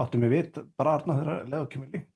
Áttu mig við bara Arna þegar leðu kemur lík.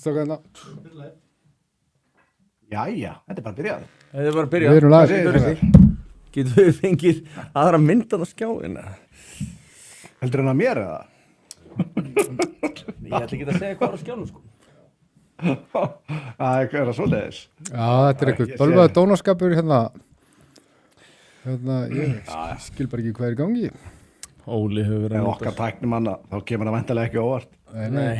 stókaðna. Jæja, þetta bara byrjað. Þetta bara að Við byrja. erum Hvað live. segir þið? Getum við fengið aðra myndan á skjáin? Heldur hann að mér eða? Ég ætla ekki að segja hvað er á skjánum, sko. Það er það svoleiðis. Já, þetta er eitthvað Ég sé. bölvaður dónaskapur hérna, ég skil bara ekki hvað er í gangi. Óli hefur verið Með okkar tæknimanna, þá kemur það væntanlega ekki óvart. Nei,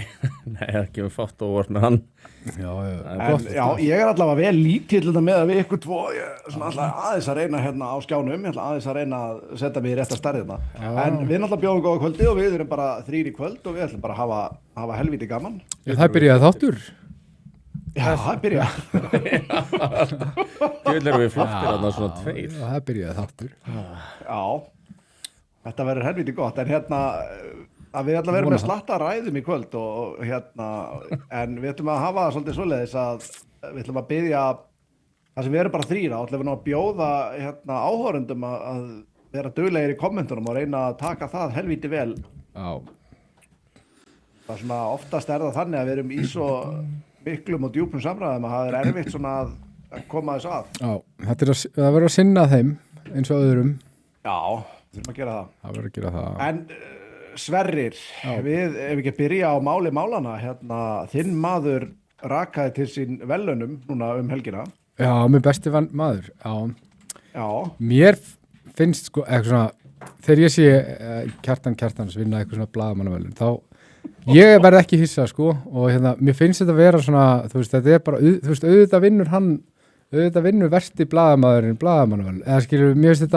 það kemur fátt óvart með hann. Já, En já, ég er allavega vel lítill þetta með að við ykkur tvo, ég er svona alltaf aðeins að reyna hérna á skjánum, ég ætla aðeins að reyna að setja mig í rétta stærðina. En við náttúrulega bjóðum góða kvöldi og við erum bara 3 í kvöld og við ætlum bara að hafa helvíti gaman. Það byrjaði þáttur. Já, það byrja. Ég vil erum við flottir að það svona 2. Já, það byrjaði þáttur. Já, þetta verður helvíti gott, en hérna að við ætlum að vera með slatta ræðum í kvöld og hérna, en við ætlum að hafa það svolítið svoleiðis að við ætlum að biðja, það sem við erum bara 3 á, ætlum við nú að bjóða hérna áhorendum að vera duglegir í kommentunum og reyna að taka það helvíti vel. Já. Það er svona oftast er það þannig að við erum í svo miklum og djúpum samræðum að það er erfitt svona að koma þess að. Já, þetta er það verður að sinna þeim eins og öðrum. Já, þurfum að gera það. Það verður að gera það. En Sverrir, við ef ekki að byrja á máli málana, hérna, þinn maður rakaði til sín velunum núna helgina. Já, minn besti maður. Já. Já, Mér finnst sko eitthvað svona, þegar ég sé Kjartans vinna eitthvað svona blaðamannavelun, þá ég verð ekki hissa sko og hérna, mér finnst þetta vera svona, þú veist, þetta er bara, þú veist, auðvitað vinnur versti blaðamannavelun, eða skilur, mér finnst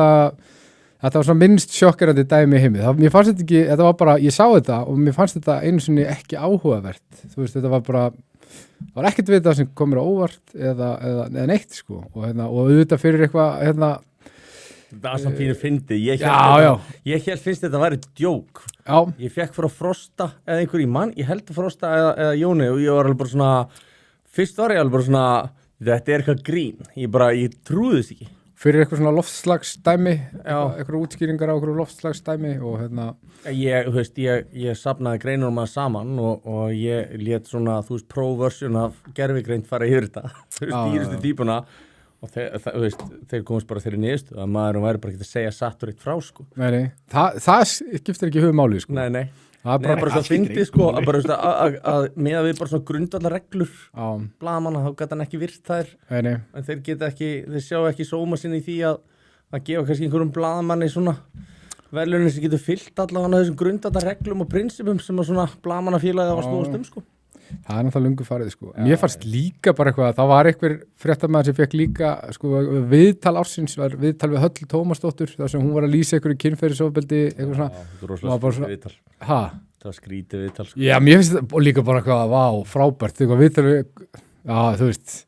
þetta var svona minnst sjokkerandi dæmi í heimi. Mér fannst þetta ekki, þetta var bara, ég sá þetta og mér fannst þetta einu sinni ekki áhugavert. Þú veist, þetta var bara, það var ekkert við það sem kom mér á óvart eða neitt sko. Og auðvitað fyrir eitthvað, hérna. Það er svona fínu fyndið. Ég held finnst þetta að væri djók. Já. Ég fekk frá Frosta eða einhver í mann, ég held að Frosta eða Jóni og ég var alveg bara svona, fyrst var ég alveg bara svona, þetta er eitthvað grín. Ég trúði þess ekki. Fyrir eitthvað svona loftslagsdæmi, eitthvað útskýringar á eitthvað loftslagsdæmi og hérna. Ég safnaði greinunum að saman og ég lét svona, þú veist, pro-version af gervigreind fara yfir þetta, dýrustu típuna og þeir komast bara þeirri niðurstu að maðurum væri bara ekki að segja satt og reitt frá, sko. Nei, það skiptir ekki höfumáli, sko. Nei. Það er bara svo fyndið, sko, að með að við bara svona grundvallar reglur blaðamanna, þá gæti hann ekki virt þær, en þeir sjá ekki sóma sinni í því að gefa kannski einhverjum blaðamanni svona verðlaunin sem getur fyllt allavega þessum grundvallar reglum og prinsipum sem að svona blaðamannafélagið var snúast sko. Það er náttúrulega lungu farið, sko. Mér fannst líka bara eitthvað, það var einhver fréttamaður sem fekk líka, sko, viðtal ársins, var viðtal við Höllu Tómasdóttur, þar sem hún var að lýsa einhverju kynferðisofbeldi, eitthvað svona. Það var rosalega skrítið viðtal. Hæ? Það var skrítið viðtal, sko. Já, mér finnst þetta líka bara eitthvað, frábært, eitthvað viðtal við, þú veist,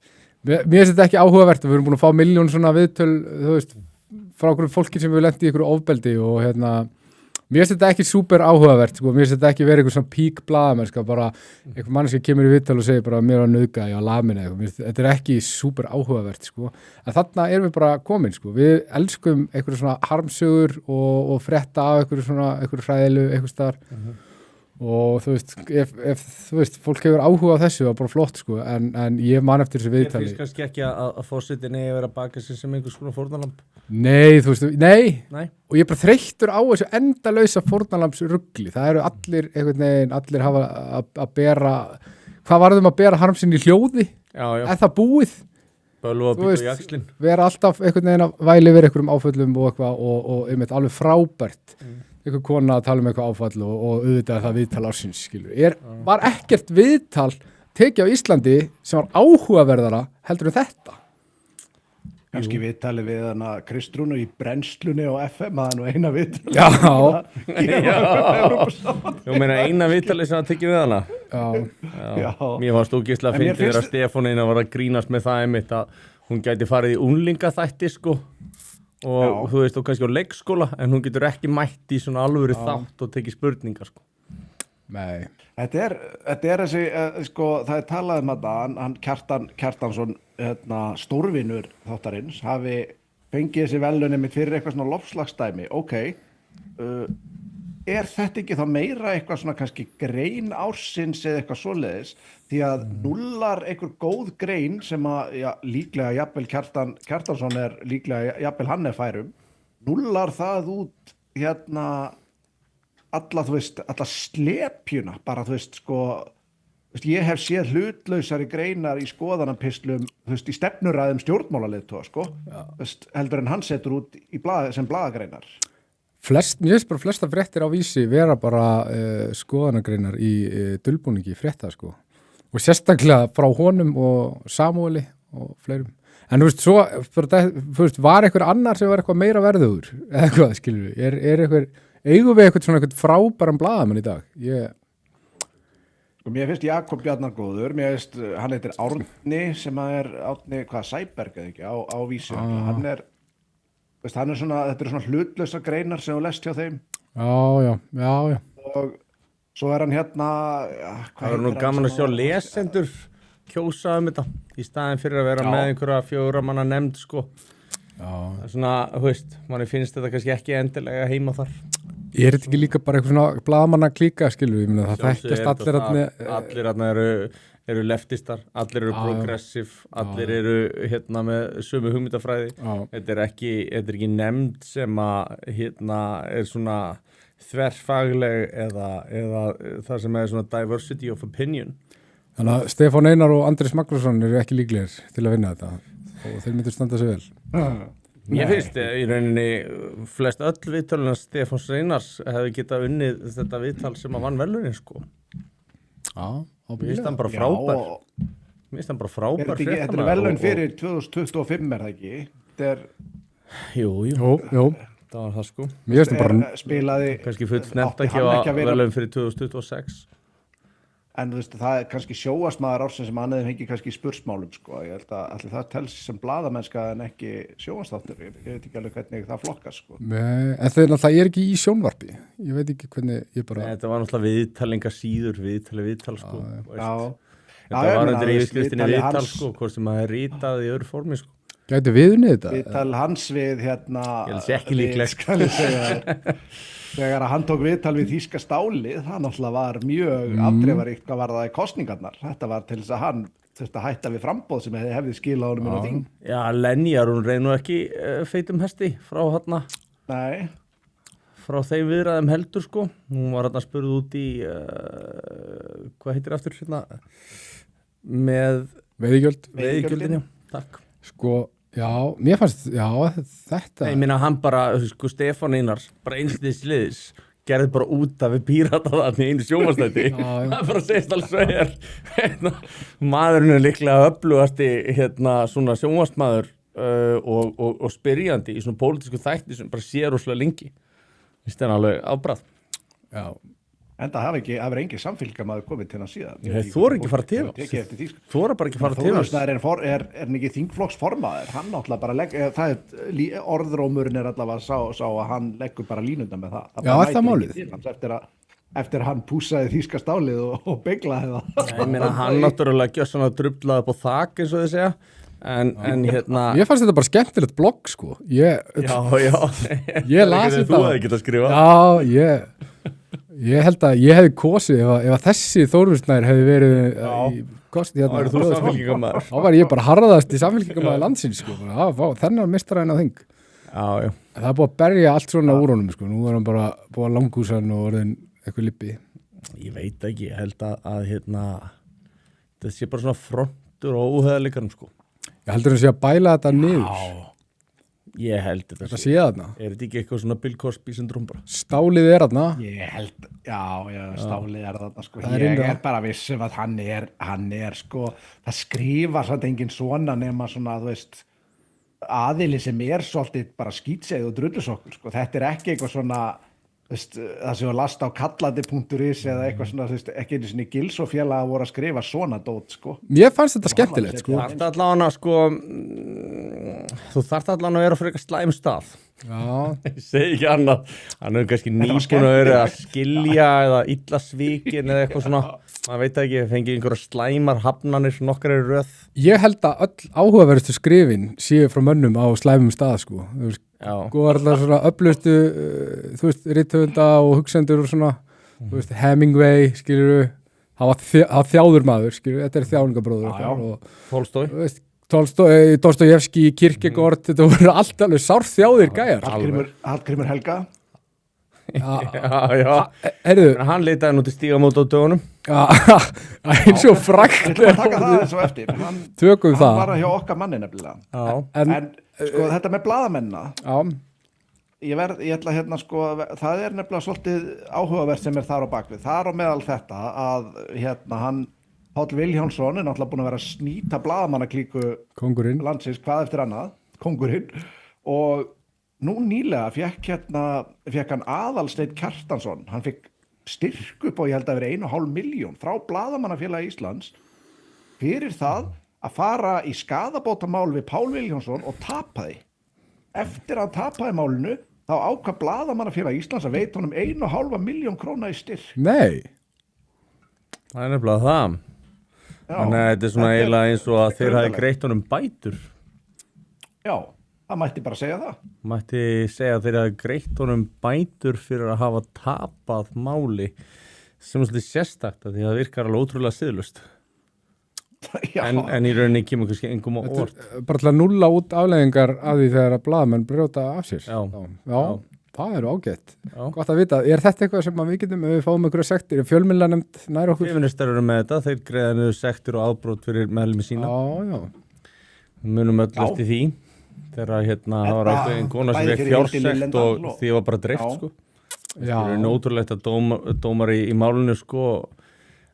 mér finnst þetta ekki áhugavert, við erum búin að fá milljón svona viðtöl, þú veist, frá einhverju fólki sem við lendi í einhverju ofbeldi og hérna, mér finnst þetta ekki súper áhugavert, sko. Mér finnst þetta ekki verið eitthvað svona pík blaðamennska, bara einhver mannski kemur í viðtal og segir bara mér að nauðga ég á laminu eitthvað. Þetta er ekki súper áhugavert, sko. En þarna erum við bara komin, sko. Við elskum einhverju svona harmsögur og frétta af einhverju hræðilu einhvers staðar. Og þú veist, ef þú veist, fólk hefur áhuga á þessu, það er bara flott, sko. En ég man eftir þessu viðtali. Ég finnst kannski ekki að forsetinn eigi að vera að baka sig sem einhvers konar fórnarlamb. Nei, þú veist, nei. Og ég er bara þreyttur á þessu endalausa fórnarlambsrugli. Það eru allir, einhvern veginn, allir hafa að bera, hvað varðum að bera harmsinn í hljóði? Já. Er það búið? Bölva að bíta í axlinn. Vera alltaf einhvern veginn að væli verið einhverjum áföllum og eitthvað og einmitt alveg frábært. Einhver kona að tala um eitthvað áfall og auðvitað það viðtal ársins, skilur. Var ekkert viðtal tekið á Íslandi sem var áhugaverðara heldur en þetta? Kannski viðtalið við hana Kristrúnu í brennslunni og FM, það er nú eina viðtalið. Ég meina eina viðtalið sem það tekið við hana. Já. Mér fannst ógeðslega að fyndi þegar Stefánina var að grínast með það einmitt að hún gæti farið í unglingaþætti, sko. Og þú veist, og kannski á leikskóla, en hún getur ekki mætt í svona alvöru þátt og tekið spurningar, sko. Nei. Þetta er þessi, sko, það er talað um þetta, hann Kjartansson, stórvinur þáttarins, hafi fengið þessi verðlaun einmitt fyrir eitthvað svona loftslagsdæmi. Ok, þetta ekki þá meira eitthvað svona kannski grein ársins eða eitthvað svoleiðis því að nullar einhver góð grein sem að líklega jafnvel Kjartansson líklega jafnvel hann færum, nullar það út alla slepjuna bara ég hef séð hlutlausari greinar í skoðanapislum í stefnuræðum stjórnmálaleiðtoga heldur en hann setur út sem blaðagreinar. Mér finnst bara flesta fréttir á Vísi vera bara skoðanagreinar í dulbúningi frétta og sérstaklega frá honum og Samúeli og fleirum. En var einhver annar sem var eitthvað meira verðugur eða eitthvað, skilur við? Eigum við eitthvað frábæran blaðamenn í dag? Mér finnst Jakob Bjarnar góður, mér finnst hann heitir Árni sem Árni, Sæberg eða ekki, á Vísi. Hann svona, þetta eru svona hlutlausa greinar sem þú lest hjá þeim. Já. Og svo hann það nú gaman að sjá lesendur kjósa þetta í staðin fyrir að vera með einhverja 4 manna nefnd Það svona, manni finnst þetta kannski ekki endilega heima þar. Þetta ekki líka bara eitthvað svona blaðamanna klíka, skilur við, það þekkjast allir eru leftistar, allir eru progressiv, allir eru með sömu hugmyndafræði. Þetta er ekki nefnd sem að svona þverfagleg eða það sem svona diversity of opinion. Þannig að Stefán Einar og Andrés Magnússon eru ekki líklegir til að vinna þetta og þeir myndir standa sig vel. Ég finnst í rauninni flest öll viðtöluna Stefáns Einars hefði getað unnið þetta viðtal sem að vann velunin Mér finnst hann bara frábær. Þetta velun fyrir 2025 það ekki? Jú. Það var það Mér finnst hann bara spilaði kannski full nefnt ekki á velun fyrir 2026. En það kannski sjóast maður ársins sem hann hefði fengið kannski í spursmálum ég held að allir það telst sem blaðamennska en ekki sjónvarpsþáttur, ég veit ekki alveg hvernig það flokkast Nei, en það er ekki í sjónvarpi, ég veit ekki hvernig Þetta var náttúrulega viðtalinga síður viðtal Já. Þetta var undir yfirskriftinni viðtal hvort sem maður rítað í öðru formi Gætu við unnið þetta? Viðtal hans við Ég held sér ekki líklegt Þegar hann tók viðtal við þýska stálið, það náttúrulega var mjög afdrifaríkt hvað var það í kosningarnar. Þetta var til þess að hann þurfti að hætta við framboð sem hefði skilað honum inn á þing. Já, Lenjar, hún reyði nú ekki feitum hesti frá Nei. Frá þeim viðræðum heldur Hún var spurð út í, hvað heitir aftur með veiðigjöldin, takk. Já, mér fannst, þetta Ég meina hann bara, Stefán Einars bara einsliðis liðis, gerði bara út af við pírata það í einu sjónvarpsþætti það bara segist alveg maðurinn líklega öflugasti svona sjónvarpsmaður og spyrjandi í svona pólitísku þætti sem bara sér rosalega lengi það er alveg afbragð En það hafi engin samfylgjamaður komið til hann síðan. Þú er ekki fara til hans. Þú er bara ekki fara til hans. Er hann ekki þingflokksformaður? Hann náttúrulega bara orðrómurinn allavega sá að hann leggur bara línunda með það. Já, það málið. Eftir að hann púsaði þýska stálið og beglaði það. Ég meina, hann náttúrulega gjössan að drublaði upp á þak eins og þið segja. En Ég fannst þetta bara skemmtilegt blogg, Já. Ég las þetta. Þú hefði getað að skrifa. Já, ég held að ég hefði kosið ef þessi Þórður hefði verið í kosti þá þú samfylkingarmaður. Þá var ég bara harðast í samfylkingarmaður landsins þennan mistaraðinn á þing. Já. Það er búið að berja allt svona úr honum nú er hann bara búið að langúsa hann og orðin eitthvað lippi. Ég veit ekki, ég held að þetta sé bara svona frontur og óhæðarleikanum Ég heldur að sé að bæla þetta niður. Já. Ég held þetta sé þarna. Er þetta ekki eitthvað svona Bill Cosby syndrom bara? Stálið er þarna. Ég held, já, stálið er þarna Ég er bara vissum að hann er það skrifar samt engin svona nema svona, þú veist aðili sem er svolítið bara skítsegð og drullusokkur, þetta er ekki eitthvað svona það sem var last á kallandi.is eða eitthvað svona, ekki einu sinni Gils og félaga voru að skrifa svona dót, Mér fannst þetta skemmtilegt, Þú þarft allan að vera fyrir eitthvað slæm stað. Já. Ég segi ekki annað. Hann er kannski nýbúin að vera að skilja eða illa svíkin eða eitthvað svona. Maður veit ekki, fengið einhverja slæmar hafnanir nokkrar í röð. Ég held að öll áhugaverðustu skrifin séu frá mönnum á slæmum stað, og alltaf svona öflustu þú veist, rithöfunda og hugsendur og svona, þú veist, Hemingway skilur það var þjáður maður, skilur, þetta þjáningabróður og Dostojevski, Kierkegaard, þetta voru allt alveg sárþjáðir gæjar. Hallgrímur Helga. Hann leitaði nú til Stígamót á dögunum. Eins og frakt. Við ætlum að taka það eins og eftir. Tökum það. Hann var hjá okkar manni nefnilega. En sko þetta með blaðamennina. Ég ætla hérna sko, það nefnilega svolítið áhugavert sem þar á bakvið. Þar á meðal þetta að hérna hann Páll Vilhjálmsson náttúrulega búin að vera að snýta blaðamannaklíku landsins hvað eftir annað, kóngurinn, og nú nýlega fekk hann Aðalsteinn Kjartansson, hann fekk styrk upp á ég held að vera 1,5 milljón frá Blaðamannafélagi Íslands fyrir það að fara í skaðabótamál við Pál Vilhjálmsson og tapaði. Eftir að hann tapaði málinu þá ákvað Blaðamannafélagi Íslands að veita honum 1,5 milljón króna í styrk. Nei. Það nefnilega það. Þannig að þetta svona eiginlega eins og að þeir hafi greitt honum bætur. Já, það mætti bara segja það. Mætti segja að þeir hafi greitt honum bætur fyrir að hafa tapað máli sem er svolítið sérstakt að því að það virkar alveg ótrúlega siðlust. En í rauninni kemur kannski engum á óvart. Bara til að núlla út afleiðingar af því þegar að blaðamenn brjóta af sér. Já. Það eru ágætt. Gott að vita. Er þetta eitthvað sem við getum, við fáum einhverja sektir, fjölmiðlanefnd nær okkur? Feministar eru með þetta, þeir greiða niður sektir og afbrot fyrir meðlumi sína. Já. Munum öll eftir því. Þegar það var ákveðin kona sem fekk fjársekt og því var bara dreift, sko. Það er nótrúlegt að dómar í málinu, sko,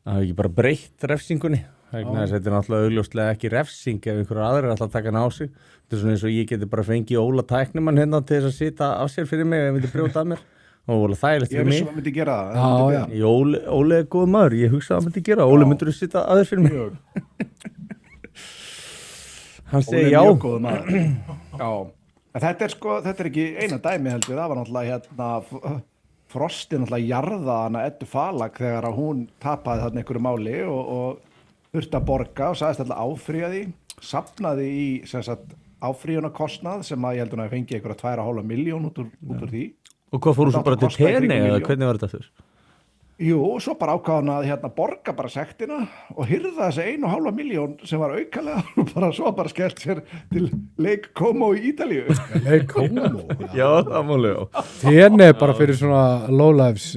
að hafa ekki bara breytt refsingunni. Þetta er náttúrulega augljóslega ekki refsing ef einhverjar aðrir ætla að taka hann á sig. Þetta er svona eins og ég geti bara fengið Óla tæknimann hérna til þess að sita af sér fyrir mig ef ég myndi brjóta að mér. Og Óla þægilegt fyrir mig. Ég myndi gera það. Óli er góð maður, ég hugsa að hann myndi gera það. Óli myndur þú sita að þér fyrir mig. Hann segi já. Óli er mjög góð maður. Já. En þetta er ekki eina dæmi heldur. Það var náttúrulega Frosti náttúrulega jarða hana Eddu Falag þegar hún tapaði þarna einhverju máli og þurfti að borga og sagðist alltaf áfrýja því, safnaði í áfrýjunarkostnað sem að ég heldur að fengi einhverja 2,5 milljón út úr því. Og hvað fór þú svo bara til tenni eða hvernig var þetta þurr? Jú, svo bara ákvað hann að borga bara sektina og hyrða þessi 1,5 milljón sem var aukalega og svo bara skellt sér til Lake Como í Ítalíu. Lake Como? Já, það málega. Tenni bara fyrir svona low lives.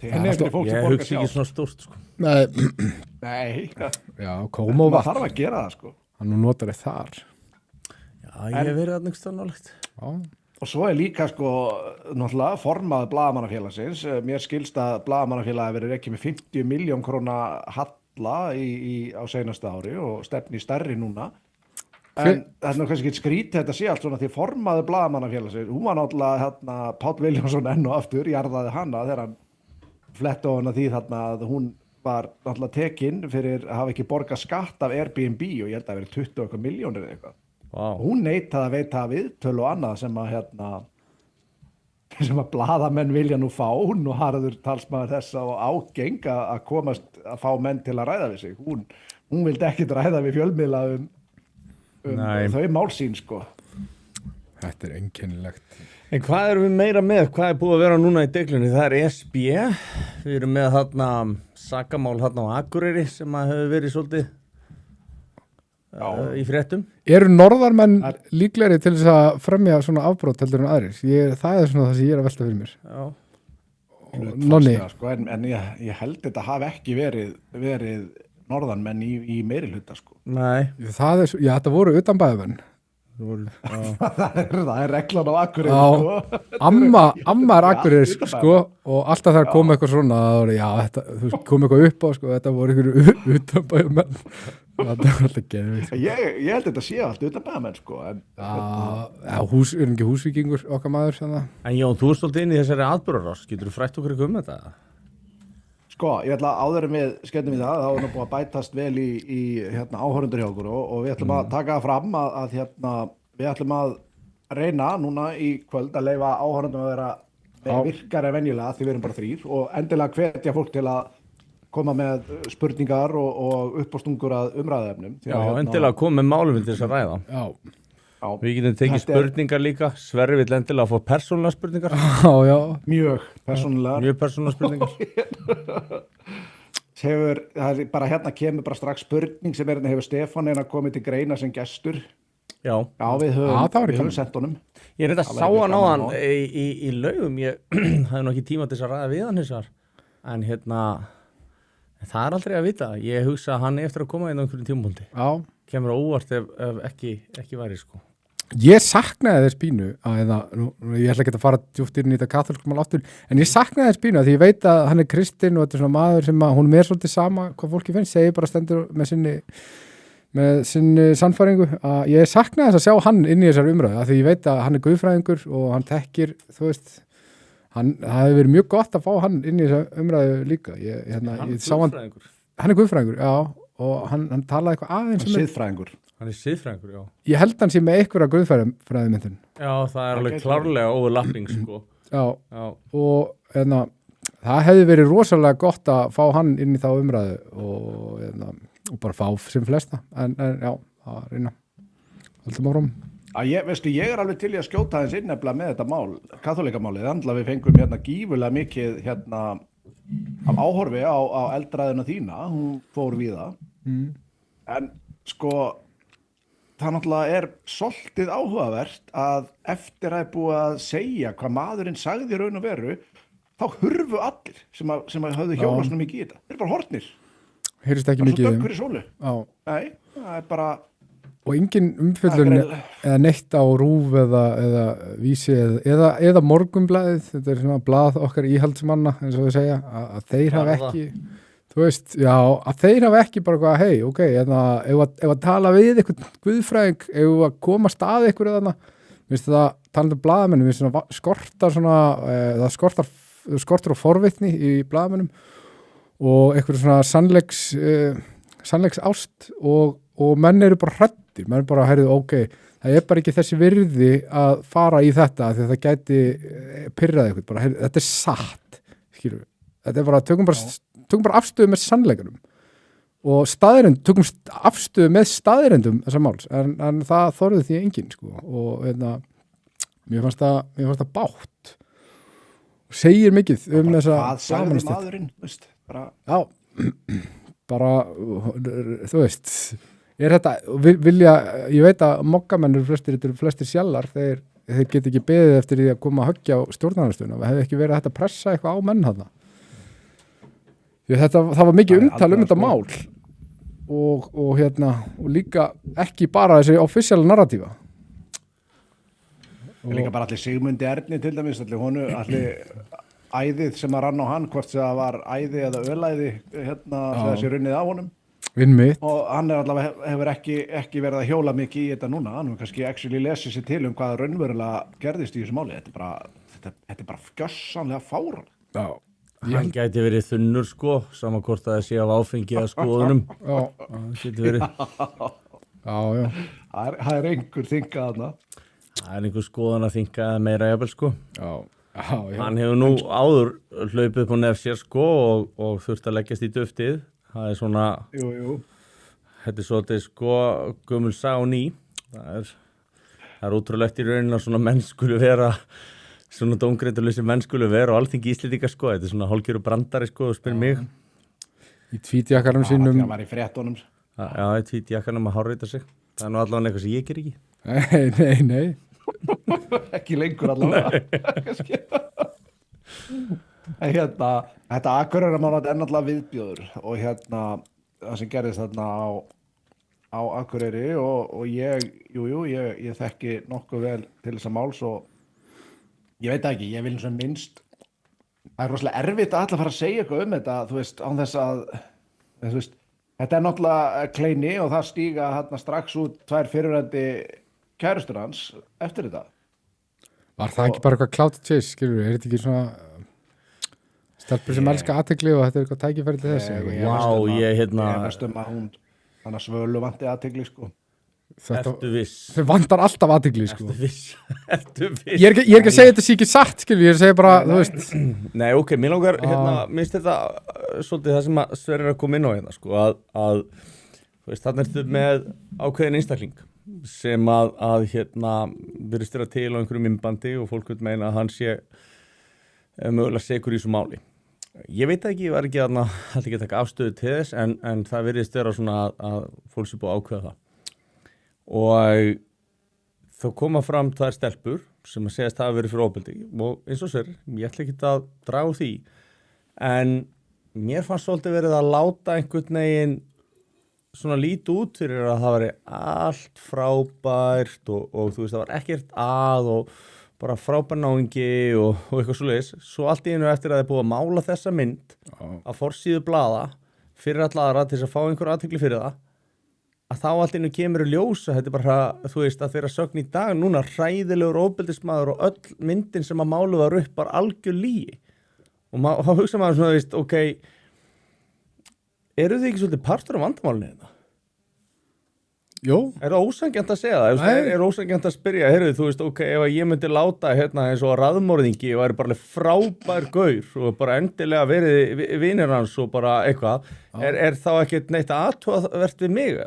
Ég hugsi ekki svona stórt, sko. Nei. Já, Como vatn. Það þarf að gera það, sko. Hann notar það þar. Já, ég hef verið að nefnst það nálegt. Já. Og svo er líka, sko, náttúrulega formað Blaðamannafélagsins. Mér skilst að Blaðamannafélagi verið ekki með 50 milljón króna halla á seinasta ári og stefni stærri núna. En það er kannski ekki skrítið þetta sé allt svona því formaði Blaðamannafélagsins. Hún var náttúrulega Páll Vilhjálmsson enn og aftur, jarðaði hana þegar hann flett á hana því þarna að hún var náttúrulega tekin fyrir að hafa ekki borgað skatt af Airbnb og ég held að verið 20 milljónir eða eitthvað. Wow. Hún neitaði að veita viðtöl og annað sem að blaðamenn vilja nú fá. Hún og harður talsmaður þessa og ágeng að komast að fá menn til að ræða við sig. Hún vildi ekkit ræða við fjölmiðla um þau mál sín, sko. Þetta er einkennilegt. En hvað erum við meira með? Hvað er búið að vera núna í deglunni? Það er ESB. Við erum með sakamál á Akureyri sem hefur verið svolítið í fréttum. Eru norðarmenn líklegri til þess að fremja svona afbrot heldur en aðrir? Það er svona það sem ég er að velta fyrir mér. Já. Nonni. Sko, en ég held þetta hafi ekki verið norðanmenn í meirihluta, sko. Nei. Þetta voru utanbæðamenn. Það er reglan á Akureyri, sko. Amma er Akureyri, sko, og alltaf þegar kom eitthvað svona, þetta kom eitthvað upp á, sko, þetta voru einhverju utanbæðamenn. Það er alltaf geðvikt. Ég held þetta sé allt utanbæðamenn, sko. Er ekki húsvíkingur okkar maður, svona. En Jón, þú ert svolítið inn í þessari atburðarás. Getur þú frætt okkur eitthvað þetta? Sko, ég ætla áður en við skemmtum í það er nú búið að bætast vel í áhorfundur hjá okkur og við ætlum að taka fram að við ætlum að reyna núna í kvöld að leyfa áhorfundum að vera virkari en venjulega því við erum bara 3 og endilega hvetja fólk til að koma með spurningar og uppástungur að umræðuefnum. Já, endilega koma með málum til þess að ræða. Já. Við getum tekið spurningar líka. Sverri vill endilega að fá persónulega spurningar. Já. Mjög persónulega. Mjög persónulega spurningar. Það bara hérna kemur bara strax spurning sem hefur Stefán komið til greina sem gestur. Já, við höfum sent honum. Ég reynda að sá hann á hann í Laugum. Ég hafði nú ekki tíma til þess að ræða við hann hins vegar. En það er aldrei að vita. Ég hugsa að hann eftir að koma inn á einhverjum tímapunkti. Já. Kemur óvart ef ekki væri sko. Ég saknaði þess pínu ég ætla ekki að fara djúpt inn í þetta kaþólskum mál aftur, en ég saknaði þess pínu að því ég veit að hann er kristinn og þetta er svona maður sem hún er svolítið sama hvað fólki finnst, segir bara stendur með sinni sannfæringu að ég saknaði þess að sjá hann inn í þessar umræðu að því ég veit að hann er guðfræðingur og hann þekkir, þú veist það hefði verið mjög gott að fá hann inn í þessar umræðu líka hann er guðfræðingur, já, og hann talaði eitthvað aðeins Hann er siðfræðingur, já. Ég held hann sé með einhverja guðfræðimyndun. Já, það er alveg klárlega overlapping, sko. Já. Og það hefði verið rosalega gott að fá hann inn í þá umræðu og bara fá sem flesta. En já, það reyna. Haldum áfram. Ég er alveg til í að skjóta aðeins innefla með þetta mál, kaþólikamálið. Andla við fengum gífurlega mikið af áhorfi á eldræðina þína. Hún fór víða. En sko það náttúrulega svolítið áhugavert að eftir að búið að segja hvað maðurinn sagði raun og veru, þá hurfu allir sem höfðu hjólað svona mikið í þetta. Þeir bara horfnir. Heyrist ekki mikið í þeim. Bara svo döggur í sólu. Nei, það bara... Og engin umfjöllun eða neitt á RÚV eða Vísi eða Morgunblaðið, þetta er svona blað okkar íhaldsmanna, eins og þau segja, að þeir hafa ekki... Þú veist, já, að þeir hafa ekki bara eitthvað, hei, ok, ef að tala við eitthvað guðfræðing, ef að koma stað eitthvað þarna, minnst það talandi um blaðamennum, minnst það skortar á forvitni í blaðamennum og eitthvað svona sannleiks ást og menn eru bara hræddir, menn eru bara, heyrðu, ok, það er bara ekki þessi virði að fara í þetta því að það gæti pirrað eitthvað, bara, heyrðu, þetta er satt, skilur við, þetta er bara, tökum bara afstöðu með sannleikunum og tökum afstöðu með staðreyndum þessar máls, en það þorði því enginn, sko, og mér fannst það bátt og segir mikið þessa hvað sagði maðurinn, veist, bara já, bara, þú veist þetta, ég veit að mokkamennur flestir sjálfar, þeir get ekki beðið eftir því að koma að höggja á stjórnarstjórnina, það hefði ekki verið hægt að pressa eitthvað á menn þarna. Það var mikið umtal þetta mál og líka ekki bara þessi official narratífa. Líka bara allir Sigmundi Erni til dæmis, allir æðið sem að rann á hann, hvort það var æði eða ölæði þessi runnið á honum. Mitt. Og hann hefur ekki verið að hjóla mikið í þetta núna, hann hefur kannski actually lesið sér til hvað raunverulega gerðist í þessu máli. Þetta er bara gjössanlega fáran. Já. Hann gæti verið þunnur, sko, saman hvort það sé af áfengi að skoðunum. Já. Það gæti verið. Já. Það er einhver þingað þarna. Það er einhver skoðun að þinga meira jafnvel, sko. Já. Hann hefur nú áður hlaupið upp á nef sér, sko, og þurft að leggjast í duftið. Það er svona... Jú. Þetta er svolítið, sko, gömul saga og ný. Það er ótrúlegt í rauninni að svona menn skulu vera... Svona dómgreindarlausi menn skulu vera og Alþingi Íslendinga, sko, þetta er svona hálfgerður brandari, sko, og spyr mig. Í tvítjakkanum sínum. Það var í fréttunum. Já, í tvítjakkanum að hárreita sig. Það er nú allavega eitthvað sem ég ger ekki. Nei. Ekki lengur allavega. Þetta Akureyramál er náttúrulega viðbjóður og það sem gerðist þarna á Akureyri og ég þekki nokkuð vel til þessa máls og ég veit ekki, ég vil eins og minnst það er rosalega erfitt að fara að segja eitthvað þetta, þú veist, án þess að þú veist, þetta er náttúrulega kleini og það stíga strax út 2 fyrrverandi kærustur hans eftir þetta. Var það ekki bara eitthvað cloud chase, skilur við, þetta ekki svona stelpur sem elska athygli og þetta er eitthvað tækifæri til þess? Ég veist að hún þannig að Svölu vanti athygli, sko. Ertu viss? Þau vantar alltaf athygli, sko. Ertu viss? Ég er ekki að segja þetta sé ekki satt, skilur, ég er að segja bara, þú veist. Nei, ok, mér langar, minnst þetta svolítið það sem að Sverrir er að koma inn á sko, að þú veist, þarna ertu með ákveðin einstakling sem að virðist vera til á einhverju myndbandi og fólk vil meina að hann sé mögulega sekur í þessu máli. Ég veit ekki, ég var ekki að ekki að taka afstöðu til þess en það virðist vera svona að fólk sé búið að ákveða það. Og þá koma fram tvær stelpur sem að segast hafa verið fyrir ofbeldi og eins og sér, ég ætla ekki að draga úr því en mér fannst svolítið verið að láta einhvern veginn svona lítið út fyrir að það væri allt frábært og þú veist það var ekkert að og bara frábær náungi og eitthvað svoleiðis. Svo allt í einu eftir að það er búið að mála þessa mynd á forsíðu blaða fyrir alla aðra til þess að fá einhver athygli fyrir það að þá allt í einu kemur í ljós að þetta er bara, þú veist, að þeirra sögn í dag núna hræðilegur ofbeldismaður og öll myndin sem að málu var upp var algjör lygi. Og þá hugsa maður svona, veist, ok, eru þið ekki svolítið partur af vandamálinu þetta? Jú. Er það ósanngjarnt að segja það? Er ósanngjarnt að spyrja, heyrðu, þú veist, ok, ef ég myndi láta eins og að raðmorðingi væri bara frábær gaur og bara endilega verið vinir hans og bara eitthvað, er þá ekkert neitt athugavert við mig?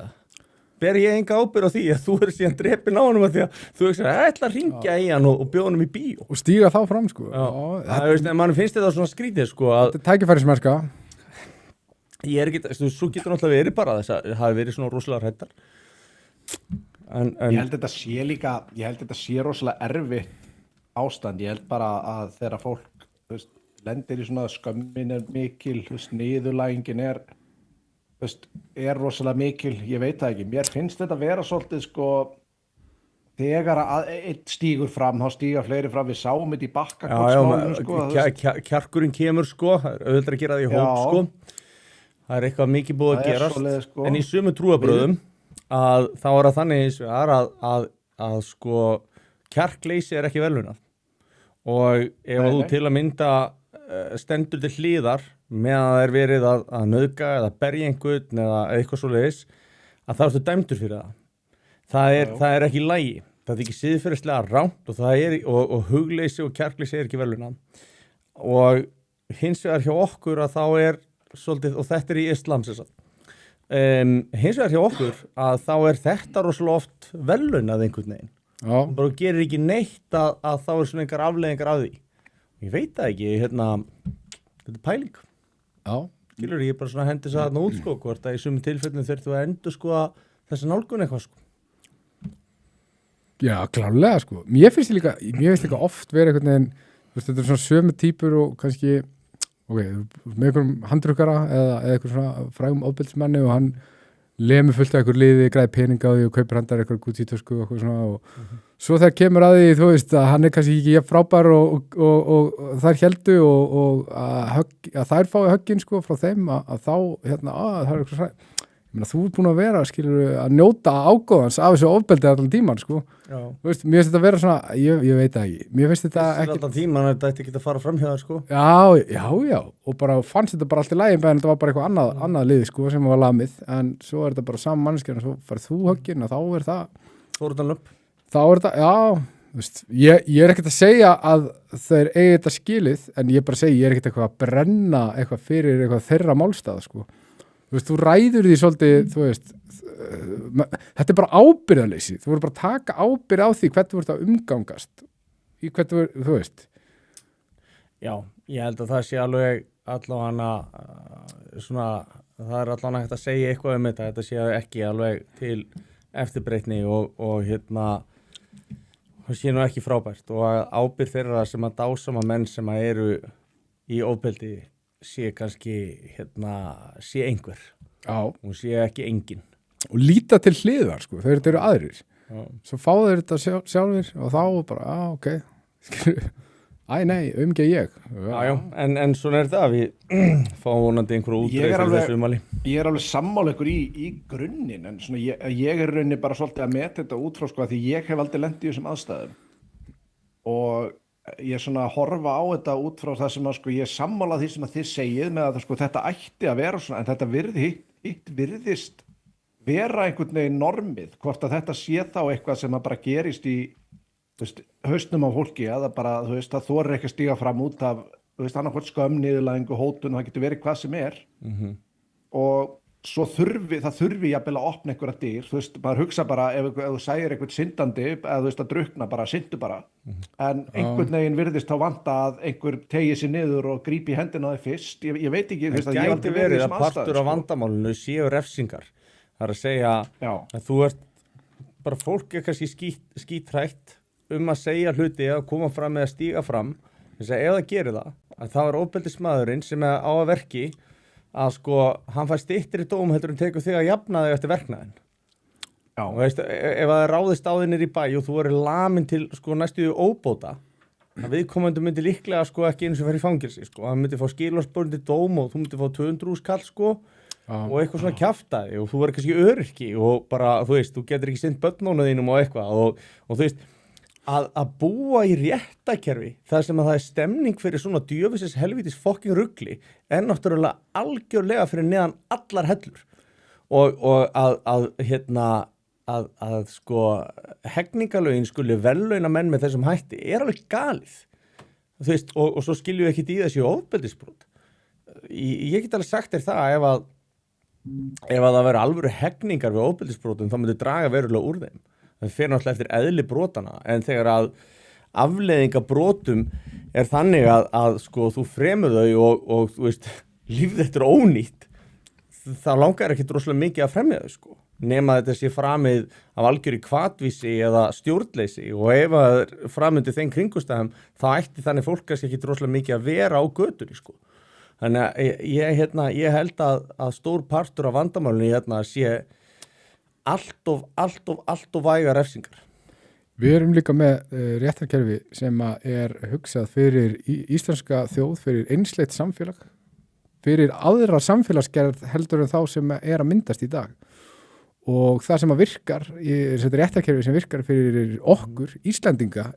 Ber ég enga ábyrgð á því að þú er síðan drepinn á honum að því að þú veist að ætla að ringja í hann og bjóða honum í bíó? Og stíga þá fram, sko. Það veist, en mann finnst þetta svona skrítið, sko. Þetta er tækifærismennska. Ég er ekki, svo getur náttúrulega verið bara þess að hafi verið svona rosalega hræddar. Ég held þetta sé rosalega erfitt ástand. Ég held bara að þegar fólk lendir í svona skömmin er mikil, niðurlægingin er rosalega mikil, ég veit það ekki. Mér finnst þetta vera svolítið sko, þegar að einn stígur fram, þá stíga fleiri fram, við sáum þetta í Bakkakotsmálinu sko. Kjarkurinn kemur sko, það er auðvitað að gera það í hóp sko. Það er eitthvað mikið búið að gerast, svoleiðis, sko. En í sömu trúarbrögðum að þá er það þannig eins og að sko kjarkleysi er ekki velunað og ef þú til að mynda stendur til hliðar með að það er verið að nauðga eða berja einhvern eða eitthvað svoleiðis að þá ertu dæmdur fyrir það. Það er ekki í lagi, það er ekki siðferðislega rangt og hugleysi og kjarkleysi er ekki velunað og hins vegar hjá okkur að þá er svolítið, og þetta er í islam sem sagt. Hins vegar hjá okkur að þá er þetta rosalega oft velunað einhvern veginn. Bara gerir ekki neitt að þá er svona einhver afleiðingar af því. Ég veit það ekki, þetta er pæling. Já. Skilur ég bara svona hendi þess að út sko, hvort að í sumum tilfellum þurftu að endur sko þessi nálgun eitthvað sko. Já, klárlega sko. Mér finnst líka oft verið einhvern veginn, þetta er svona sömu típur og kannski með einhverjum handrukkara eða eitthvað svona frægum ofbeldismanni og hann lemur fullt af einhver liði, græði peninga á því og kaupir handar eitthvað Gucci-tösku og eitthvað svona og svo þegar kemur að því, þú veist, að hann er kannski ekki frábær og þær heldu og að þær fái höggin sko frá þeim að þá, það er eitthvað svona, ég meina, þú er búin að vera, skilur, að njóta ágóðans af þessu ofbeldi allan tíman, sko. Já. Þú veist, mér finnst þetta að vera svona, ég veit það ekki. Mér finnst þetta ekki... Allan tíman, þetta ætti ekki að fara fram hjá það, sko. Já. Og bara fannst þetta bara allt í lagi, en þetta var bara eitthvað annað liði, sko, sem var lamið. En svo er þetta bara saman mannskjörn, og svo farið þú höggin, og þá er það... Fórundanlöp. Þá er þetta, já, þú veist, ég er ekkert að segja að þeir eigi þetta skilið, en ég bara segi, ég er ekkert eitthvað að brenna eitthvað fyrir eitthvað þeirra málstað, sko. Þú veist, þú ræður því svolítið, þú veist, þetta er bara ábyrgðarleysi. Þú voru bara að taka ábyrgð á því hvernig þú ert að umgangast. Í hvernig þú veist. Já, ég held að það sé alveg allavega svona, það er allavega hægt að segja eitthvað um þetta sé ekki alveg til eftirbreytni og það sé nú ekki frábært og ábyrgð þeirra sem að dásama menn sem að eru í ofbeldi sé kannski, sé einhver. Já. Og sé ekki engin. Og líta til hliðar, sko, þegar þetta eru aðrir. Já. Svo fá þeir þetta sjálfur og þá bara, ok, nei, ég. Já, en svona er það, við fáum vonandi einhverju útreið fyrir þessu umali. Ég er alveg sammála ykkur í grunninn, en svona ég er rauninni bara svolítið að meta þetta út frá, sko, því ég hef aldrei lent í þessum aðstæðum. Og ég svona horfa á þetta út frá það sem að sko ég sammála því sem að þið segið með að sko þetta ætti að vera svona en þetta virðist vera einhvern veginn normið hvort að þetta sé þá eitthvað sem að bara gerist í hausnum á fólki að það bara það þorir ekki að stíga fram út af annarkvæmt skömm, niðurlægingu, hótun, það getur verið hvað sem er og svo það þurfi jafnvel að opna einhverja dyr, þú veist, maður hugsa bara ef þú sæir einhvern syndandi eða þú veist að drukna bara, syndu bara en einhvern veginn virðist þá vanta að einhver tegi sér niður og grípi hendina á þeim fyrst, ég veit ekki, þú veist að ég gæti verið að partur af vandamálinu séu refsingar, það er að segja að þú ert, bara fólk kannski skítrætt að segja hluti eða koma fram eða stíga fram, þess að ef það gerir það, að það er ofbeldismaðurinn sem er á að verki að sko, hann fær styttri dóm heldur tekur þig að jafna þig eftir verknaðinn. Já. Og veist, ef það er ráðist á þig niður í bæ og þú verður lamin til sko næstu óbóta, að viðkomandi myndi líklega sko ekki eins og fer í fangilsi sko, hann myndi fá skilorðsbundinn dóm og þú myndi fá 200.000 kall sko og eitthvað svona kjaftaði og þú verður kannski öryrki og bara, þú veist, þú getur ekki sinnt börnunum og eitthvað og þú veist, að búa í réttakerfi þar sem að það er stemning fyrir svona djöfisins helvítis fucking rugli er náttúrulega algjörlega fyrir neðan allar hellur og að sko hegningalögin skuli verðlauna menn með þessum hætti er alveg galið þú veist og svo skiljum við ekkit í þessi ofbeldisbrot ég get alveg sagt þér það ef að það veri alvöru hegningar við ofbeldisbrotum þá myndi draga verulega úr þeim það fyrir náttúrulega eftir eðli brotana en þegar að afleiðinga brotum er þannig að sko þú fremur þau og þú veist líf þetta er ónýtt þá langar ekki droslega mikið að fremja þau sko nema þetta sé framið af algjöri hvatvísi eða stjórnleysi og ef að framöndi þeim kringustæðum þá ætti þannig fólk kannski ekki droslega mikið að vera á götunni sko þannig að ég held að stór partur af vandamálunni sé allt of væga refsingar. Við erum líka með réttarkerfi sem er hugsað fyrir íslenska þjóð, fyrir einsleitt samfélag, fyrir aðra samfélagsgerð heldur en þá sem er að myndast í dag. Og það sem að virkar, þetta réttarkerfi sem virkar fyrir okkur Íslendinga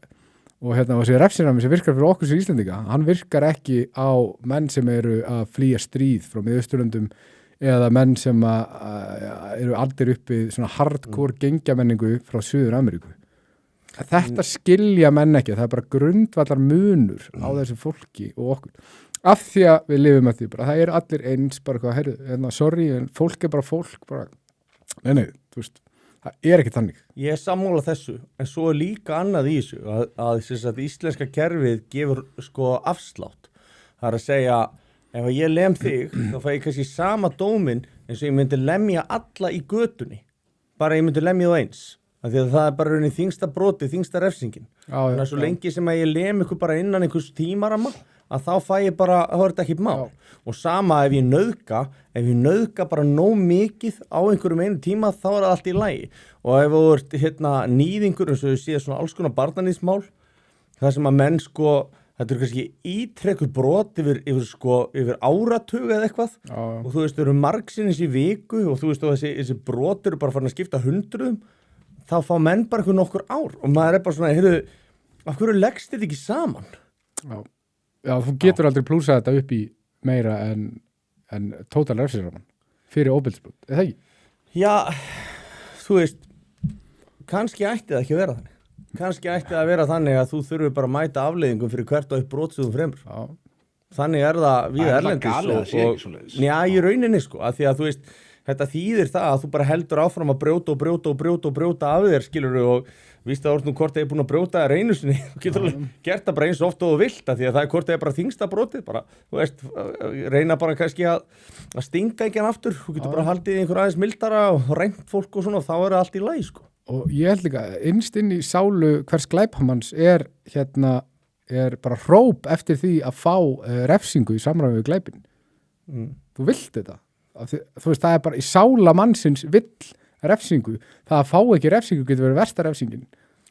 og þessi refsinami sem virkar fyrir okkur sem Íslendinga, hann virkar ekki á menn sem eru að flýja stríð frá Miðausturlöndum eða menn sem eru aldir uppi svona hardcore gengjamenningu frá Suður-Ameríku. Þetta skilja menn ekki, það er bara grundvallar munur á þessu fólki og okkur. Af því að við lifum eftir bara, það eru allir eins, bara hvað, heyrðu, sorry, en fólk er bara fólk, bara, nei, þú veist, það er ekki þannig. Ég er sammála þessu, en svo er líka annað í þessu, að íslenska kerfið gefur sko afslátt. Það er að segja, ef ég lem þig, þá fæ ég kannski sama dóminn eins og ég myndi lemja alla í götunni. Bara ég myndi lemja þá eins. Af því að það er bara raunin þingsta brotið, þingsta refsingin. Þannig að svo lengi sem að ég lem ykkur bara innan einhvers tímarama, að þá fæ ég bara, það er ekki mál. Og sama ef ég nauðga bara nóg mikið á einhverjum einu tíma, þá er það allt í lagi. Og ef þú ert nýðingur, eins og þú séð svona alls konar barnaníðsmál, það sem að menn sko, þetta er kannski ítrekkuð brot yfir áratug eða eitthvað og þú veist, þau eru margsinnis í viku og þú veist, þessi brot eru bara farin að skipta hundruðum, þá fá menn bara eitthvað nokkur ár og maður er bara svona, heyrðu, af hverju leggst þetta ekki saman? Já, þú getur aldrei plúsað þetta upp í meira en total refsiraman fyrir ofbeldisbrot, er það ekki? Já, þú veist, kannski ætti það ekki að vera þannig. Kannski ætti það að vera þannig að þú þurfi bara að mæta afleiðingum fyrir hvert og eitt brot sem þú fremur. Já. Þannig er það við erlendis já, í rauninni sko, að því að þú veist, þetta þýðir það að þú bara heldur áfram að brjóta af þér, skilur og víst að orðnum hvort þið er búin að brjóta þér einu sinni, þú getur gert það bara eins og oft og þú vilt, að því að það er hvort þið er bara þingsta brotið, bara, þú veist, reyna bara kannski að stinga ekki hann aftur, þú getur bara haldið einhver aðeins mildara og reynt fólk og svona og þá er það allt í lagi sko. Og ég held líka, innst inn í sálu hvers glæphamanns er bara hróp eftir því að fá refsingu í samræmi við glæpin. Þú vilt þetta. Þú veist, það er bara í sála mannsins vill refsingu. Það að fá ekki refsingu getur verið versta refsingin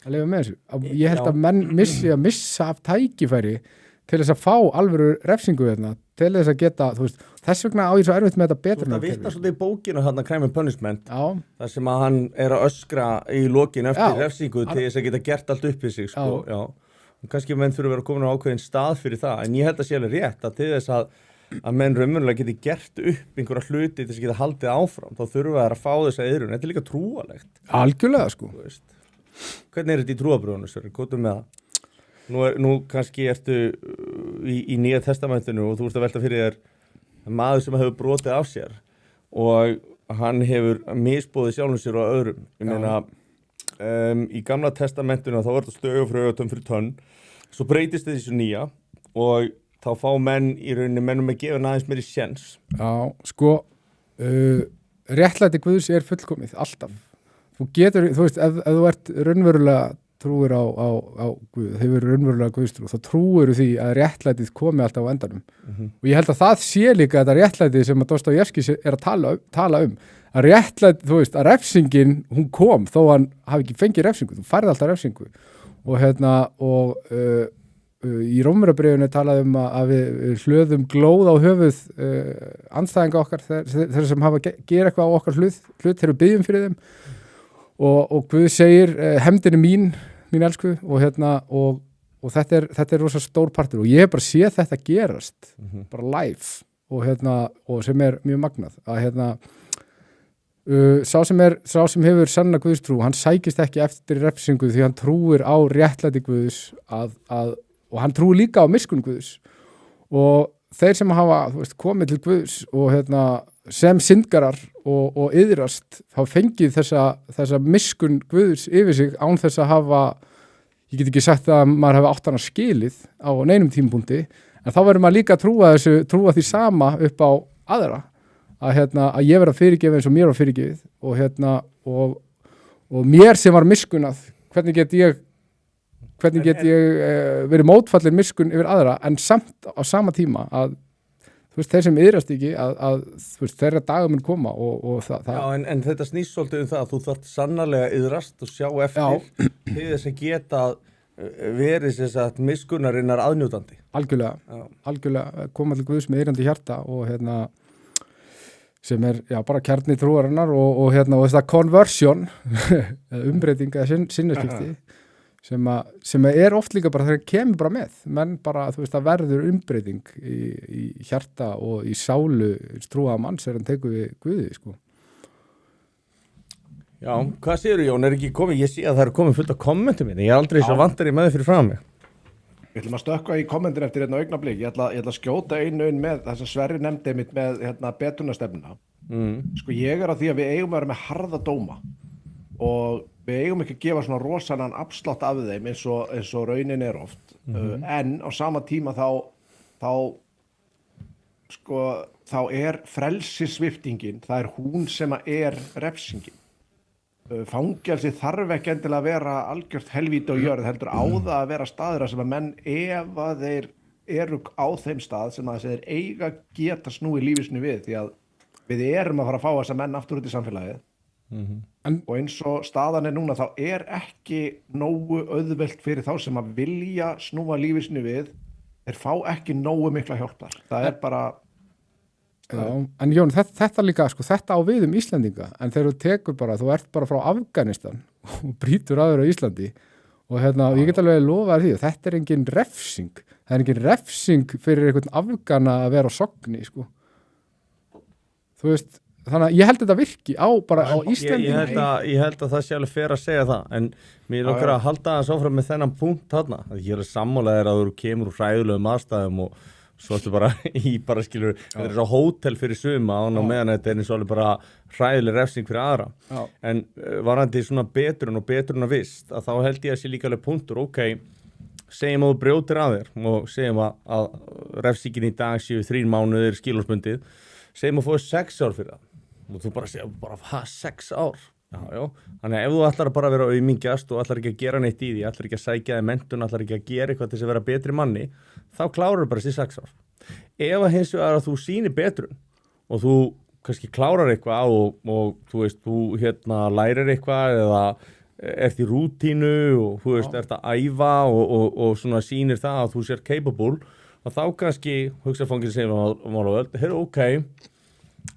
að lifa með þessu. Ég held að menn missa af tækifæri til þess að fá alvöru refsingu til þess að geta, þú veist, þess vegna á ég svo erfitt með þetta betur. Það vitnar svolítið í bókinu þarna Crime and Punishment, þar sem að hann er að öskra í lokin eftir refsingu til þess að geta gert allt upp við sig, sko, já. Kannski menn þurfa að vera komin á ákveðin stað fyrir það, en ég held að sé alveg rétt að til þess að menn raunverulega geti gert upp einhverja hluti til þess að geta haldið áfram, þá þurfa þær að fá þessa iðrun. Þetta er líka trúalegt. Algjörlega, sko. Hvernig er þetta í trúabröðunum, Sverrir? Hvað með það? Nú kannski ertu í Nýja testamentinu og þú ert að velta fyrir þér maður sem hefur brotið af sér og hann hefur misboðið sjálfum sér og öðrum. Ég meina, í gamla testamentuna þá var þetta stögu fyrir augatömm fyrir tönn, svo breytist þessu nýja og þá fá menn í rauninni mennum að gefa aðeins meiri séns. Já, sko, réttlæti Guðs fullkomið, alltaf. Þú getur, þú veist, ef þú ert raunverulega trúir á Guð, hefur raunverulega Guðstrú, þá trúir því að réttlætið komi alltaf á endanum. Og ég held að það sé líka þetta réttlætið sem að Dostojevskí að tala um. Að réttlætið, þú veist, að refsingin, hún kom, þó hann hafi ekki fengið refsingu, þú færði alltaf refsingu. Og í Rómverjabréfinu talaði að við hlöðum glóð á höfuð andstæðinga okkar, þeir sem hafa gera eitthvað á okkar hlut þegar við byggjum fyrir þeim. Og Guð segir hefndin mín elsku og þetta er rosa stór partur og ég hef bara séð þetta gerast bara live og sem er mjög magnað að sá sem hefur sanna Guðstrú, hann sækist ekki eftir refsingu því hann trúir á réttlæti Guðs og hann trúir líka á miskunn Guðs og þeir sem hafa komið til Guðs og sem syndgarar og yðrast hafa fengið þessa miskunn Guðs yfir sig án þess að hafa, ég get ekki sagt að maður hafi átt hana skilið á neinum tímapunkti, en þá verður maður líka að trúa því sama upp á aðra, að ég verða fyrirgefið eins og mér var fyrirgefið og mér sem var miskunnað, hvernig get ég verið mótfallin miskunn yfir aðra, en samt á sama tíma að þú veist, þeir sem yðrast ekki að þú veist, þeirra dagar mun koma og það. Já, en þetta snýst svolítið það að þú þarft sannarlega yðrast og sjá eftir til þess að geta verið þess að miskunnarinnar aðnjótandi. Algjörlega koma til Guðs með yrandi hjarta og sem er bara kjarni trúarinnar og þetta conversion umbreyting eða sinnaskipti sem er oft líka bara þegar kemur bara með, menn bara, þú veist, það verður umbreyting í hjarta og í sálu trúaða manns hann tekur við Guði, sko. Já, hvað segirðu Jón, ekki komið, ég sé að það komið fullt af kommentum minni, ég er aldrei svo vantar í með fyrir frá mig. Við ætlum að stökkva í kommentin eftir einn augnablik, ég ætla að skjóta einu með þess að Sverri nefndi mitt með betunastefnuna. Sko ég er á því að við eigum að vera með harða dóma og við eigum ekki að gefa svona rosalega afslátt af þeim eins og raunin er oft en á sama tíma þá er frelsissviptingin, það er hún sem er refsingin. Fangelsi þarf ekki endilega að vera algjört helvíti og jörð, heldur á það að vera staður sem að menn, ef að þeir eru á þeim stað sem að þeir eiga geta snúið lífisnu við, því að við erum að fara að fá þessa menn aftur út í samfélagið. Og eins og staðan er núna, þá er ekki nógu auðvelt fyrir þá sem að vilja snúa lífisnu við, þeir fá ekki nógu mikla hjálpar. Það er bara en Jón, þetta líka, sko, þetta á við Íslendinga, en þegar þú tekur bara, þú ert bara frá Afganistan og brýtur aður á Íslandi og ég get alveg lofa því að þetta er engin refsing, það er engin refsing fyrir einhvern Afgana að vera á sogni, sko. Þú veist, þannig að ég held þetta virki á Íslendinga. Ég held að það sé alveg fer að segja það, en mér okkar að halda það sáfram með þennan punkt þarna, að ég er sammálaðir að þú kemur úr hræðulegum aðstæðum og svo ertu bara skilur, þetta er svo hótel fyrir suma og meðan þetta er eins og alveg bara hræðileg refsing fyrir aðra. En varandi svona betrun að vist, að þá held ég að sé líka alveg punktur, segjum að þú brjótir að þér og segjum að refsingin í dag séu 3 mánuðir skilorðsbundið, segjum að fóðu 6 ár fyrir það og þú bara segja, 6 ár? Já. Þannig að ef þú ætlar að bara vera aumingjast og ætlar ekki að gera neitt í því, ætlar ekki að sækja þig menntun, ætlar ekki að gera eitthvað til þess að vera betri manni, þá klárar bara þessi 6 ár. Ef að hins vegar að þú sýnir betrun og þú kannski klárar eitthvað og þú veist, þú lærir eitthvað eða ert í rútínu og þú veist, ert að æfa og svona sýnir það að þú sér capable, og þá kannski hugsa fangin sem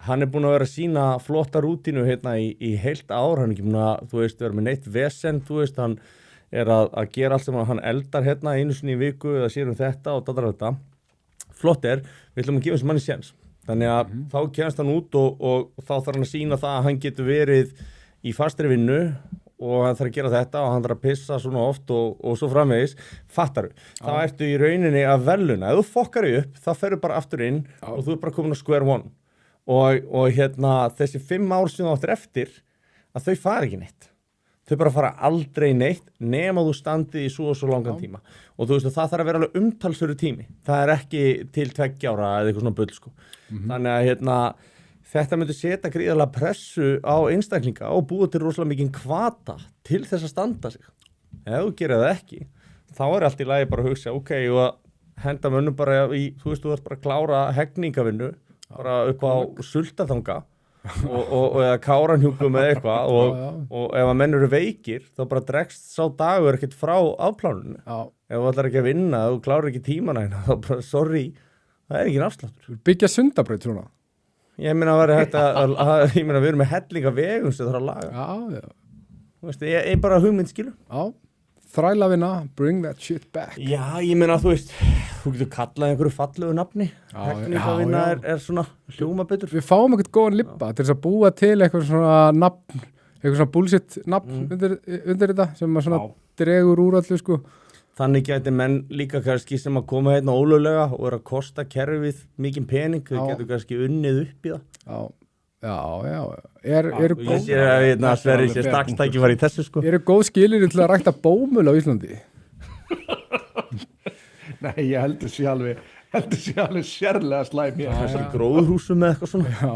hann er búin að vera að sína flotta rútínu í heilt ár, hann er ekki búin að, þú veist, vera með neitt vesen, þú veist, hann er að gera allt sem hann eldar einu sinni í viku eða sér þetta og þetta. Flott er, við ætlum að gefa þessu manni séns. Þannig að þá kemst hann út og þá þarf hann að sína það að hann getur verið í fastri vinnu og hann þarf að gera þetta og hann þarf að pissa svona oft og svo framvegis, fattaru. Þá ertu í rauninni að veluna. Ef þú fokkar upp, þá ferðu bara aftur inn og þú er bara komin á square one. og þessi 5 ár sem þú áttir eftir að þau fara ekki neitt, þau bara fara aldrei neitt nema þú standið í svo langan tíma og þú veist að það þarf að vera alveg umtalsverður tími, það er ekki til 2 ára eða eitthvað svona bull sko. Þannig að þetta myndi setja gríðarlega pressu á einstaklinga og búa til rosalega mikinn hvata til þess að standa sig. Ef þú gerir það ekki, þá er allt í lagi bara að hugsa, ok, og að henda mönnum bara í, þú veist, þú ert bara að klára hegningavinnu, bara upp á sultaþanga og eða káranhjúkum eða eitthvað og ef að menn eru veikir, þá bara dregst sá dagur ekkert frá afplánunni. Ef þú ætlar ekki að vinna, þú klárar ekki tímana hérna, þá bara, sorry, það er ekki afsláttur. Byggja Sundabraut svona? Ég meina að vera hægt ég meina við erum með hellinga vegum sem það þarf að laga. Þú veist, ég bara hugmynd skilu. Þrælavinna, bring that shit back. Já, ég meina að þú veist, þú getur kallað einhverju fallegu nafni. Hegningavinna er svona hljóma betur. Við fáum eitthvað góðan libba til þess að búa til eitthvað svona nafn, eitthvað svona bullshit nafn undir þetta sem að svona dregur úr allir sko. Þannig gæti menn líka kannski sem að koma hérna ólöglega og er að kosta kerfið mikinn pening, þau getur kannski unnið upp í það. Já. Eru góð... Ég sé að Sverri sé stakstæki var í þessu sko. Eru góð skilyrði til að rækta bómul á Íslandi? Nei, ég heldur sér alveg sérlega slæm hér. Þessi gróðurhúsum með eitthvað svona. Já.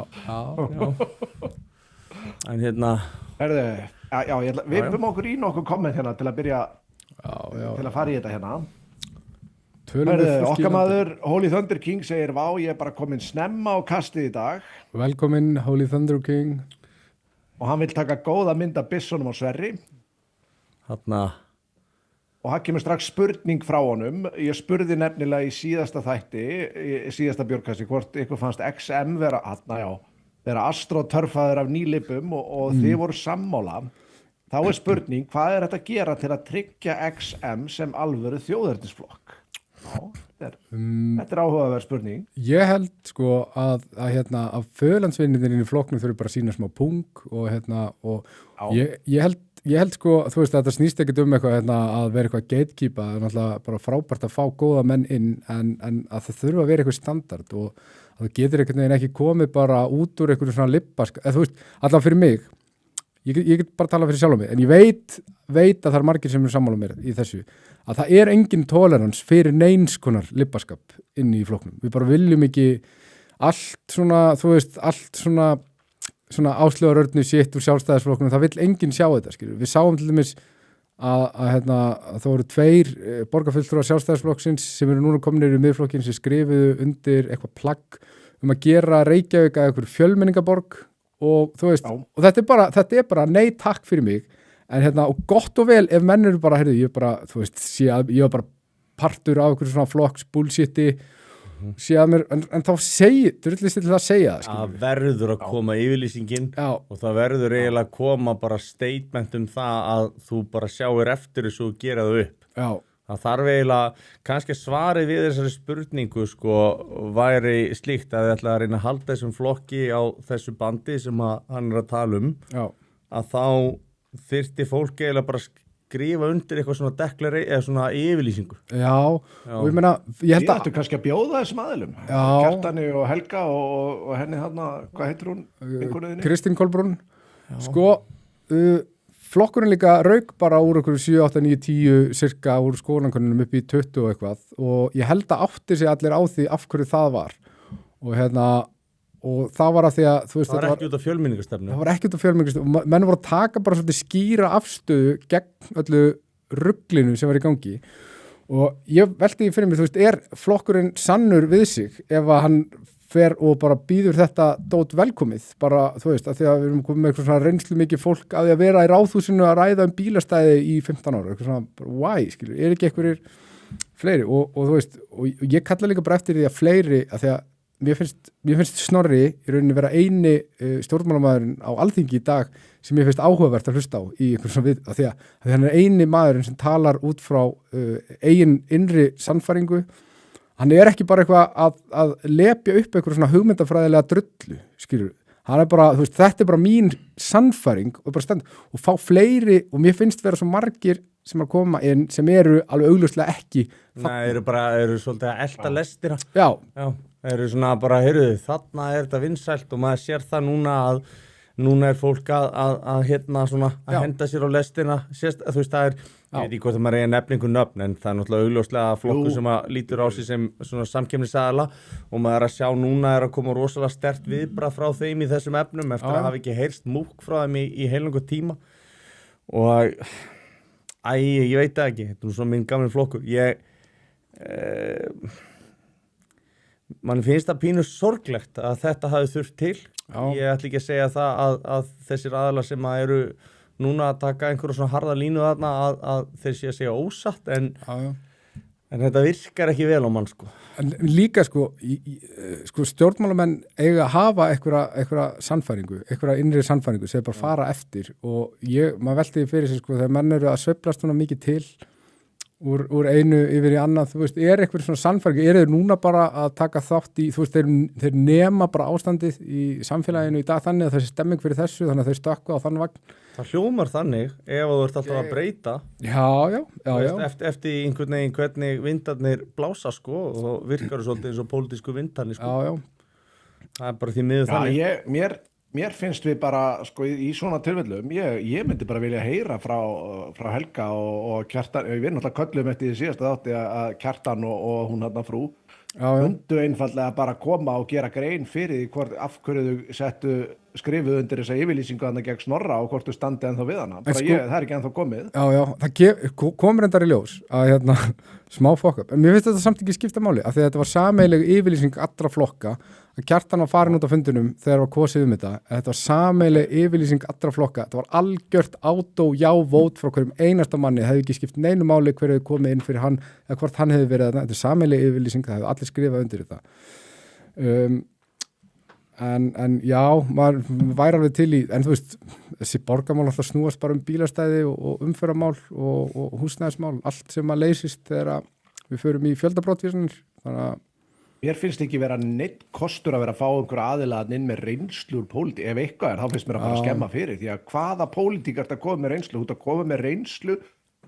En Herðu, við erum okkur í nokkuð komment hérna til að byrja til að fara í þetta hérna. Okkar maður Holy Thunder King segir vá, ég er bara komin snemma á kastið í dag. Velkomin Holy Thunder King. Og hann vil taka góða mynd af byssunum á Sverri. Og það kemur strax spurning frá honum. Ég spurði nefnilega í síðasta þætti, í síðasta björnkasti, hvort ykkur fannst XM vera astrotörfaður af nýlipum og þið voru sammála. Þá er spurning, hvað er þetta að gera til að tryggja XM sem alvöru þjóðernisflokk? Þetta er áhugaverð spurning. Ég held sko að föðlandsvinninir í flokknum þurfi bara að sína smá pung og ég held sko, þú veist að þetta snýst ekkert eitthvað að vera eitthvað gatekeepa, það er náttúrulega bara frábært að fá góða menn inn en að það þurfa að vera eitthvað standard og að það getur einhvern veginn ekki komið bara út úr einhverju svona libbask, þú veist, allavega fyrir mig, ég get bara tala fyrir sjálf mig, en ég veit að það er margir sem er sammála mér í þessu, að það er engin tolerans fyrir neins konar libbaskap inn í flokknum. Við bara viljum ekki allt svona, þú veist, allt svona áslögarörnu sitt úr sjálfstæðisflokknum, það vill enginn sjá þetta, skilur. Við sáum til dæmis að það voru 2 borgarfulltrúar sjálfstæðisflokksins sem eru núna kominir í miðflokkin sem skrifuðu undir eitthvað plagg að gera Reykjavík að eitthvað fjölmenningaborg og þú veist, og þetta er bara nei takk fyrir mig, en og gott og vel ef menn eru bara, ég bara, þú veist, ég var bara partur af eitthvað svona flokks bullshiti, mér, en þá drullist til að segja það. Það verður að koma yfirlýsingin og það verður eiginlega að koma bara statement það að þú bara sjáir eftir þessu og gera það upp. Það þarf eiginlega, kannski svarið við þessari spurningu sko væri slíkt að þið ætla að reyna að halda þessum flokki á þessu bandi sem hann er að tala að þá þyrfti fólk eiginlega bara skrifa undir eitthvað svona eða svona yfirlýsingu. Já, og ég meina, ég held að... Þið ættu kannski að bjóða þessum aðilum. Kjartani og Helga og henni þarna, hvað heitir hún? Kristín Kolbrún. Sko, flokkurinn líka rauk bara úr okkur 7, 8, 9, 10 cirka úr skólankonunum upp í 20 og eitthvað og ég held að átti sig allir á því af hverju það var. Og það var að því að, þú veist, það var ekki út af fjölmenningastefnu. Það var ekki út af fjölmenningastefnu. Menn voru að taka bara svolítið skýra afstöðu gegn öllu ruglinu sem var í gangi. Og ég velti fyrir mig, þú veist, er flokkurinn sannur við sig ef að hann fer og bara býður þetta dót velkomið? Bara, þú veist, að því að við erum komið með eitthvað svona reynslu mikið fólk að því að vera í ráðhúsinu að ræða bílastæði í 15 ára. Eitthvað svona, why, skilur, er ekki einhverjir fleiri? Og þú veist, og ég kalla líka bara eftir því að fleiri, að því að mér finnst Snorri í rauninni vera eini stjórnmálamæðurinn á Alþingi í dag sem ég finnst áhugavert að hlusta á í einhvern svona við, af því að hann er eini maðurinn sem talar út frá eigin innri sannfæringu. Hann er ekki bara eitthvað að lepja upp einhver svona hugmyndafræðilega drullu, skilur. Hann er bara, þú veist, þetta er bara mín sannfæring og bara og fá fleiri og mér finnst vera svo margir sem að koma inn sem eru alveg augljóslega ekki. Nei, eru svolítið að elta lestina. Já. þeir eru svona bara, heyrðu, þarna þetta vinsælt og maður sér það núna að núna fólk að hérna svona að henda sér á lestina, sérst, þú veist, það ég veit ekki hvort maður nefningu nöfn, en það náttúrulega augljóslega flokkur sem að lítur á sig sem svona samkeppnisaðila og maður að sjá núna að koma rosalega sterkt viðbragð frá þeim í þessum efnum eftir að hafa ekki heyrst múkk frá þeim í heilangu tíma og ég veit það ekki, þetta svona minn gamli flokkur mann finnst það pínu sorglegt að þetta hafi þurft til. Ég ætla ekki að segja það að þessir aðalar sem eru núna að taka einhverju svona harða línu þarna að þeir sé að segja ósatt en þetta virkar ekki vel á mann sko. En líka sko stjórnmálamenn eiga að hafa einhverja sannfæringu, einhverja innri sannfæringu sem bara fara eftir og maður velti fyrir sig sko þegar menn eru að sveiflast svona mikið til úr einu yfir í annað, þú veist, eitthvað svona sannfæringu, þeir núna bara að taka þátt í, þú veist, þeir nema bara ástandið í samfélaginu í dag þannig að þessi stemming fyrir þessu, þannig að þau stökkva á þann vagn. Það hljómar þannig ef þú ert alltaf að breyta. Já. Eftir einhvern veginn hvernig vindarnir blása sko og virkar svolítið eins og pólitísku vindarnir sko. Já. Það bara því miður þannig. Mér finnst við bara, sko, í svona tilfellum, ég myndi bara vilja heyra frá Helga og Kjartan, við náttúrulega köllum eftir því síðasta þátti að Kjartan og hún hérna frú, mundu einfallega bara koma og gera grein fyrir því af hverju þau skrifuð undir þessa yfirlýsingu þarna gegn Snorra og hvort þau standi ennþá við hana. Bara það ekki ennþá komið. Já, það komur endar í ljós að smá fokk upp. En mér finnst þetta samt ekki skipta máli, af því að þetta var sameiginleg yfirlýsing allra flokka, að Kjartan var farin út á fundunum þegar var kosið þetta. Þetta var sameiginleg yfirlýsing allra flokka. Þetta var algjört vót frá hverjum einasta manni. Það hefði ekki skipt neinu máli hverju hefði komið inn fyrir hann eða hvort hann hefði verið þarna. Þetta er sameiginleg yfirlýsing, það hefði allir skrifað undir þetta. En já, maður væri alveg til í, en þú veist, þessi borgarmál alltaf snúast bara bílastæði og umferðarmál og húsnæðismál, allt sem maður leysist þegar við förum í fjöldabrottvísanir, þannig að mér finnst ekki vera neitt kostur að vera að fá einhverja aðilaðan inn með reynslu úr pólitík, ef eitthvað þá finnst mér að fara að skemma fyrir, því að hvaða pólitík er þetta að koma með reynslu, þú ert að koma með reynslu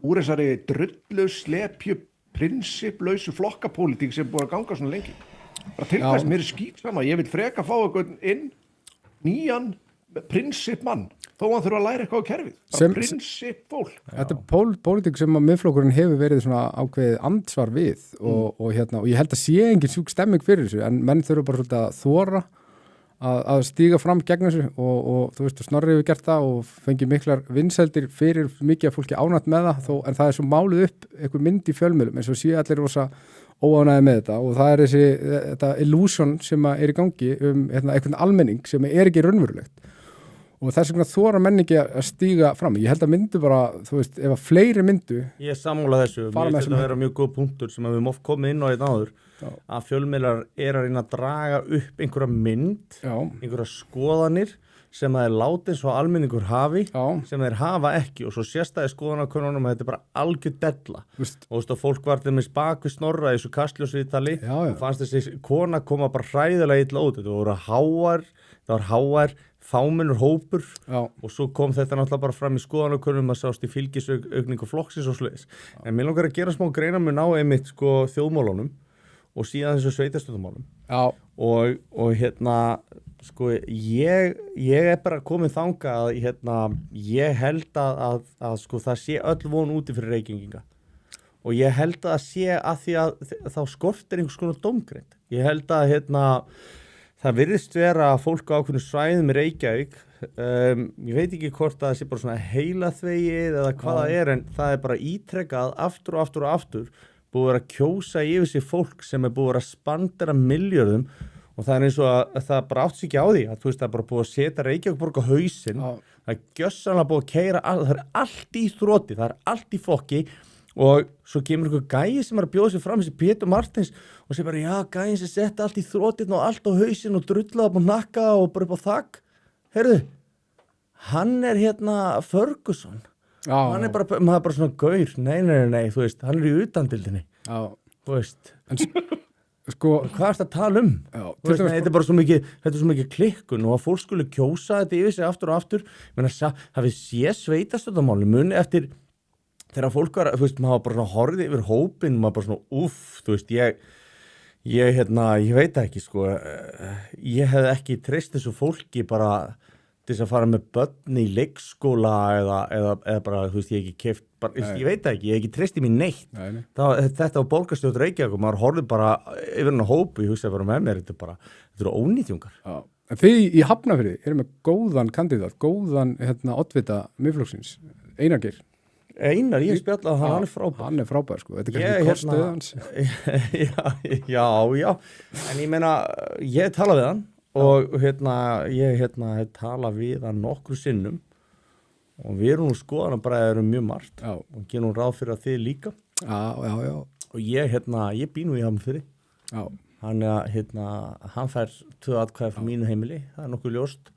úr þessari drullu, slepju, prinsipplausu flokkapólitík sem búið að ganga svona lengi. Bara til þess, mér er skýt sama, ég vil freka fá einhvern inn nýjan prinsipmann, þó hann þurfa að læra eitthvað á kerfið, bara prinsipfólk. Þetta er pólitík sem að miðflokkurinn hefur verið svona ákveðið andsvar við og ég held að sé engin sjúk stemming fyrir þessu, en menn þurfa bara svolítið að þora að stíga fram gegn þessu og þú veist, Snorri hefur gert það og fengið miklar vinsældir fyrir mikið að fólki ánægt með það, en það er svo málið upp einhver mynd í fjölmiðlum, eins og sé allir rosa óánægði með þetta og það er þetta illusion sem er í gangi einhvern almenning sem er ekki raunverulegt og þess vegna þora menn ekki að stíga fram. Ég held að myndu bara, þú veist, ef að fleiri myndu Ég sammála þessu, mér finnst þetta að vera mjög góð punktur sem við höfum oft komið inn á einn áður að fjölmiðlar að reyna að draga upp einhverja mynd, einhverja skoðanir sem það látið svo almenningur hafi sem þeir hafa ekki og svo sérstæði skoðanakönnunum að þetta er bara algjör della og þú veist að fólk var til með bak við Snorra í þessu kastljósviðtali og fannst þessi kona koma bara hræðilega illa út, þetta var hávær fámennur hópur og svo kom þetta náttúrulega bara fram í skoðanakönnunum að sást í fylgisaukningu flokksins og svoleiðis. En mér langar að gera smá greinamun á einmitt sko þjóðmálunum og síðan þessu sveitarstjórnarmálum og sko ég er bara komið þangað ég held að sko það sé öll von úti fyrir Reykvíkinga og ég held að það sé að því að þá skortir einhvers konar dómgreind. Ég held að það virðist vera fólk á ákveðnum svæðum í Reykjavík ég veit ekki hvort að það sé bara svona heilaþvegið eða hvað það er en það er bara ítrekkað aftur og aftur og aftur búið að vera að kjósa yfir sig fólk sem er búið að vera að spandera milljörðum og það er eins og að það bara átt sig ekki á því að þú veist það er bara búið að setja Reykjavíkborg á hausinn það er gjössanlega búið að keyra það er allt í þroti, það er allt í fokki og svo kemur einhver gæi sem er að bjóða sig fram þessi Pétur Martins og segir bara já gæin sem setja allt í þrotinn og allt á hausinn og drullaði upp á nakka og bara upp á þakk heyrðu, hann er Ferguson hann er bara, maður er bara svona gaur nei, þú veist, hann er í utandildinni þú veist sko, hvað er þetta að tala um? Þetta er bara svo mikið klikkun og að fólk skulle kjósa þetta yfir sig aftur og aftur hafið sé sveitarstjórnarmáli muni eftir þegar fólk var, þú veist, maður bara horfði yfir hópinn, maður bara svona þú veist, Ég veit ekki sko, ég hef ekki treyst þessu fólki bara til þess að fara með börn í leikskóla eða bara, þú veist, ég hef ekki keypt, ég veit ekki, ég hef ekki treyst í mér neitt. Þetta var borgarstjórn Reykjavík og maður horfði bara yfir hann á hópu, ég hugsaði bara með mér, þetta eru ónýtjungar. Já. En þið í Hafnarfirði erum með góðan kandidat, góðan oddvita Miðflokksins, Einar Geir. Einar, ég spjallaði hann er frábær. Hann er frábær sko, þetta er kannski kostuð hans. Já, en ég meina, ég tala við hann og ég tala við hann nokkru sinnum og við erum nú skoðanabræður mjög margt og gerum ráð fyrir að þið líka. Já. Og ég bý nú í Hafnarfirði. Já. Hann fær 2 atkvæði frá mínu heimili, það er nokkuð ljóst.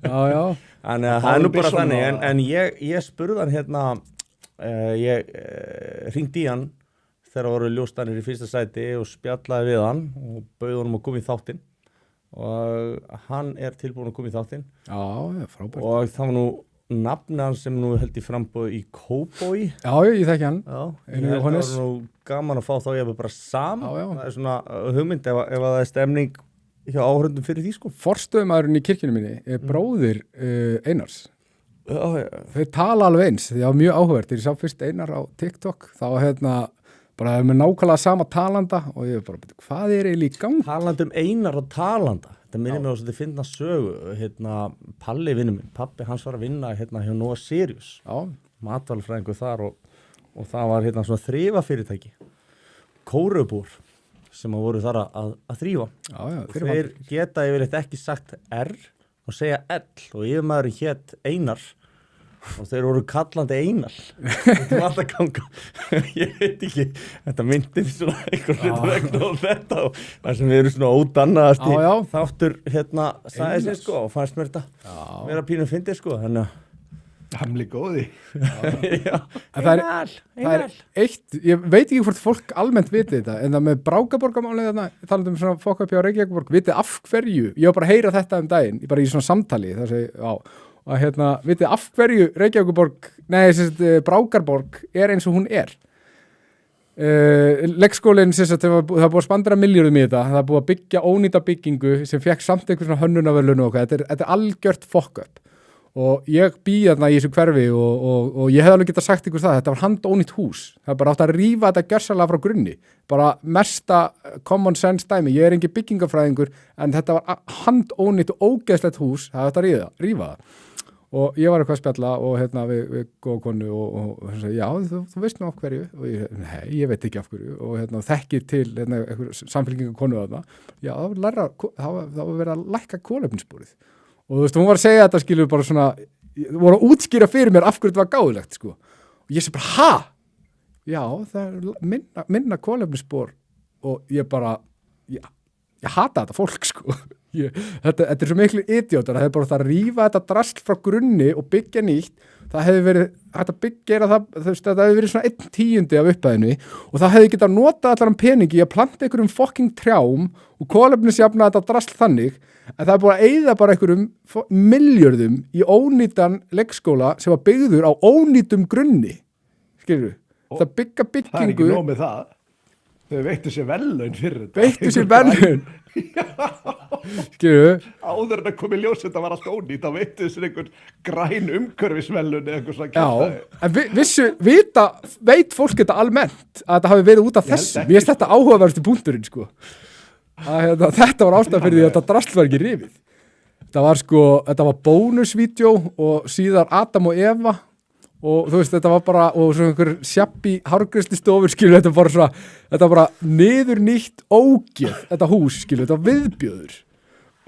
Já. Þannig að það er nú bara þannig, en ég spurði hann ég hringdi í hann þegar voru ljóstanir í fyrsta sæti og spjallaði við hann og bauð honum að koma í þáttinn og hann er tilbúin að koma í þáttinn. Já, frábært. Og það var nú nafni hann sem nú held í frambóð í Kópavogi. Já, ég þekki hann. Já, ég held að það var nú gaman að fá þá ég bara saman. Já. Það er svona hugmynd ef það er stemning hjá áhörundum fyrir því sko. Forstöðumaðurinn í kirkjunni minni er bróðir Einars. Já. Þeir tala alveg eins, því það var mjög áhugavert. Þegar ég sá fyrst Einar á TikTok, þá bara með nákvæmlega sama talanda og ég bara, hvað er eiginlega í gangi? Talandi Einar og talanda. Þetta minnir mig á þess að þið finna sögu. Palli vinur minn, pappi hans var að vinna hjá Nóa Sirius. Já. Matvælfræðingur þar og það var svona þrifafyrirtæki. Kóruubúr sem voru þar að þrífa. Já, þeir geta yfirleitt ekki sagt R og segja L og yfirmaðurinn hét Einar og þeir voru kallandi Einar. Þetta var alltaf ganga. Ég veit ekki, þetta myndir svona einhvern veginn á þetta og það sem við erum svona ódannaðast í þáttur sagði sér sko og fannst mér þetta vera pínu fyndið sko, þannig að Hamli góði. Já. Það er eitt, ég veit ekki hvort fólk almennt viti þetta, en það með Brákaborgamálið talandi svona fokk upp hjá Reykjavík, vitið af hverju, ég var bara að heyra þetta daginn, bara í svona samtali, það segi, og vitið af hverju Reykjavíkuborg, Brákarborg er eins og hún er. Leikskólinn, það er búið að spandra milljörðum í þetta, það er búið að byggja ónýta byggingu sem fekk samt einhver svona hönnunarverðlaun og þetta er algjört fokk upp. Og ég bý þarna í þessu hverfi og ég hef alveg getað sagt ykkur það, þetta var handónýtt hús. Það er bara átt að rífa þetta gjörsamlega frá grunni. Bara mesta common sense dæmi. Ég er engin byggingafræðingur en þetta var handónýtt og ógeðslegt hús. Það er átt að rífa það. Og ég var eitthvað að spjalla og við góða konu og hann sagði, já, þú veist nú af hverju. Og ég veit ekki af hverju. Og þekkir til samfélkingu konu að það. Já, það var verið að lækka kolefnissporið. Og þú veist, hún var að segja þetta, skilur, bara svona, voru að útskýra fyrir mér af hverju þetta var gáðulegt, sko. Og ég segi bara, ha? Já, það er minna kolefnisspor og ég bara, ég hata þetta fólk, sko. Þetta er svo miklu idiótar, það hefði bara það að rífa þetta drasl frá grunni og byggja nýtt. Það hefði verið, gera það, þú veist, það hefði verið svona 1/10 af upphæðinu og það hefði getað notað allan peningi að planta einhverjum fucking trjám og kolefnisjafna þetta drasl þannig en það er búin að eyða bara einhverjum milljörðum í ónýtan leikskóla sem var byggður á ónýtum grunni. Skilurðu? Það byggja byggingu. Það er ekki nóg með það. Þau veittu sér verðlaun fyrir þetta. Veittu sér verðlaun? Skilurðu? Áður en að komi ljós þetta var allt ónýtt, þá veittu sér einhvern græn umhverfisverðlaun eða eitthvað svona. Já, en veit fólk þetta almennt að þetta hafi verið út af þessu? Mér finnst þetta áhugaverðstu punkturinn, sko. Þetta var ástæða fyrir því að þetta drasl var ekki rifið. Þetta var bónusvídeó og síðar Adam og Eva og þú veist, þetta var bara, og svona einhver sjappi hárgreiðslustofur, skilur, þetta var bara niðurnýtt ógeð, þetta hús, skilur, þetta var viðbjöður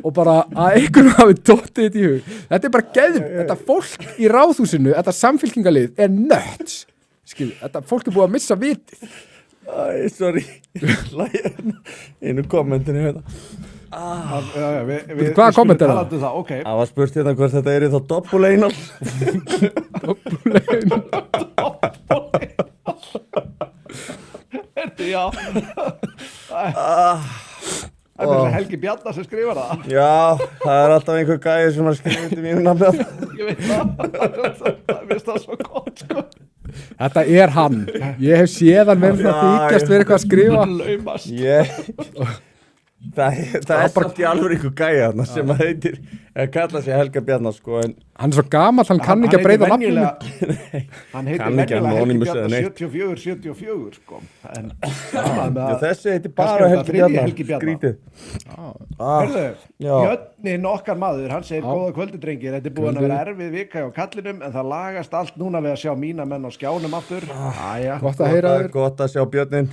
og bara að einhvern hafi dottið þetta í hug. Þetta er bara þetta fólk í ráðhúsinu, þetta samfylkingalið er nött, skilur, þetta fólk er búið að missa vitið. Sorry, einu kommentinu þetta. Hvaða komment er það? Það var spurt hvort þetta er í þá doppul-Einar. Doppul-Einar. Já. Það er Helgi Bjarnar sem skrifar það. Já, það er alltaf einhver gæði sem har skrifið í mínu nafni. Ég veit það. Það finnst það svo gott, sko. Þetta hann. Ég hef séð hann með það þykjast við eitthvað að skrifa. Laumast. Það er samt í alveg einhver gæja þarna sem að heitir, kalla sig Helga Bjarnar sko, en hann er svo gamall, hann kann ekki að breyta nafninu. Hann heitir Kann ekki venjulega Helgi Anonymous eða Bjarnar neitt. 74 sko. En þessi heitir bara kannski Helgi Helgi Bjarnar. Bjarnar. Skrítið. Herðu, Já. Björnin okkar maður, hann segir góða kvöldi drengir, þetta er búin að vera erfið vika hjá kallinum en það lagast allt núna við að sjá mína menn á skjánum aftur. Gott að heyra þér. Gott að sjá Björnin.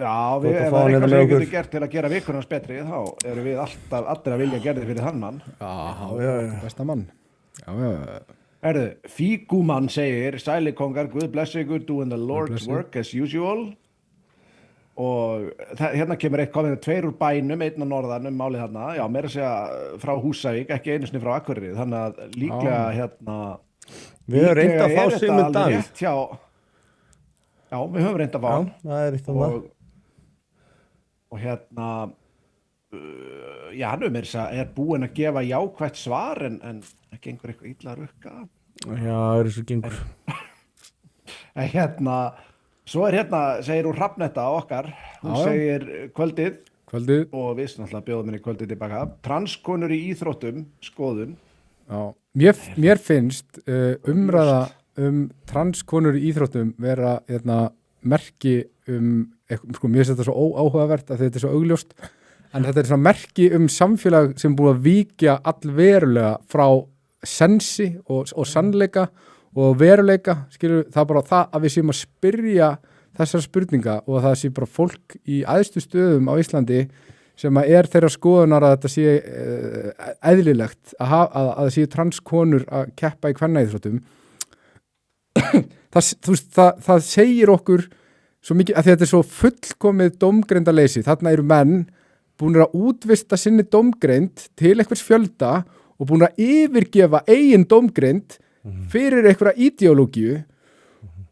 Já, við Gott að ef fá það hann er hérna eitthvað með sem við okkur. getum gert til að gera vikunars betri þá erum við alltaf allir að vilja gerði fyrir þann mann. Besta mann. Já. Herðu, Fígumann segir sælikongar, Guð blessi ykkur, doing the Lord's work as usual og hérna kemur eitt komið 2 úr bænum, 1 á norðan málið þarna, já, meira að segja frá Húsavík, ekki einu sinni frá Akureyri, þannig að líklega hérna Við höfum reynt að fá líklega er þetta Sigmund alveg Davíð. rétt hjá- Já, við höfum reynt að fá hann. Það er eitt um það. Og hérna já, hann er búinn að gefa jákvætt svar en ekki einhver eitthvað illa að rukka. Já, það eru svo gengur. En hérna, svo er hérna, segir úr Hrafnetta okkar, hún segir kvöldið og við náttúrulega bjóðum henni kvöldið tilbaka. Transkonur í íþróttum, skoðun. Já, mér finnst umræða transkonur í íþróttum vera merki sko, mér finnst þetta svo óáhugavert að þetta er svo augljóst, en þetta er svona merki samfélag sem búið að víkja allverulega frá sensi og sannleika og veruleika, skilur, það er bara það að við séum að spyrja þessar spurninga og að það sé bara fólk í æðstu stöðum á Íslandi sem að er þeirra skoðunar að þetta sé eðlilegt að það séu transkonur að keppa í kvennaíþróttum. Það segir okkur svo mikið að þetta er svo fullkomið dómgreindarleysi. Þarna eru menn búnir að útvista sinni dómgreind til einhvers fjölda og búnir að yfirgefa eigin dómgreind fyrir einhverja ideológíu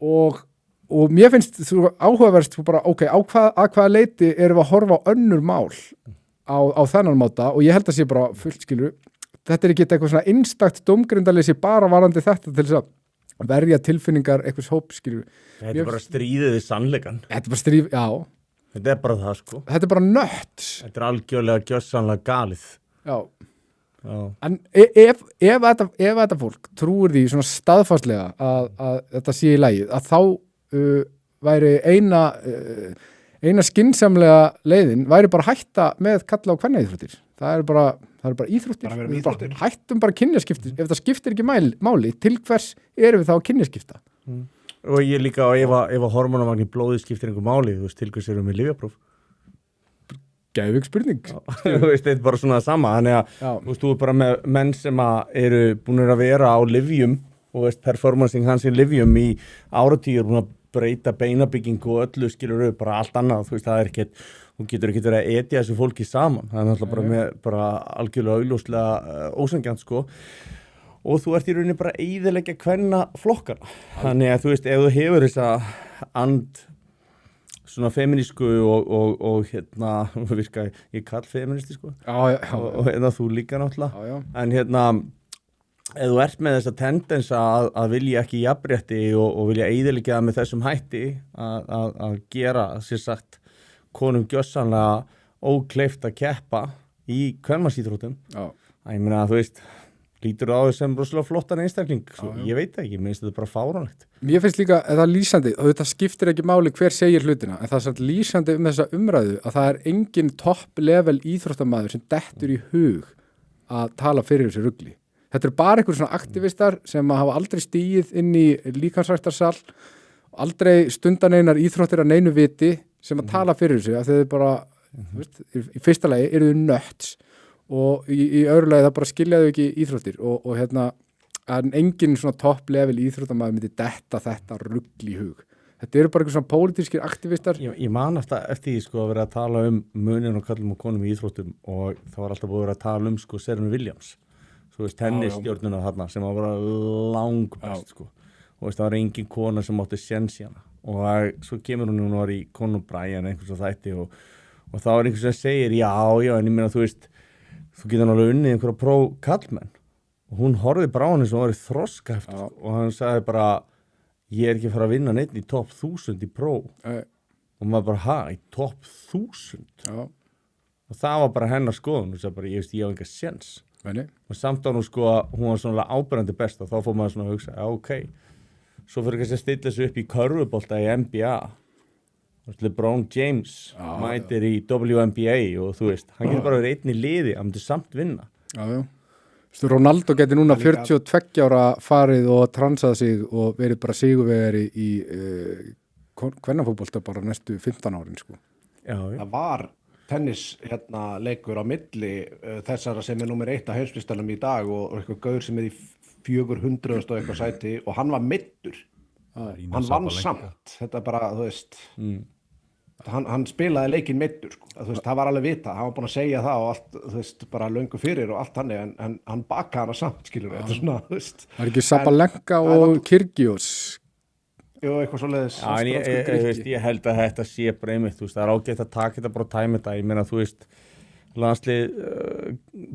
og mér finnst þú áhugaverst bara, ok, að hvaða leiti erum við að horfa á önnur mál á þennan máta og ég held að sé bara fullt skilur, þetta er ekki eitthvað svona einstakt dómgreindarleysi bara varandi þetta til þess að verja tilfinningar einhvers hóp, skilur. Þetta er bara stríðið við sannleikan. Þetta er bara stríð, já. Þetta er bara það, sko. Þetta er bara nött. Þetta er algjörlega gjörsamlega galið. Já. En ef þetta fólk trúir því svona staðfastlega að þetta sé í lagi, að þá væri eina skynsamlega leiðin væri bara hætta með kalla á kvennaíþróttir. Það er bara íþróttir. Hættum bara kynjaskipti. Ef það skiptir ekki máli, til hvers erum við þá að kynjaskipta? Og ég líka, ef að hormonamagn í blóði skiptir einhver máli, þú veist, til hvers erum við lyfjapróf? Gæðvig spurning. Þú veist, þetta er bara svona það sama. Þannig að, þú veist, þú er bara með menn sem eru búinir að vera á lyfjum og veist, performancing hans í lyfjum í áratugir, búin að breyta beinabyggingu og öllu skilur upp, bara allt annað, þú veist, það er ekkert, þú getur ekki verið að etja þessu fólki saman, það er náttúrulega bara algjörlega augljóslega ósanngjarnt, sko, og þú ert í rauninni bara að eyðileggja kvenna flokkana, þannig að þú veist, ef þú hefur þessa svona feminísku og hérna, virka, ég kall feministi, sko, og hérna þú líka náttúrulega, en ef þú ert með þessa tendens að vilja ekki jafnrétti og vilja eyðileggja það með þessum hætti að gera, sér sagt, konum gjörsamlega ókleift að keppa í kvenmannsíþróttum, að ég meina að þú veist, lítur á þau sem rosalega flottan einstakling, ég veit ekki, minnst þetta bara fáránlegt. Mér finnst líka að það er lýsandi, og þetta skiptir ekki máli hver segir hlutina, en það er samt lýsandi þessa umræðu að það er engin topp-level íþróttamaður sem dettur í hug að tala fyrir þessu rugli. Þetta er bara einhver svona aktivistar sem hafa aldrei stigið inn í líkamsræktarsal, aldrei stundan einar íþróttir að neinu viti sem að tala fyrir þessu, að þeir bara, veist, í fyrsta lagi eru þau nötts og í öðru lagi það bara skiljaðu ekki íþróttir og hérna, en engin svona topp-level íþróttamaður myndi detta þetta rugl í hug. Þetta eru bara einhver svona pólitískir aktivistar. Ég man eftir því sko að vera að tala munin og kallum og konum í íþróttum og það var alltaf búið að vera að tala sko Serena Williams. Þú veist, tennisstjórnuna þarna sem var bara langbest, sko. Og veist, það var engin kona sem átti séns í hana. Og svo kemur hún var í Conor Bryan einhvers og þætti og þá er einhvers sem segir, já, en ég meina, þú veist, þú getur alveg unnið einhverja próf-kallmenn. Og hún horfði bara á hann eins og hann var í þroska eftir, og hann sagði bara, ég ekki að fara að vinna neitt í topp 1000 í pró og maður bara, í topp 1000 og það var bara hennar skoðun og það bara, ég á enga séns og samt á nú sko að hún var svona áberandi best og þá fór maður svona að hugsa, ok svo fyrir kannski að stilla sig upp í körfubolta í NBA LeBron James mætir í WNBA og þú veist, hann getur bara verið einn í liði, hann myndi samt vinna Ronaldo geti núna 42 ára farið og transað sig og verið bara sigurvegari í kvennafótbolta bara næstu 15 árin sko. Það var tennis leikur á milli þessara sem númer 1 á heimslistanum í dag og eitthvað gaur sem í 400 og eitthvað sæti og hann var meiddur hann vann samt þetta bara, þú veist hann spilaði leikinn meiddur sko. Þú veist, það var alveg vita, hann var búin að segja það og allt, þú veist, bara löngu fyrir og allt hann en hann bakaði hana samt, skilur við þetta svona, þú veist Það er ekki Sabalenka og Kyrgios Jú, eitthvað svoleiðis ég held að þetta sé bara einmitt, þú veist, það er ágætt að taka þetta bara á tæmi þetta, ég meina, þú veist landslið,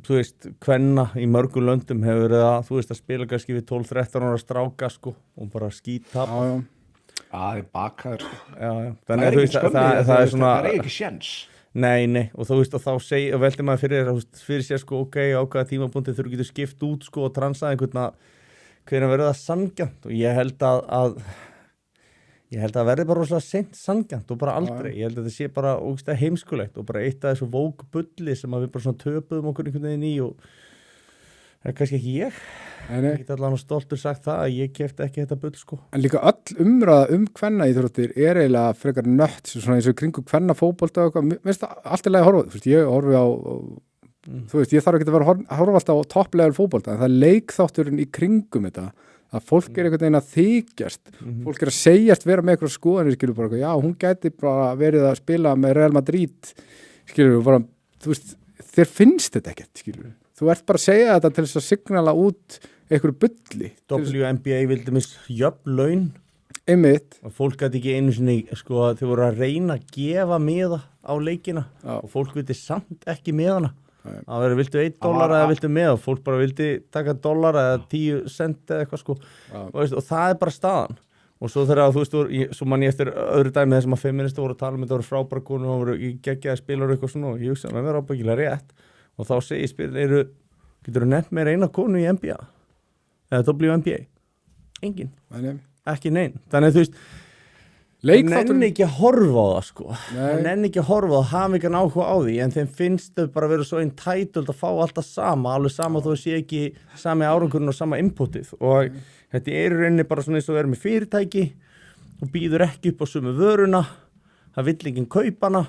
þú veist kvenna í mörgum löndum hefur verið að, þú veist, að spila kannski við 12-13 ára stráka, sko, og bara skítap það er bakaður þannig að þú veist það er svona það er ekki séns nei og þú veist og þá og veldi maður fyrir sér sko ok á hvaða tímapunkti þú getur skipt út sko og transað einhvern hvernig verður það sanngjarnt og ég held að verði bara rosalega seint sanngjarnt og bara aldrei ég held að þetta sé bara ógeðslega heimskulegt og bara eitt af þessu vókbulli sem að við bara svona töpuðum okkur einhvern veginn í og það er kannski ekki ég get allan stoltur sagt það að ég keypti ekki þetta bull sko. En líka öll umræða kvennaíþróttir er eiginlega frekar nött svona eins og kringu kvennafótbolta og eitthvað, mér finnst það allt í lagi að horfa, þú veist, ég horfi á þú veist, ég þarf ekki að vera að horfa alltaf á topplegar fótbolta, en það er leikþátturinn í kringum þetta, að fólk er einhvern veginn að þykjast, fólk er að segjast vera með eitthvað skoðanir, skilur bara, já, hún gæti bara verið að spila með Real Madrid, skilur bara, þú veist, þér finnst þetta ekkert, skilur þú ert bara að segja þetta til þess að signala út einhverju bulli. WNBA vildi mis jöfn laun einmitt. Og fólk gæti ekki einu sinni, sko, þau voru að reyna að gefa miða á leikina og fólk vildi samt ekki miðana. Það verður viltu $1 eða viltu miða og fólk bara vildi taka $1 eða 10 cent eða eitthvað sko. Og það er bara staðan. Og svo þegar þú veist, svo man ég eftir öðru dæmi þessum að feministar voru að tala um þetta voru frábæra konur og voru geggjaði spilar og eitthvað svona og ég hugsa að það verður ábyggilega rétt. Og þá segi spyrir, getur þú nefnt mér eina konu í NBA? Eða WNBA? Engin. Ekki nein. Þannig að þú veist, það nenni ekki að horfa á það, sko. Það nenni ekki að horfa á það, hafa ekki áhuga á því, en þeim finnst þau bara vera svo entitled að fá alltaf sama, alveg sama þó sé ekki sami árangurinn og sama inputið. Og þetta er í rauninni bara svona eins og verður með fyrirtæki og býður ekki upp á sömu vöruna. Það vill enginn kaupa hana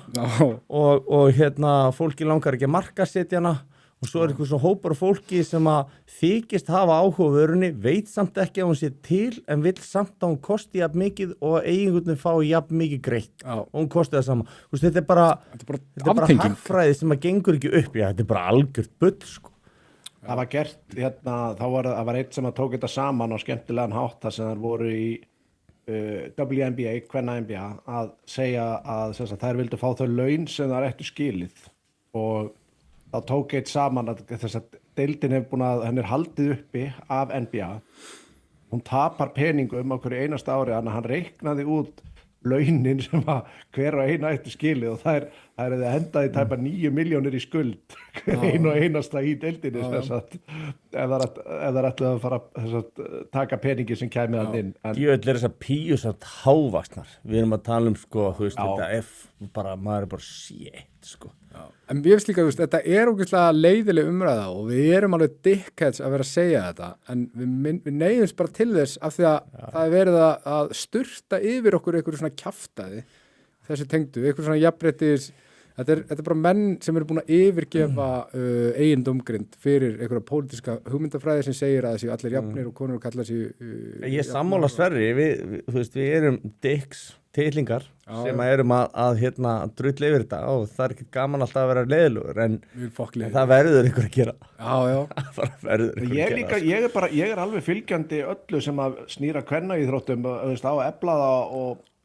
og fólki langar ekki að markaðsetja hana og svo er eitthvað svona hópar af fólki sem að þykist hafa áhuga á vörunni, veit samt ekki að hún sé til en vill samt að hún kosti jafn mikið og eigingutin fái jafn mikið greitt og hún kosti það sama. Þetta er bara hagfræði sem að gengur ekki upp, þetta er bara algjört bull sko. Það var gert, það var eitt sem að tók þetta saman á skemmtilegan hátt þar sem þær voru í WNBA, kvenna NBA að segja að þær vildu fá þau laun sem þær ættu skilið og þá tók eitt saman að þess að deildin hefur búin að henni er haldið uppi af NBA hún tapar peningum á hverju einasta ári þannig að hann reiknaði út launin sem að hver og eina ættu skilið og það er að hendaði tæpa 9 milljónir í skuld hver einu og einasta í deildinni ef það ætlaði að fara að taka peningi sem kæmi að inn. Ég vil þess að píu samt hávaksnar. Við erum að tala um sko, þú veist, þetta er bara, maður er bara shit sko. En ég veist líka, þú veist, þetta er ógeðslega leiðileg umræða og við erum alveg dickheads að vera að segja þetta en við neyðumst bara til þess af því að það er verið að sturta yfir okkur einhverju svona kjaftaði þessu tengdu, einhverju svona jafnréttis þetta er bara menn sem eru búin að yfirgefa eigin dómgrind fyrir einhverja pólitíska hugmyndafræði sem segir að þessi allir jafnir og konur kalla þessi Ég sammála Sverri, þú veist, við erum dicks titlingar sem erum að drull yfir þetta og það er ekki gaman alltaf að vera leiðilegur en það verður ykkur að gera ég er alveg fylgjandi öllu sem að snýra kvennaíþróttum á eflaða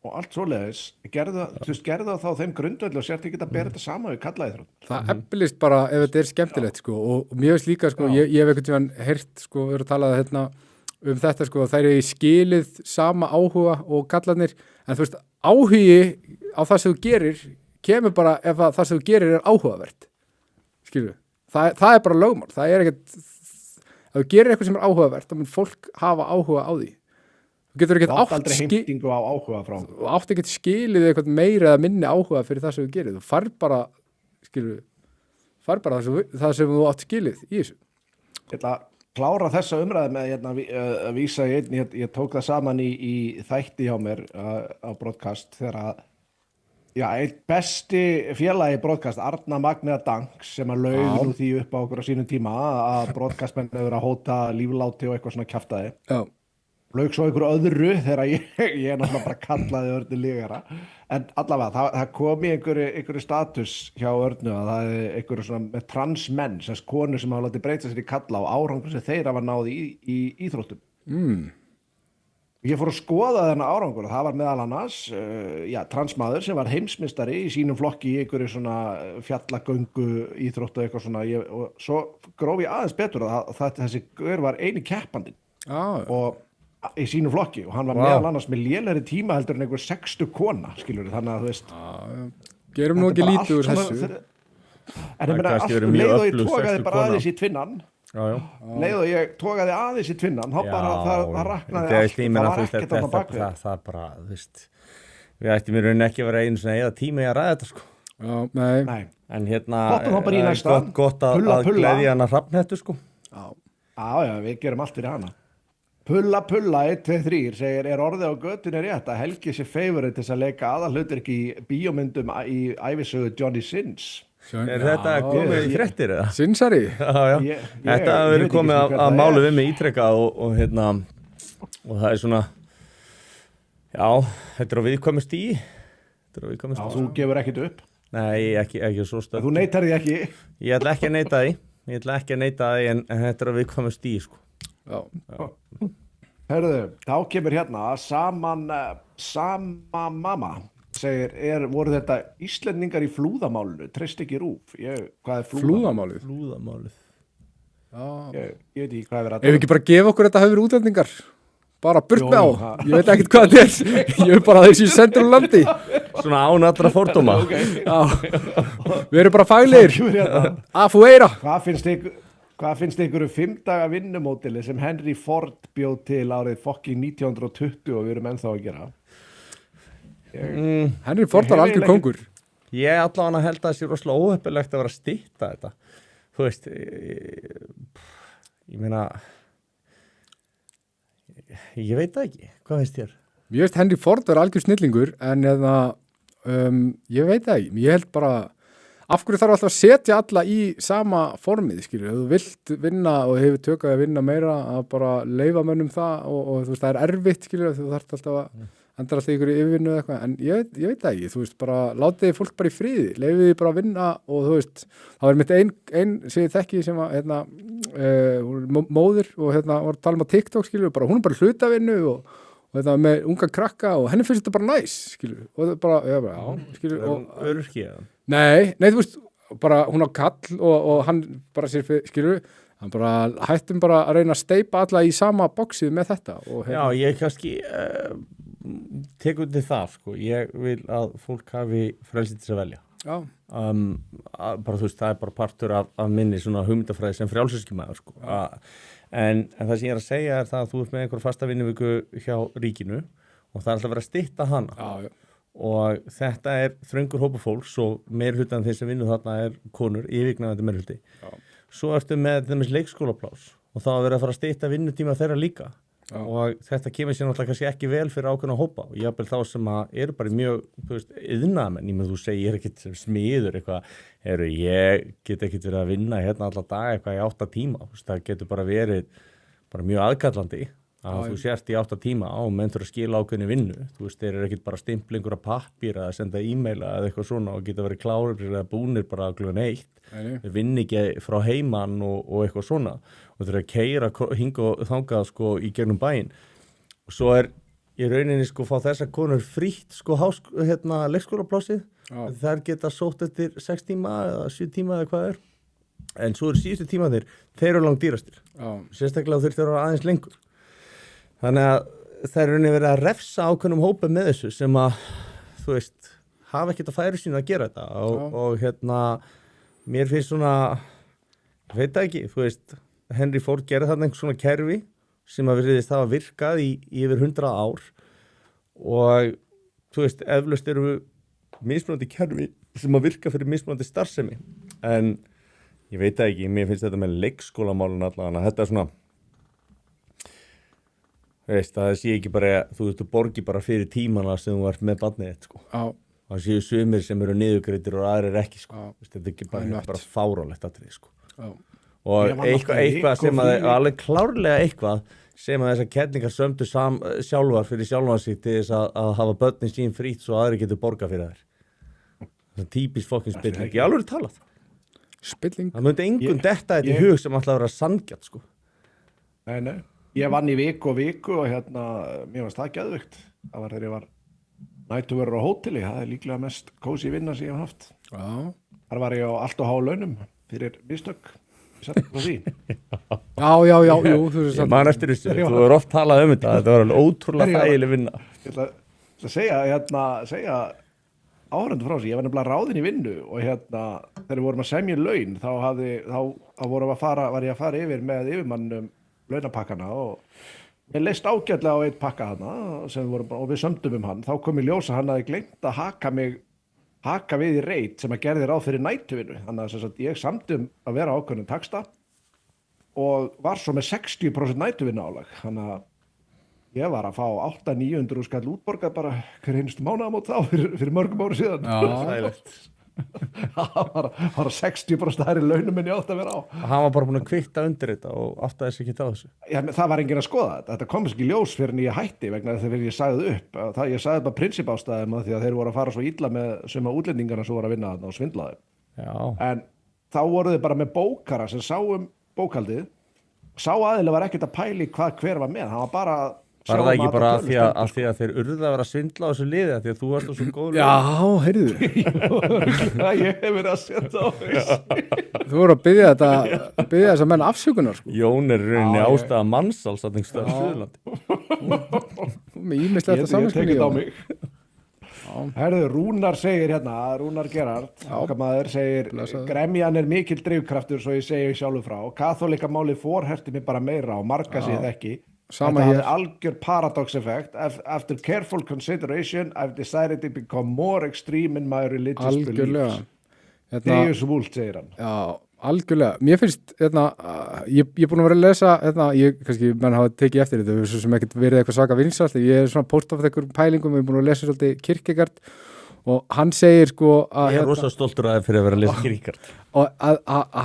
og allt svoleiðis gerðu þá þeim grundvelli og sért ekki að bera þetta sama við kallaíþróttum það eflist bara ef þetta er skemmtilegt sko og mér veist líka sko ég hef einhvern tímann heyrt sko verið að tala þetta sko, þær eru skilið sama áhuga og kallarnir, en þú veist, áhugi á það sem þú gerir kemur bara ef það sem þú gerir er áhugavert, skilur það er bara lögmál, það er ekkert ef þú gerir eitthvað sem er áhugavert þá mun fólk hafa áhuga á því þú getur ekkert aldrei heimtingu á áhuga frá þú átt ekkert skilið eitthvað meira eða minni áhuga fyrir það sem þú gerir, þú fær bara skilur, það sem þú átt skilið í þessu. Ég ætla að klára þessa umræði með að vísa í einn, ég tók það saman í þætti hjá mér á broadcast þegar að einn besti félagi broadcast, Arna Magnea Danks sem að laug nú því upp á okkur á sínum tíma að broadcastmenn hefur að hóta lífláti og eitthvað svona kjaftaði. Já. Laug svo einhverju öðru þegar ég náttúrulega bara kallaði Örnu lígara. En allavega, það kom í einhverju status hjá Örnu að það er einhverju svona með transmenn, sem konur sem hafa látið breyta sér í kalla og árangur sem þeir hafa náð í íþróttum. Ég fór að skoða þennan árangur og það var meðal annars transmaður sem var heimsmeistari í sínum flokki í einhverju svona fjallagöngu íþróttu eitthvað svona og svo gróf ég aðeins betur að þessi gaur var eini keppandinn og í sínum flokki og hann var meðal annars með lélegri tíma heldur en einhver 60 kona, skilur þannig að þú veist gerum nú ekki lítið úr þessu en ég meina allt leið og ég tókaði bara aðeins í tvinnan leið og ég tókaði aðeins í tvinnan þá bara það raknaði allt það var ekkert á bakvið það bara, þú veist við ættum í rauninni ekki að vera einu svona eða tíma í að ræða þetta sko nei. En hérna gott að gleðja hana Hrafnhettu sko já, við gerum allt fyrir hana Pulla 1, 2, 3 segir er orðið á götunni rétt að Helgi sé favorite til að leika aðalhlutverk í bíómyndum í ævisögu Johnny Sins. Er þetta komið í fréttir eða? Sinsari? Já. Þetta hefur verið komið að málu við mig ítrekkað og það er svona þetta er á viðkvæmu stigi. Þú gefur ekkert upp? Nei, ekki svo stöð. Þú neitar því ekki? Ég ætla ekki að neita því en þetta er á viðkvæmu stigi sko. Já. Herðu, þá kemur hérna sama mamma segir, voru þetta Íslendingar í flúðamálinu, treyst ekki RÚV hvað er flúðamálið? Ég veit ekki hvað er verið að ef ekki bara gefa okkur þetta hafi verið útlendingar bara burt með á, ég veit ekkert hvað þetta er ég veit bara þessi sendur úr landi svona án allra fordóma við erum bara faglegir að fúeira Hvað finnst ykkur 5 daga vinnumódeli sem Henry Ford bjóð til árið fucking 1920 og við erum ennþá að gera? Henry Ford var algjör kongur. Ég allavega held að það sé rosalega óheppilegt að vera að stytta þetta. Þú veist, ég meina, ég veit það ekki. Hvað finnst þér? Ég veist Henry Ford var algjör snillingur en ég veit það ekki. Ég held bara af hverju þarf alltaf að setja alla í sama formið, skilur, ef þú vilt vinna og hefur tökað að vinna meira að bara leyfa mönnum það og þú veist, það er erfitt, skilur, þú þarft alltaf að endar alltaf ykkur í yfirvinnu eða eitthvað, en ég veit það ekki, þú veist, bara látið fólk bara í friði, leyfið þið bara að vinna og þú veist, það var mitt ein sem ég þekki sem að, móðir og var að tala um á TikTok, skilur, bara hún er bara hlutavinnu og þetta með unga krakka og henni finnst þetta bara næs, skilur, og það bara, skilur, og öryrki eða? Nei, þú veist, bara hún á kall og hann bara sér fyrir, skilur, hann bara hættum bara að reyna að steypa alla í sama boxið með þetta. Já, ég kannski tek undir það, sko, ég vil að fólk hafi frelsi til að velja. Já. Bara þú veist, það er bara partur af minni svona hugmyndafræði sem frjálsískimæður, sko. En það sem ég er að segja er það að þú ert með einhver fasta vinnuviku hjá ríkinu og það er alltaf verið að stytta hana. Já. Og þetta er þröngur hópur fólks og meirhlutan þeir sem vinnu þarna er konur, yfirgnæfandi meirhluti. Svo ertu með þeim leikskólaplás og þá er verið að fara að stytta vinnutíma þeirra líka. Og þetta kemur sér náttúrulega kannski ekki vel fyrir ákveðna hópa og jafnvel þá sem að eru bara mjög, þú veist, iðnaðarmenn, ég með þú segir, ég er ekkert sem smiður eitthvað, ég get ekkert verið að vinna hérna alla daga eitthvað í 8 tíma, þú veist, það getur bara verið bara mjög aðkallandi að þú sért í 8 tíma á menn þurfa að skila ákveðni vinnu, þú veist, þeir eru ekkert bara stimplingur að pappír að senda e-maila eða eitthvað svona og geta verið klárir eða búnir bara klukkan 1, þeir vinni ekki frá heiman og eitthvað svona og þeir eru að keyra hinga og þangað sko í gegnum bæinn og svo er í rauninni sko fá þessar konur frítt sko leikskólaplásið, þær geta sótt eftir 6 tíma eða 7 tíma eða hvað er, en svo eru síðustu tíma þeir eru langt dýrastir, sérstaklega þeir eru aðeins lengur. þannig að það er verið að refsa ákveðnum hópum með þessu sem að, þú veist, hafa ekkert að færi sínu að gera þetta og mér finnst svona, ég veit það ekki, þú veist, Henry Ford gerði þarna einhvers svona kerfi sem að virðist hafa virkað í yfir 100 ár og, þú veist, eflaust eru mismunandi kerfi sem að virka fyrir mismunandi starfsemi en ég veit það ekki, mér finnst þetta með leikskólamálun allavega, þetta svona veist, það sé ekki bara, þú veist, þú borgi bara fyrir tímana sem þú ert með barnið þitt, sko. Það séu sumir sem eru niðurgreiddir og aðrir ekki, sko. Veist, þetta er ekki bara fáránlegt atriði, sko. Og eitthvað sem að, alveg klárlega eitthvað sem að þessar kenningar sömdu sjálfar fyrir sjálfan sig til þess að hafa börnin sín frýtt svo aðrir getur borgað fyrir þær. Það er típist fokkin spilling, ég alveg talað. Spilling? Það myndi engum detta þetta í hug sem alltaf vera sanngjarnt, sko. Nei. Ég vann í viku og mér varst það geðveikt. Það var þegar ég var næturvörður á hóteli, það er líklega mest kósí vinna sem ég hef haft. Já. Þar var ég á allt og há launum fyrir mistök. Já, jú. Ég man eftir þessu, þú hefur oft talað þetta var alveg ótrúlega þægileg vinna. Ég ætla að segja áhörundu frá sig, ég var nefnilega ráðinn í vinnu og þegar við vorum að semja laun, þá var ég að fara yfir með yfirmannum launapakkana og ég leist ágætlega á eitt pakka hana og við sömdum hann, þá kom í ljós að hann hafði gleymt að haka við í reit sem að gerði ráð fyrir nætuvinnu, þannig að ég samdi að vera ákveðnum taxta og var svo með 60% nætuvinnu álag, þannig að ég var að fá 800-900 skall útborgað bara hver einustu mánaðamót þá fyrir mörgum ári síðan. Það var 60% hærri launum en ég átti að vera á. Hann var bara búin að kvitta undir þetta og átti þess ekki á þessu. Það var enginn að skoða þetta komst ekki ljós fyrir en ég hætti vegna þess að ég sagði upp. Ég sagði bara prinsipástæðum því að þeir voru að fara svo illa með suma útlendingarna sem voru að vinna þarna og svindlaði. En þá voru þeir bara með bókara sem sá bókaldið. Sá aðilega var ekkert að pæli hver var með. Hann var bara Var það ekki bara af því að þeir urðu að vera að svindla á þessu liði því að þú varst á svo góður Já, heyrðu Ég hef verið að setja á þessu Þú voru að biðja þess að menna afsökunar sko. Jón er rauninni ástæða mannsals að þengst Suðurlandi Með ímislegt að samanskilja Herðu, Rúnar segir Rúnar Gerhard okkar maður segir gremjan er mikill drifkraftur svo ég segi sjálfur frá kaþólika máli forherti mig bara meira og marga sig ekki Þetta hafði algjör paradox effect. After careful consideration, I've decided to become more extreme in my religious beliefs. Deus vult, segir hann. Já, algjörlega. Mér finnst, ég er búin að vera að lesa, kannski menn hafa tekið eftir þetta, við sem ekkert verið eitthvað svaka vinsælt, ég er svona post af einhverjum pælingum, við erum búin að lesa svolítið Kierkegaard og hann segir sko að... Ég er rosa stoltur að það fyrir að vera að lesa Kierkegaard. Og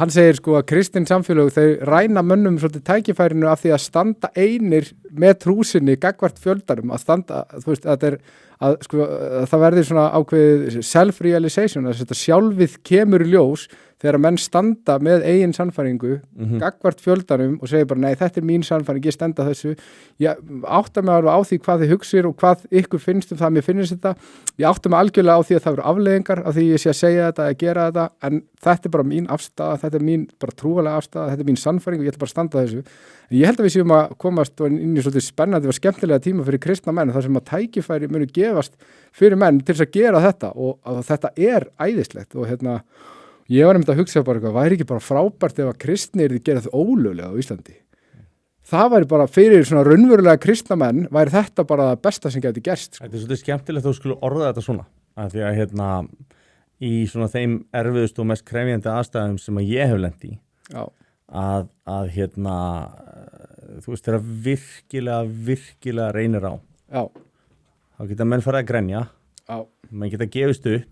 hann segir sko að kristin samfélög þau ræna mönnum svolítið tækifærinu af því að standa einir með trúsinni gagnvart fjöldarum að standa, þú veist, það verður svona ákveðið self-realization, að þetta sjálfið kemur í ljós þegar menn standa með eigin sannfæringu gagnvart fjöldarum og segir bara nei, þetta er mín sannfæring, ég stenda þessu ég átta mig alveg á því hvað þið hugsir og hvað ykkur finnst það mér finnst þetta ég átta mig algjörlega á því að það eru afleiðingar af því ég sé að segja þetta, að gera þetta en þetta er bara mín afstaða, þetta er mín bara trúalega afstaða, þetta er mín sannfæring og ég ætla bara að standa þessu en ég held að við séum að komast inn í svolítið spennandi og skemmtilega tíma fyrir kristna menn þar sem að tækifæri munu gefast fyrir menn til þess að gera þetta og þetta er æðislegt og ég var nefnd að hugsa bara eitthvað, væri ekki bara frábært ef að kristnir gera það ólöglega á Íslandi. Það væri bara fyrir svona raunverulega kristna menn, væri þetta bara það besta sem geti gerst. Þetta er svolítið skemmtilegt að þú skulle orða þetta svona. Af því að í svona þeim erfiðust og mest krefjandi aðstæðum sem að ég hef lent í, að þú veist þeirra virkilega reynir á. Já. Þá geta menn farið að grenja, menn geta gefist upp,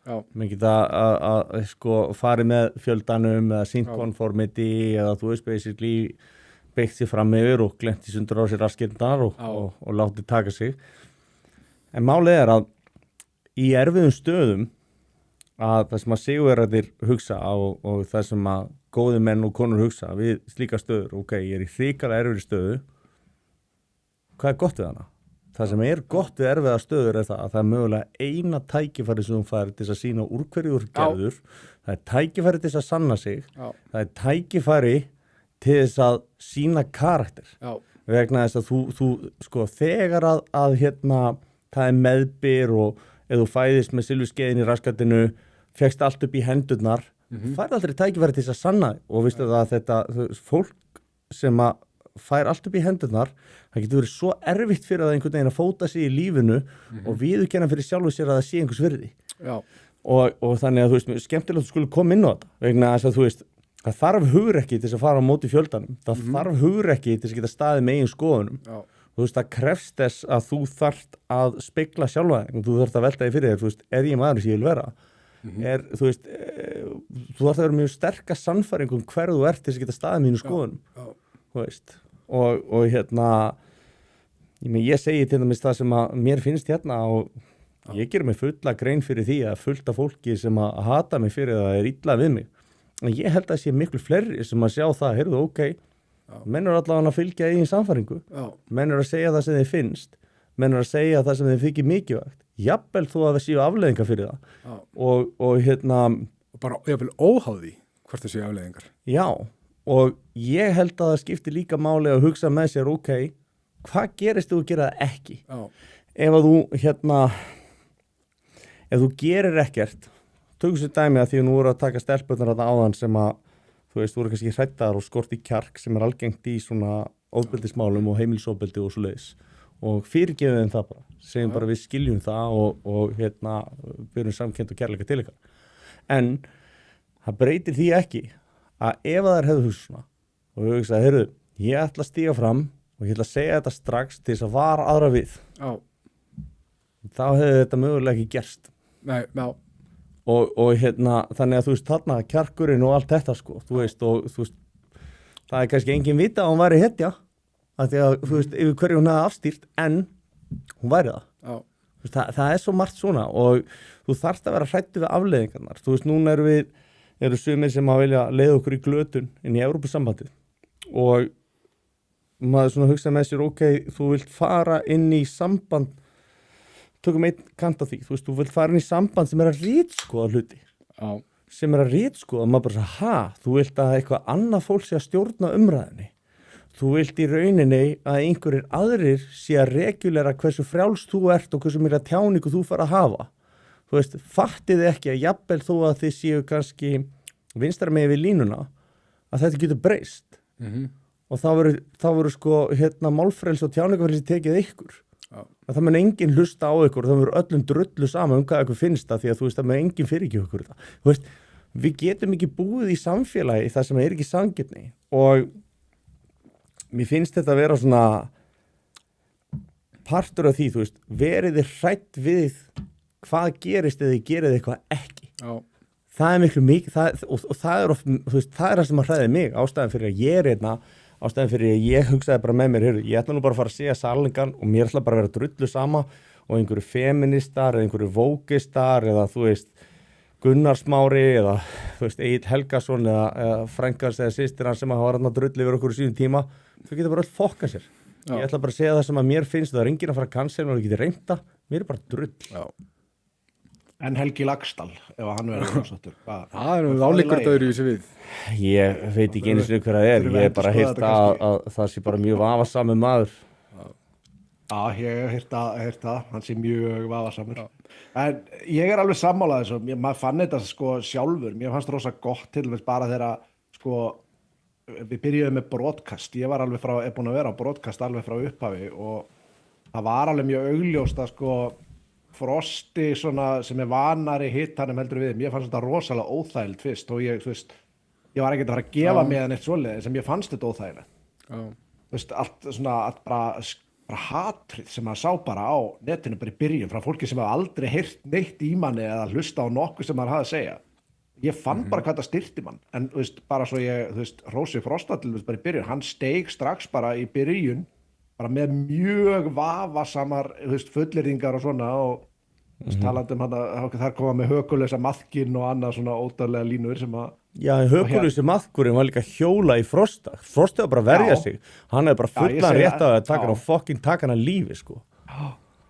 menn geta að farið með fjöldanum eða sýnt conformity eða þú veist basically beitt sér fram yfir og glemt í sundur á sér raskirnar og látið taka sig en málið er að í erfiðum stöðum að það sem að sigurverðir hugsa og það sem að góði menn og konur hugsa við slíka stöður, ok, ég er í hrikalega erfiðri stöðu hvað er gott við hana? Það sem er gott við erfiða stöður er það að það er mögulega eina tækifæri sem hún fær til þess að sína úr hverju úr gerður. Það er tækifæri til þess að sanna sig. Það er tækifæri til þess að sína karakter. vegna þess að þú sko, þegar að það er meðbyr og ef þú fæðist með silfurskeiðin í raskatinu, fékkst allt upp í hendurnar, fær aldrei tækifæri til þess að sanna og vistu það að þetta fólk sem að fær allt upp í hendurnar, það getur verið svo erfitt fyrir það einhvern veginn að fóta sig í lífinu og viðurkenna fyrir sjálfu sér að það sé einhvers virði. Já. Og þannig að þú veist, skemmtilegt að þú skulle koma inn á þetta vegna þess að þú veist, það þarf hugrekki til þess að fara á móti fjöldanum, það þarf hugrekki til þess að geta staðið með eigin skoðunum. Já. Þú veist, það krefst þess að þú þarft að spegla sjálfa þig, þú þarft að velta þig fyrir þér, þú veist, er ég maður sem ég vil vera? Þú veist, þú þarft að vera mjög sterka sannfæring hver þú ert til þess að geta staðið með eigin skoðunum, þú veist, og ég segi til dæmis það sem að mér finnst og ég ger mig fulla grein fyrir því að fullt af fólki sem að hata mig fyrir það er illa við mig. En ég held að sé miklu fleiri sem að sjá það, heyrðu, menn eru allavega að fylgja eigin sannfæringu, menn eru að segja það sem þeir finnst, menn eru að segja það sem þeir þykir mikilvægt, jafnvel þó að það séu afleiðingar fyrir það. Og bara jafnvel óháði hvort það séu afleiðingar. Já, og ég held að það skiptir líka máli að hugsa með sér, hvað gerist þú að gera það ekki? Ef að þú, ef þú gerir ekkert, tökum sér dæmi að því að nú voru að taka stelpurnar að áðan sem að, þú veist, voru kannski hræddar og skorti kjark sem er algengt í svona ofbeldismálum og heimilisofbeldi og svoleiðis. Og fyrirgefum þeim það bara, segjum bara við skiljum það og við erum samkennd og kærleika til ykkar. En það breytir því ekki að ef þær hefðu hugsað svona og við hugsaði, heyrðu, ég ætla að stíga fram og ég ætla að segja þetta strax til þess að vara aðra við. Já. Þá hefði þetta mögulega ekki gerst. Nei, já. Og þannig að þú veist, þarna kjarkurinn og allt þetta sko, þú veist, það er kannski engin vita að hún væri hetja, af því að, þú veist, yfir hverju hún hefði afstýrt, en hún væri það. Já. Veist, það er svo margt svona og þú þarft að vera hræddur við afleiðingarnar. Þú veist, núna eru sumir sem að vilja leiða okkur í glötun inn í Evrópusambandið og maður svona hugsa með sér, þú vilt fara inn í samband, tökum einn kant á því, þú veist, þú vilt fara inn í samband sem er að ritskoða hluti. Já. Sem er að ritskoða, maður bara svo, þú vilt að eitthvað annað fólk sé að stjórna umræðinni. Þú vilt í rauninni að einhverjir aðrir sé að regulera hversu frjálst þú ert og hversu mikla tjáningu þú fara að hafa. Þú veist, fattið ekki að jafnvel þó að þið séu kannski vinstra megin við línuna, að þetta getur breyst. Og þá verður sko, málfrelsi og tjáningafrelsi tekið ykkur. Að það mun enginn hlusta á ykkur og það verður öllum drullu saman hvað ykkur finnst það því að þú veist, það mun enginn fyrirgefa ykkur þetta. Þú veist, við getum ekki búið í samfélagi þar sem er ekki sanngirni og mér finnst þetta að vera svona partur af því, þú veist, verið þið hrædd við hvað gerist eða þið gerið eitthvað ekki. Já. Það er mikið, og það er oft, þú veist, það er það sem að hræði mig, ástæðan fyrir að ég er ástæðan fyrir að ég hugsaði bara með mér, ég ætla nú bara að fara að segja sannleikann og mér ætla bara að vera drullu sama og einhverju feministar eða einhverju vókistar eða þú veist Gunnar Smári eða þú veist Egill Helgason eða frængans eða systir hans sem að hafa drullu yfir okkur í síðan tíma, þau geta bara öll fokka sér. Já. Ég ætla bara að segja það sem að mér finnst, það er enginn að fara að cancela og það getur reynda, mér er bara drull. Já. En Helgi Laxdal, ef hann verður ásattur. Það er álíkur döður í þessu við. Ég veit ekki einu sinni hver það er. Ég hef bara heyrt að það sé bara mjög vafasamur maður. Já, ég hef heyrt það. Hann sé mjög vafasamur. En ég er alveg sammálað þessu. Maður fann þetta sko sjálfur. Mér fannst rosa gott til þess bara þegar sko, við byrjuðum með broadcast. Ég var alveg búin að vera á broadcast alveg frá upphafi og það var alveg mjög augljóst að sko Frosti svona sem er vanari hittanum heldur við. Mér fannst þetta rosalega óþægilegt fyrst og ég var ekkert að fara að gefa mig það neitt svoleiðis sem ég fannst þetta óþægilegt. Þú veist, allt svona bara hatrið sem maður sá bara á netinu bara í byrjun frá fólki sem hafa aldrei heyrt neitt í manni eða hlusta á nokkuð sem maður hafði að segja. Ég fann bara hvað það styrti mann. En þú veist, bara svo Rósi Frosta til þess bara í byrjun, hann steig strax bara í byrjun bara með mjög vafasamar fullyrðingar og svona og talandi þar koma með hökulösa maðkinn og annað svona ótrúlega línur sem að Já, hökulösi maðkurinn var líka hjóla í Frosta var bara að verja sig, hann hefði bara fullan rétt á að taka hann að lífi sko.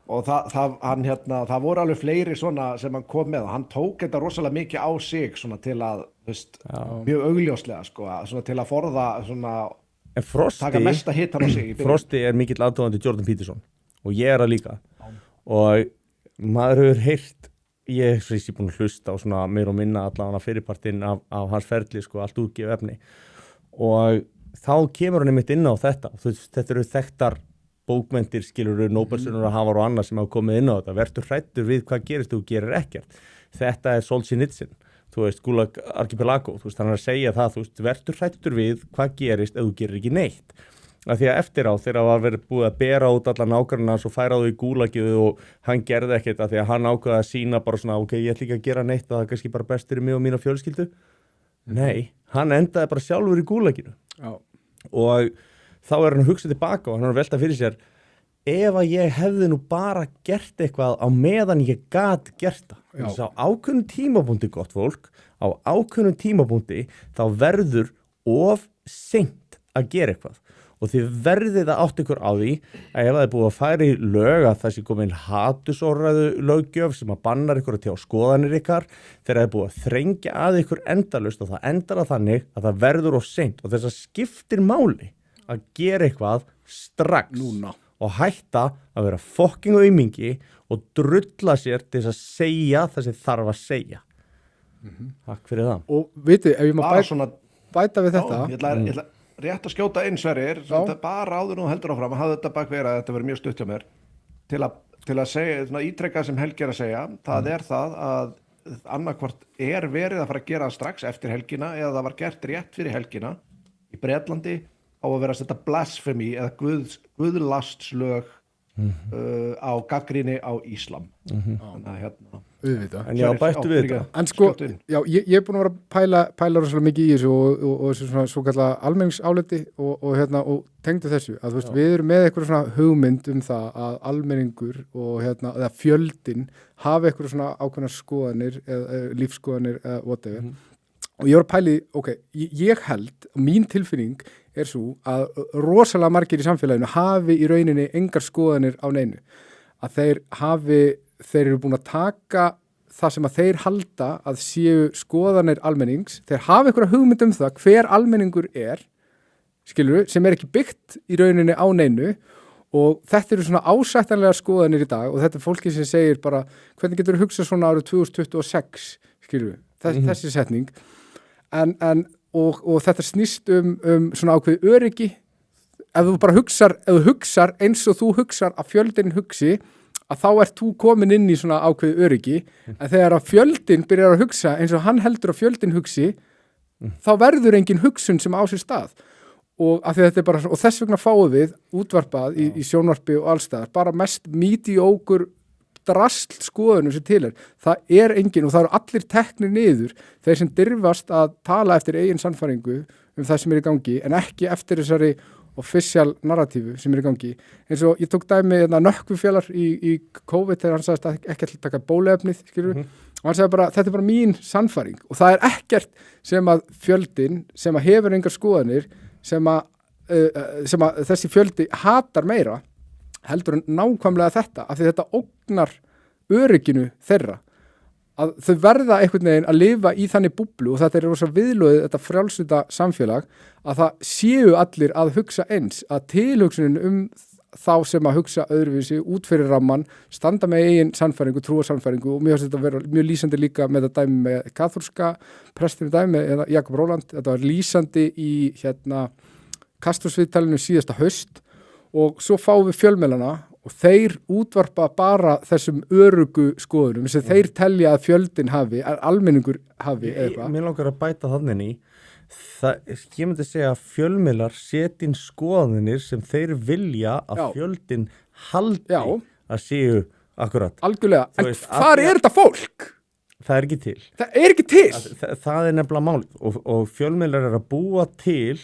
Og það voru alveg fleiri svona sem hann kom með og hann tók þetta rosalega mikið á sig svona til að mjög augljóslega sko, svona til að forða svona En taka mesta hitan á sig. Frosti mikill aðdáandi Jordan Peterson og ég það líka og maður hefur heyrt, ég er búin að hlusta á svona meir og minna allavega fyrirpartinn af hans ferli, sko, allt útgefið efni og þá kemur hann einmitt inn á þetta. Þetta eru þekktar bókmenntir, skilurðu, Nóbelsverðlaunar hafar og annað sem hafa komið inn á þetta. Vertu hræddur við hvað gerist þú gerir ekkert. Þetta er Solzhenitsyn, Gulag Archipelago, hann er að segja það, vertu hræddur við hvað gerist ef þú gerir ekki neitt. Af því að eftir á þegar það var verið búið að bera út alla nágranna og færa þau í gúlagið og hann gerði ekkert af því að hann ákvaði að sína bara svona, ok, ég ætla ekki að gera neitt og það er kannski bara best fyrir mig og mína fjölskyldu. Nei, hann endaði bara sjálfur í gúlaginu. Já. Og þá er hann að hugsa tilbaka og hann er að velta fyrir sér, ef að ég hefði nú bara gert eitthvað á meðan ég gat gert það. Þess að á ákveðnum tímapunkti, gott fólk, á ákveðnum tímapunkti þá verður of seint að gera eitthvað. Og þið verðið að átt ykkur á því að ef það er búið að færa í lög að það sé komin hatursorðræðu löggjöf sem að bannar ykkur að tjá skoðanir ykkar, þegar það er búið að þrengja að ykkur endalaust og það endar að þannig að það verður of seint og þess að skiptir máli að gera eitthvað strax núna og hætta að vera fucking aumingi og drulla sér til þess að segja það sem þarf að segja. Takk fyrir það. Og viti, ef ég má bæta við þetta. Ég ætla rétt að skjóta inn, Sverrir, bara áður nú heldur áfram að hafa þetta bakverið að þetta verið mjög stutt hjá mér til að segja, svona ítrekka sem Helgi er að segja, það er það að annarkvort er verið að fara að gera strax eftir helgina eða það var gert rétt fyrir helgina í Bretlandi á að vera að setja blasphemy eða guðlastslög á gagnrýni á íslam. Þannig að hérna en já, bættu við þetta. En sko, já, ég er búin að vera að pæla rosalega mikið í þessu og þessu svona svo kallar almenningsáliti og tengdu þessu að þú veist, við erum með eitthvað svona hugmynd það að almenningur og eða fjöldin hafi eitthvað svona ákveðnar skoðanir eða lífskoðanir eða whatever. Og ég var að pæli, ok, ég held, mín tilfinning er svo að rosalega margir í samfélaginu hafi í rauninni engar skoðanir á neinu. Að þeir eru búin að taka það sem að þeir halda að séu skoðanir almennings, þeir hafa einhverja hugmynd það hver almenningur er, skilurðu, sem er ekki byggt í rauninni á neinu og þetta eru svona ásættanlega skoðanir í dag og þetta er fólki sem segir bara hvernig getur þú hugsað svona árið 2026, skilurðu, þessi setning og þetta snýst svona ákveð öryggi ef þú hugsar eins og þú hugsar að fjöldin hugsi að þá ert þú komin inn í svona ákveð öryggi en þegar að fjöldin byrjar að hugsa eins og hann heldur að fjöldin hugsi þá verður engin hugsun sem á sér stað og af því að þetta er bara og þess vegna fáum við útvarpað í sjónvarpi og allstaðar bara mest mediocre drasl skoðunum sem til það er engin og það eru allir teknir niður þeir sem dirfast að tala eftir eigin sannfæringu það sem er í gangi en ekki eftir þessari official narratífu sem er í gangi eins og ég tók dæmi nökkvifélar í COVID þegar hann sagðist að ekki ætla að taka bóluefnið skilur og hann sagði bara þetta er bara mín sannfæring og það er ekkert sem að fjöldin sem að hefur engar skoðanir sem að þessi fjöldi hatar meira heldur en nákvæmlega þetta af því þetta ógnar örygginu þeirra að þau verða einhvern veginn að lifa í þannig búblu og þetta er rosa viðlóðið þetta frjálsluta samfélag að það séu allir að hugsa eins að tilhugsunin þá sem að hugsa öðruvísi út fyrir ramman standa með eigin sannfæringu, trúarsannfæringu og mér finnst þetta að vera mjög lýsandi líka með þetta dæmi með kaþólska prestinu dæmi eða Jakob Róland, þetta var lýsandi í Kastljóssviðtalinu síðasta haust og svo fáum við fjölmiðlana og þeir útvarpa bara þessum örugu skoðunum sem þeir telja að fjöldin hafi, að almenningur hafi eitthvað. Mér langar að bæta þannig í ég myndi segja að fjölmiðlar setja inn skoðanir sem þeir vilja að fjöldin haldi að séu akkurat. Algjörlega, en hvar er þetta fólk? Það er ekki til. Það er ekki til? Það er nefnilega málið og fjölmiðlar er að búa til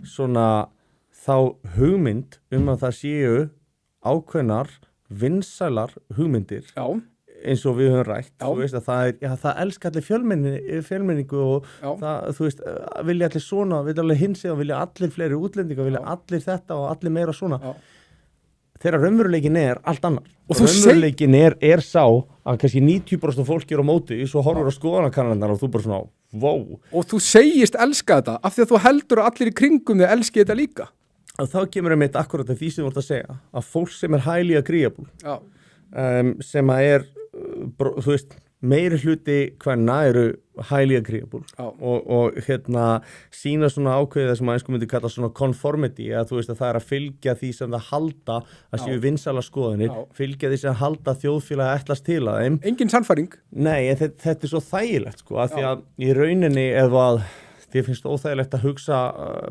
svona þá hugmynd að það séu ákveðnar vinsælar hugmyndir eins og við höfum rætt þú veist að það elskar allir fjölmenningu og það, þú veist, vilja allir svona, vilja allir hins eða vilja allir fleiri útlendinga, vilja allir þetta og allir meira svona þegar raunveruleikin er allt annar og raunveruleikin er sá að kannski 90% fólki er á móti svo horfur á skoðanakannarnar og þú bara svona og þú segist elska þetta af því að þú heldur að allir í kringum þig elski þetta líka. Og þá kemur einmitt akkurat að því sem þú ert að segja, að fólk sem er highly agreeable, sem að er, þú veist, meiri hluti hvenna eru highly agreeable og sína svona ákveðið sem að einsku myndi kalla svona conformity, að þú veist að það er að fylgja því sem það halda að séu vinsælar skoðanir, fylgja því sem halda þjóðfélagi ætlast til að þeim. Engin sannfæring. Nei, en þetta er svo þægilegt sko, að því að í rauninni eða þér finnst óþægilegt að hugsa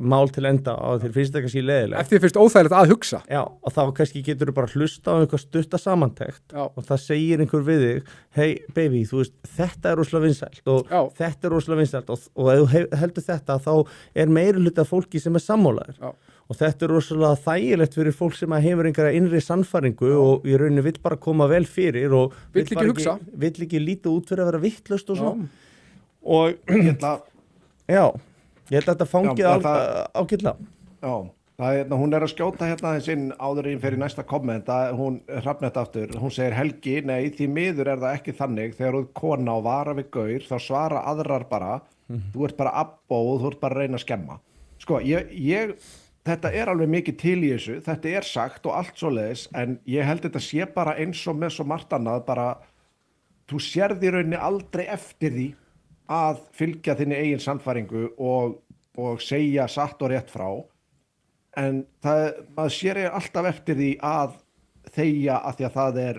mál til enda og þér finnst þetta kannski leiðilegt. Ef þér finnst óþægilegt að hugsa. Já, og þá kannski getur þú bara hlusta á einhver stutta samantekt og það segir einhver við þig, hey baby, þú veist, þetta er rosalega vinsælt og þetta er rosalega vinsælt og ef þú heldur þetta þá er meiri hluti af fólki sem er sammálaður. Og þetta er rosalega þægilegt fyrir fólk sem hefur einhverja innri sannfæringu og í rauninni vill bara koma vel fyrir og vill ekki líta út fyrir að vera vittlaust og svo. Og já, ég held að þetta fangið ágætlega. Já, hún er að skjóta þessinn áður en fyrir næsta komment að hún Hrafnetta aftur, hún segir Helgi, nei því miður er það ekki þannig þegar þú ert kona og vara við gaur þá svara aðrar bara, þú ert bara abbó og þú ert bara að reyna að skemma. Sko, þetta er alveg mikið til í þessu, þetta er sagt og allt svoleiðis en ég held þetta sé bara eins og með svo margt annað bara, þú sérð í rauninni aldrei eftir því að fylgja þinni eigin sannfæringu og segja satt og rétt frá en maður sér alltaf eftir því að þegja að því að það er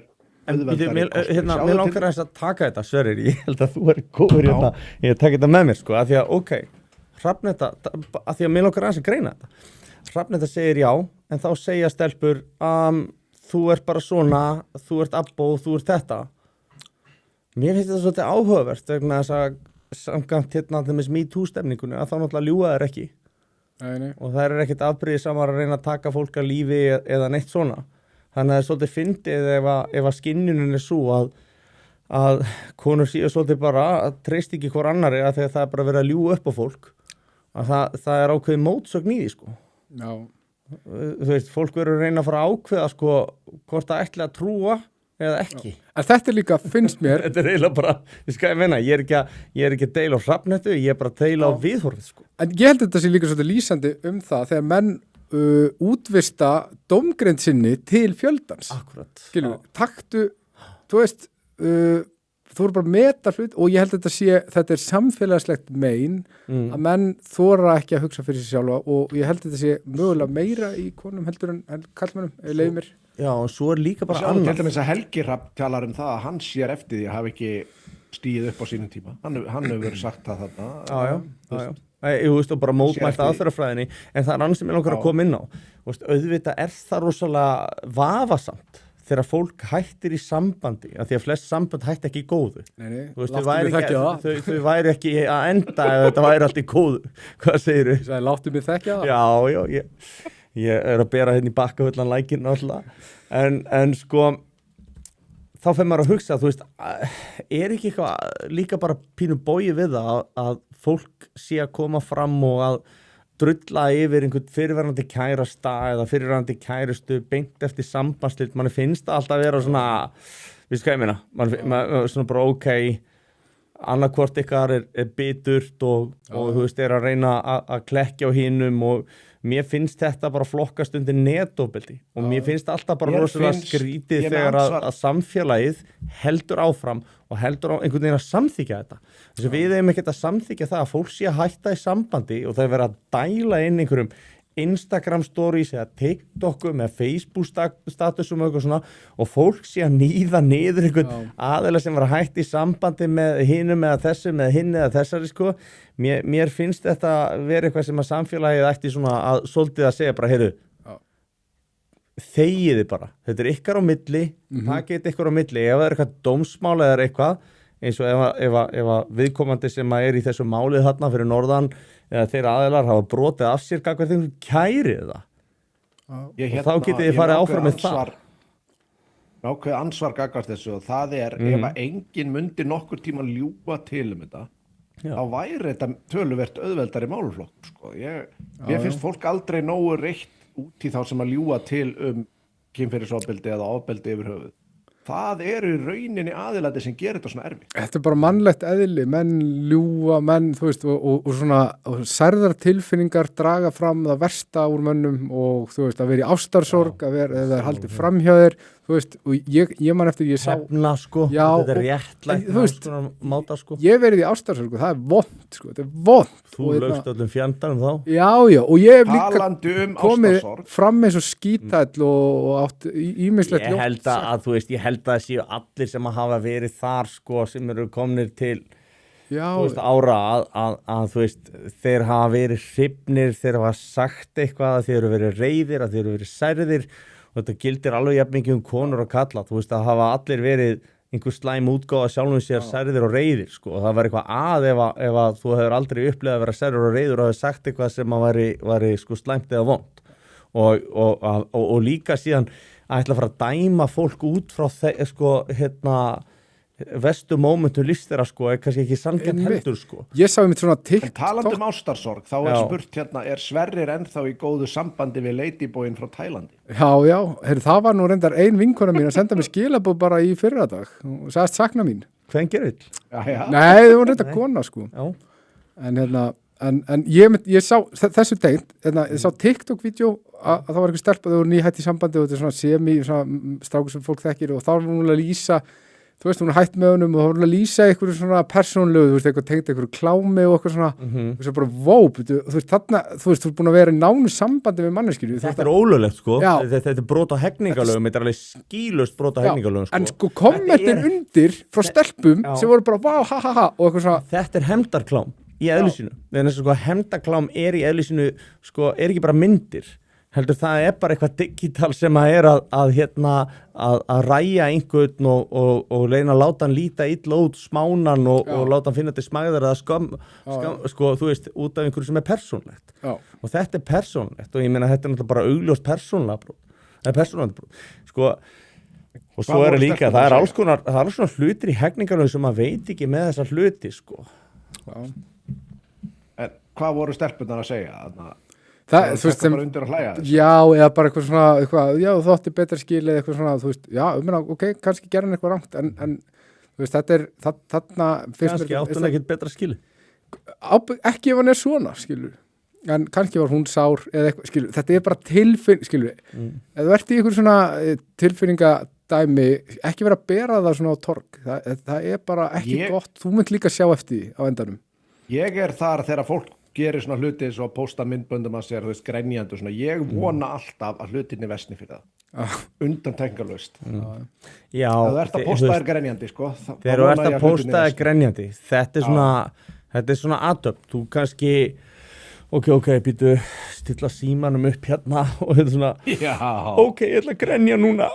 auðveldari. Mér langar að taka þetta, Sverrir, ég held að þú er góður ég taka þetta með mér sko, að því að Hrafnetta, að því að mér langar að greina þetta. Hrafnetta segir já, en þá segja stelpur þú ert bara svona, þú ert abbó, þú ert þetta. Mér finnst þetta svolítið áhugavert vegna þess að samkvæmt þeimist MeToo-stemningunni að þá náttúrulega ljúga þær ekki. Nei. Og það er ekkert afbrýðið samar að reyna að taka fólk að lífi eða neitt svona. Þannig að það er svolítið fyndið ef að skynjunin er svo að konur séu svolítið bara að treyst ekki hvor annari að þegar það er bara verið að ljúga upp á fólk að það er ákveðið mótsögn í því sko. Já. Þú veist, fólk verður að reyna að fara að ákveða sko hvort það ætli að trúa eða ekki. En þetta líka finnst mér þetta er eiginlega bara, ég er ekki að deila á Hrafnettu, ég er bara að deila á viðhorfið sko. En ég held að þetta sé líka svolítið lýsandi þegar menn útvista dómgreind sinni til fjöldans. Akkurat. Skilur, taktu, þú veist þú eru bara að meta hlut og ég held að þetta er samfélagslegt mein að menn þora ekki að hugsa fyrir sig sjálfa og ég held að þetta sé mögulega meira í konum heldur en kallmennum, leið mér. Já, og svo er líka bara annað. Til dæmis að Helgi Hrafn talar það að hann sér eftir því að hafa ekki stíið upp á sínum tíma. Hann hefur verið sagt það þarna. Já. Þú veist, og bara mótmælt aðferðafræðinni, en það er annars sem ég langar að koma inn á. Þú veist, auðvitað er það rosalega vafasamt þegar fólk hættir í sambandi, af því að flest samband hætti ekki í góðu. Nei, þú veist, þau væri ekki að enda ef þetta væri allt í góðu. Hvað segirðu? Ég sagði, láttu mig þekkja það. Já, ég er að bera hérna í bakkafullan lækinn náttúrulega, en sko þá fer maður að hugsa, þú veist, er ekki eitthvað líka bara pínu bogi við það að fólk sé að koma fram og að drulla yfir einhvern fyrirverandi kærasta eða fyrirverandi kærustu beint eftir sambandslilt, manni finnst það alltaf að vera svona, við hvað ég meina, mann svona bara annarkvort ykkar er biturt og þú veist, er að reyna að klekkja á hinum og mér finnst þetta bara flokkast undir netofbeldi og mér finnst alltaf bara rosalega skrítið þegar að samfélagið heldur áfram og heldur einhvern veginn að samþykja þetta. Þess að við eigum ekkert að samþykja það að fólk sé að hætta í sambandi og það er verið að dæla inn einhverjum Instagram stories eða TikTokum eða Facebook statusum og eitthvað svona og fólk sé að níða niður einhvern aðeila sem var að hætta í sambandi með hinum eða þessum eða hinn eða þessari sko. Mér finnst þetta vera eitthvað sem að samfélagið ætti svona að svolítið að segja bara, heyrðu, þegiði bara, þetta er ykkar á milli, takið ykkur á milli, ef það er eitthvað dómsmál eða eitthvað, eins og ef að viðkomandi sem að er í þessu málið þarna fyrir norðan eða þeirra aðeilar hafa brotið af sér gagvart þeim kærið það. Og þá getið þið farið áfram með það. Ákveð ansvar gagvart þessu og það er ef að enginn myndi nokkur tíma ljúga til þetta, þá væri þetta töluvert auðveldari máluflokk. Sko. Mér finnst fólk aldrei nógu reitt út í þá sem að ljúga til kynferðisofbeldi eða ofbeldi yfir höfuð. það eru í rauninni aðilandi sem gerir þetta svona erfitt. Þetta bara mannlegt eðli, menn ljúga, menn, þú veist, og svona og særðar tilfinningar draga fram það versta úr mönnum og þú veist, að vera í ástarsorg, að vera, eða haldið framhjá þér, þú veist, og ég man eftir, ég sá... Hefna, sko, já, þetta réttlægt, þú veist, máta, sko. Ég verið í ástarsorg og það er vond, sko, þetta er vond. Þú lögst öllum fjandanum þá. Já, og ég hef líka komið ástarsorg. Fram eins og skítæll og átt ímislegt Ég held að, þú veist, ég held að það séu allir sem að hafa verið þar, sko, sem eru komnir til þú veist, ára að þú veist, þeir hafa verið hrifnir, þeir hafa sagt eitthvað, að þeir eru verið reiðir, að þeir eru verið særðir og þetta gildir alveg jafn mikið konur og kalla, þú veist, að hafa allir verið einhver slæm útgáfa sjálfum sér særðir og reiðir, sko, og það var eitthvað ef að þú hefur aldrei upplegað að vera særður og reiður og hefur sagt eitthvað sem að væri sko slæmt eða vond og líka síðan að ætla að fara að dæma fólk út frá sko, vestu mómentum lífsþeirra, sko, er kannski ekki sanngjarnt heldur, sko. Ég sá einmitt svona TikTok. Talandi sorg, þá er spurt er Sverrir ennþá í góðu sambandi við Ladyboyin frá Tælandi? Já, það var nú reyndar ein vinkona mín að senda mér skilaboð bara í fyrradag og sagðist sakna mín. Hvern gerir? Nei, það var reyndar kona, sko. Já. En ég sá þessu tengt, ég sá TikTok-vídeó að það var eitthvað stelpa, þau voru nýhætt í sambandi og þetta er svona strákur sem fólk þekkir og þá var hún að lýsa, þú veist, hún er hætt með honum og hún er að lýsa eitthvað svona persónulegu, þú veist, eitthvað tengt eitthvað klámi og eitthvað svona, og svo bara þú veist, þarna, þú veist, þú er búin að vera í nánu sambandi við manneskjur. Þetta er ólöglegt, sko, þetta er brot á hegningalögum, þetta er alveg skýlust brot á hegningalögum, sko. En sko, kommentin undir frá stelpum sem voru bara, vá, ha, ha, ha, og eitthvað svona. Þetta er hefndarklám í eðlisínu, en þess að sko, hefndarklám er í eðlisínu, sko, er ekki bara myndir, heldur það er bara eitthvað digital sem að er að ræja einhvern og reyna að láta hann líta illa út, smánan og láta hann finna til smæðar eða skam, sko, þú veist, út af einhverju sem er persónlegt. Og þetta er persónlegt og ég meina þetta er náttúrulega bara augljóst persónlegt brot. Sko, og svo er líka, það er alls konar hlutir í hegningarlögum sem maður veit ekki með þessa hluti, sko. En hvað voru stelpunar að segja? Það þú veist sem bara undir að hlæja þessu. Já, eða bara eitthvað svona já, þú átti betra skil eða eitthvað svona, þú veist, já, ok, kannski gera hann eitthvað rangt, en þú veist, þetta er þarna kannski átti hann ekkert betra skil ekki ef hann er svona, skilur en kannski var hún sár eða eitthvað, skilur, þetta er bara tilfinning, skilur ef þú ert í eitthvað svona tilfinningadæmi, ekki vera að bera það svona á torg, það er bara ekki gott, þú mynd líka sjá eftir því á endanum. Ég er þar þegar fólk gerir svona hluti eins og posta myndböndum að sér, þú veist, grenjandi og svona, ég vona alltaf að hlutinni versni fyrir það, undantekningarlaust. Já. Það ert að posta þér grenjandi, sko. Þegar þú ert að posta þér grenjandi, þetta er svona aðtöfn, þú kannski, ok, býtu, stilla símanum upp hérna og þetta er svona, ok, ég ætla að grenja núna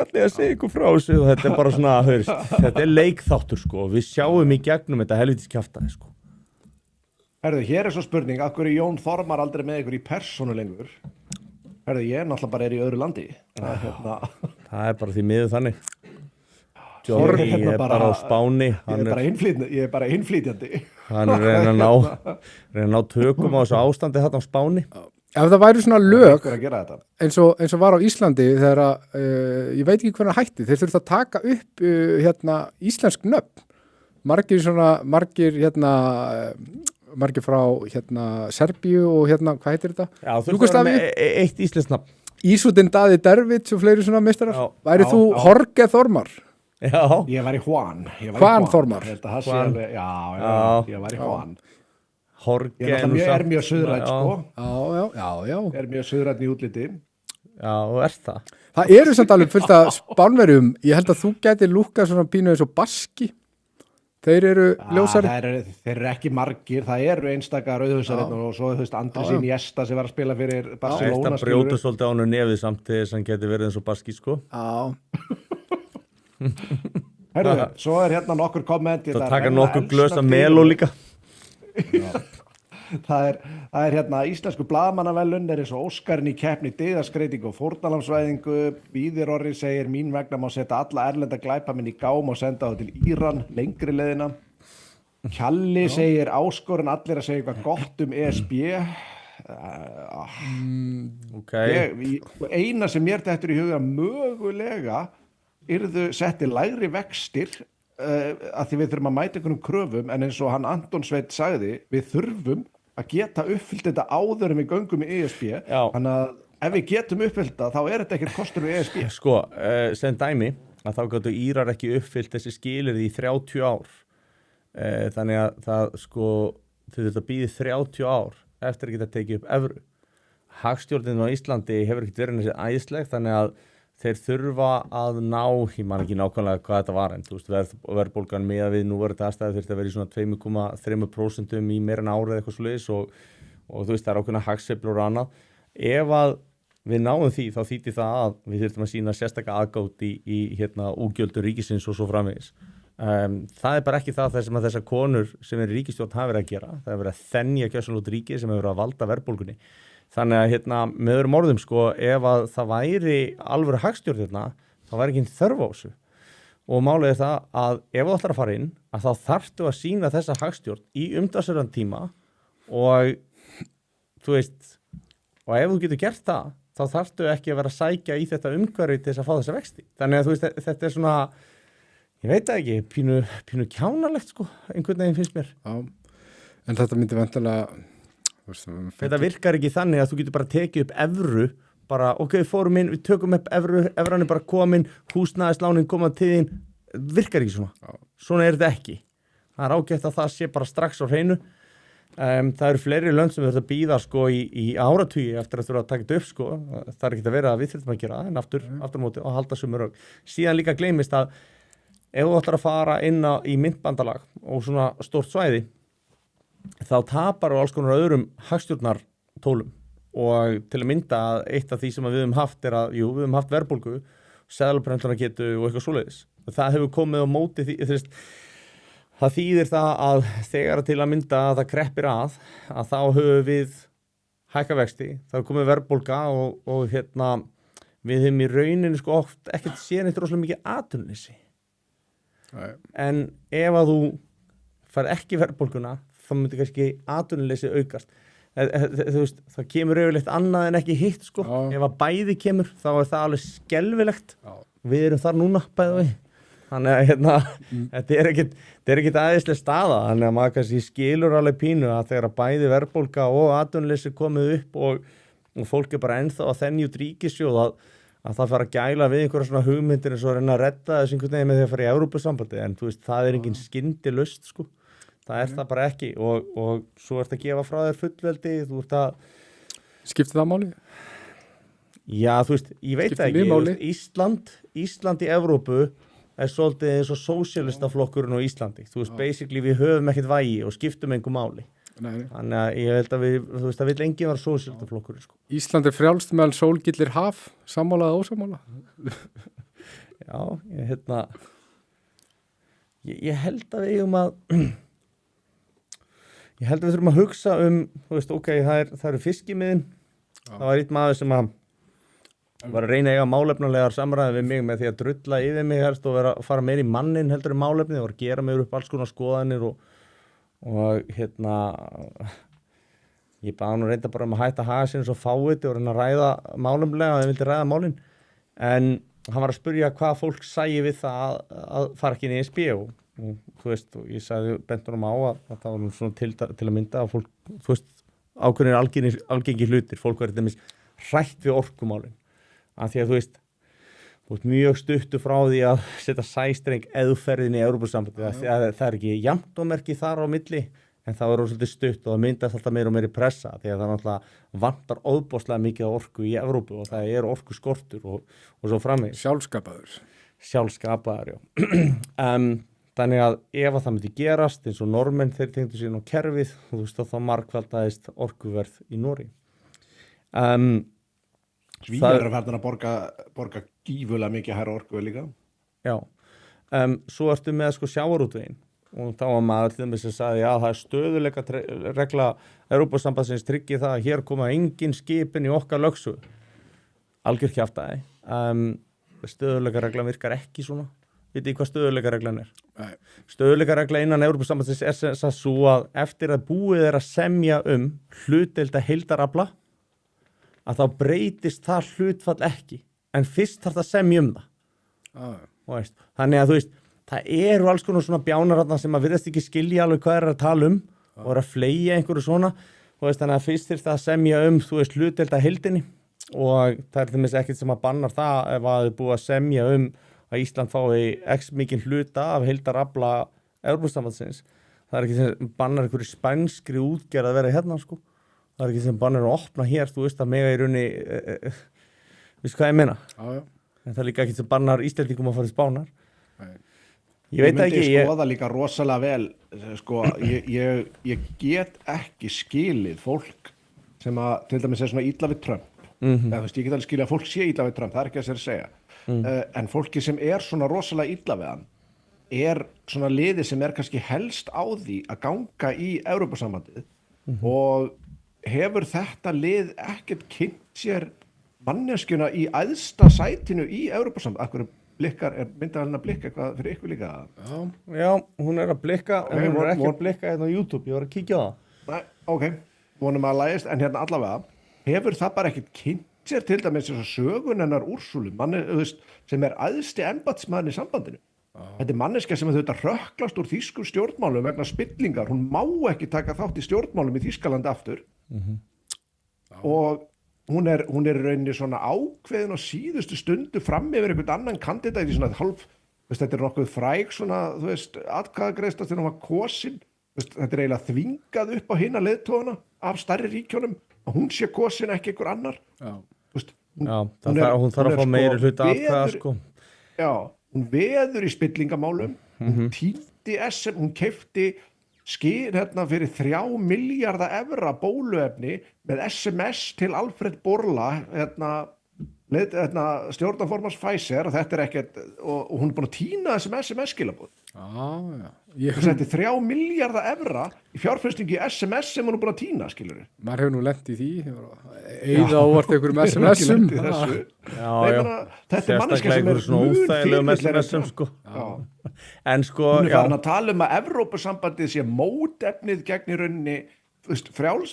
ætla ég að segja ykkur frá þessu og þetta er bara svona, þetta er leikþáttur, sko, við sjáum í gegnum þetta helvítis kjaftaði, sko. Herðu, hér er svo spurning, af hverju Jón Þormar aldrei með ykkur í persónu lengur? Herðu, ég náttúrulega bara er í öðru landi. Það er bara því miður þannig. Johnny er bara á Spáni. Ég er bara innflytjandi. Hann er reyna að ná tökum á þessu ástandi þarna á Spáni. Ef það væri svona lög eins og var á Íslandi þegar ég veit ekki hvernig hætti, þeir þurftu að taka upp íslensk nöfn. Margir frá Serbíu og hvað heitir þetta? Já, þú þurftu með eitt íslenskt nafn. Ísútin Daði Dervits og fleiri svona meistarar. Væri þú Jorge Þormar? Já. Ég var í Juan. Juan Þormar. Já, ég var í Juan. Jorge. Ég er mjög suðrætt, sko. Já. Er mjög suðrætt í útliti. Já, og það? Það eru samt alveg fullt af Spánverjum. Ég held að þú gæti lúkkað svona pínu eins og Baski. Þeir eru ljósari. Þeir eru ekki margir, það eru einstakar rauðhúsarinn og svo þú veist Andrés Iniesta sem var að spila fyrir Barcelona. Þetta brjóta svolítið á hann nefið samt þess að hann geti verið eins og Baski, sko. Já. Herðu, svo er hérna nokkur komment. Það taka nokkur glös af Melo líka. Það er hérna íslensku blaðamannavelun er eins og Óskarinn í keppni dyggðaskreitingu og fórnarlambsvæðingu. Víðir Orri segir mín vegna má setja alla erlenda glæpamenn í gám og senda þá til Íran lengri leiðina. Kjalli segir áskorun allir að segja eitthvað gott ESB. Okay. Eina sem mér dettur í huga mögulega yrðu setti lægri vextir að því við þurfum að mæta einhvernum kröfum en eins og hann Anton Sveit sagði, við þurfum að geta uppfyllt þetta áður en við göngum í ESB. Þannig að ef við getum uppfyllt það, þá er þetta ekkert kostur við ESB. Sko, sem dæmi, að þá gætu Írar ekki uppfyllt þessi skilyrði í 30 ár. Þannig að það, sko, þau þurft að bíða 30 ár eftir að geta tekið upp evru. Hagstjórnin á Íslandi hefur ekkert verið þessi æðisleg, þannig að þeir þurfa að ná, ég man ekki nákvæmlega hvað þetta var, en þú veist, verðbólgan með að við nú verður þetta aðstæði þurfti að vera í svona 2,3% í meira en árið eitthvað svoleiðis og þú veist, það ákveðna hagsveiflur og annað. Ef að við náum því, þá þýddi það að við þurftum að sýna sérstaka aðgátt í úgjöldum ríkisins og svo framvegis. Það bara ekki það sem að þessar konur sem er í ríkisstjórn hafa verið að gera. Það er verið að þenja gjörsamlega út ríkið sem hefur verið að valda verðbólgunni. Þannig að með öðrum orðum sko, ef að það væri alvöru hagstjórn þá væri ekki þörf á þessu. Og málið er það að ef þú ætlar að fara inn, að þá þarftu að sýna þessa hagstjórn í umtalsverðan tíma og þú veist, og ef þú getur gert það, þá þarftu ekki að vera að sækja í þetta umhverfi til þess að fá þessa vexti. Þannig að þú veist, þetta er svona, ég veit ekki, pínu kjánalegt sko, einhvern veginn finnst mér. Já, en þetta myndi vantilega... Þetta virkar ekki þannig að þú getur bara tekið upp evru, bara ok, fórum inn, við tökum upp evru, evran er bara komin, húsnæðislánin koma til þín, virkar ekki svona. Svona er þetta ekki. Það er ágætt að það sé bara strax á hreinu. Það eru fleiri lönd sem þurft að bíða sko í áratugi eftir að þurfa að taka þetta upp sko. Það er ekki að vera að við þurfum að gera það, en aftur móti og halda sömu rögg. Síðan líka gleymist að ef þú ætlar að fara inn í myntbandalag og svona stórt svæði, þá tapar á alls konar öðrum hagstjórnartólum og til að mynda að eitt af því sem við höfum haft er að, við höfum haft verðbólgu, seðlaprentunargetu og eitthvað svoleiðis. Það hefur komið á móti því, það þýðir það að þegar til að mynda að það kreppir að þá höfum við hækka vexti, þá er komið verðbólga og við höfum í rauninu sko oft ekkert séð neitt rosalega mikið atvinnuleysi. En ef að þú fær ekki verðbólguna, þá myndi kannski atvinnuleysi aukast. Þú veist, það kemur yfirleitt annað en ekki hitt sko. Ef að bæði kemur, þá er það alveg skelfilegt. Við erum þar núna bæði. Þannig að þetta er ekkit æðisleg staða. Þannig að maður kannski skilur alveg pínu að þegar að bæði verðbólga og atvinnuleysi komið upp og fólk er bara ennþá að þenja út ríkissjóð að það fara að gæla við einhverja svona hugmyndir eins og að reyna að redda þessu einhvern veginn með því að fara í Evrópusambandið. En þú veist, það er engin skyndilaust sko. Það er það bara ekki og svo ert að gefa frá þér fullveldi, þú ert að... Skiptir það máli? Já, þú veist, ég veit það ekki. Veist, Ísland í Evrópu er svolítið eins og sósíalistaflokkurinn á Íslandi. Þú veist, basically við höfum ekkert vægi og skiptum einhver máli. Nei. Þannig að ég held að þú veist, það vill enginn vera sósíalistaflokkurinn. Sko. Ísland er frjálst meðal sólgillir haf, sammála eða ósammála? Já, ég held að við eigum að... Ég held að við þurfum að hugsa þú veist, ok, það eru fiskimiðin. Það var einn maður sem var að reyna að eiga málefnulegar samræði við mig með því að drulla yfir mig helst og fara meir í mannin heldur málefni og gera mig upp alls konar skoðanir og ég baði nú reynda bara að hætta að haga sér eins og fáið og reyna að ræða málefnulega og ég vildi ræða málin. En hann var að spyrja hvað fólk sæi við það að fara ekki inn í ESB og þú veist, og ég sagði bentunum á að það var nú svona til að mynda að fólk, þú veist, ákveðnir algengir hlutir, fólk verður þeimist hrætt við orkumálin, af því að þú veist mjög stuttu frá því að setja sæstreng eðuferðin í Evrópusambandið, það er ekki jafntómerki þar á milli, en það var svolítið stutt og það myndast alltaf meira og meiri pressa, því að það náttúrulega vantar óbáslega mikið orku í Evrópu og það er orku skortur og svo framvegis. Sjálfskapaður, já. Þannig að ef að það myndi gerast eins og Normenn þeir tengdu síðan á kerfið þú veist þá margfaldaðist orkuverð í Noregi. Svíjar eru verður að borga gífulega mikið hærra orkuverð líka. Já, svo ertu með sko sjávarútveginn og þá var maður til þess að sagði að það er stöðuleika regla Evrópusambandsins tryggir það að hér koma engin skipin í okkar lögsögu. Algjör kjaftaði. Stöðuleika regla virkar ekki svona. Vitið hvað stöðuleikareglan er? Nei. Stöðuleikaregla innan Evrópusambandsins er þess að svo að eftir að búið er að semja hlutdeilda heildarafla að þá breytist það hlutfall ekki en fyrst þarf það semja það. þannig að þú veist það eru alls konar svona bjánar sem að virðast ekki skilja alveg hvað að tala og að fleygja einhverju svona þannig að fyrst þyrfti að semja þú veist hlutdeild að heildinni og það til dæmis ekkert sem að bannar það ef að þið búið að semja að Ísland fái x mikinn hluta af heildarafla Evrópusambandsins. Það ekki sem bannar einhverju spænskri útgerð að vera hérna sko. Það ekki sem bannar að opna hér, þú veist að mega í raunni veist hvað ég meina? Já. En það er líka ekki sem bannar Íslendingum að fara til Spánar. Nei. Ég veit ekki. Ég myndi skoða líka rosalega vel, sko, ég get ekki skilið fólk sem að til dæmis svona illa við Trump. Eða, veist, ég get alveg skilið að fólk sé illa við Trump, það ekki að sér segja. En fólki sem svona rosalega illa við hann svona liði sem kannski helst á því að ganga í Evrópusambandið og hefur þetta lið ekkert kynnt sér manneskjuna í æðsta sætinu í Evrópusambandið. Akkur blikkar, myndar hann að blikka eitthvað fyrir ykkur líka? Já, hún að blikka, en hún ekki að blikka hérna á YouTube, ég var að kíkja á það. Nei, ok, vonum að lægist, en hérna allavega, hefur það bara ekkert kynnt sér til dæmis þess að sögun hennar Úrsúlu, sem æðsti embættismaður í sambandinu. Þetta manneska sem þetta rökklast úr þýskum stjórnmálum vegna spillingar, hún má ekki taka þátt í stjórnmálum í Þýskalandi aftur og hún er í rauninni svona ákveðin á síðustu stundu fram yfir einhvern annan kandidát í svona hálf, þetta er nokkuð fræg svona, þú veist, atkvæðagreiðsla þegar hún var kosin, þetta er eiginlega þvingað upp á hina leiðtogana af stærri ríkjónum að hún sé kosin ekki einhver annar. Hún þarf að fá meiri hluta atkvæða sko. Já, hún veður í spillingamálum, hún týndi SM, hún keypti hérna fyrir 3 milljarða evra bóluefni með SMS til Alfred Borla, stjórnarformanns Pfizer, og þetta er ekkert, og hún er búin að týna þessum SMS-skilabóð. Hún setti 3 milljarða evra í fjárfestingu í SMS sem hún er búin að týna, skilur. Maður hefur nú lent í því, eða ávart einhverjum SMS-um. Þetta er manneska sem er óþægilegum sko. En sko, hún er farin að tala að Evrópusambandið sé mótefnið gegn í rauninni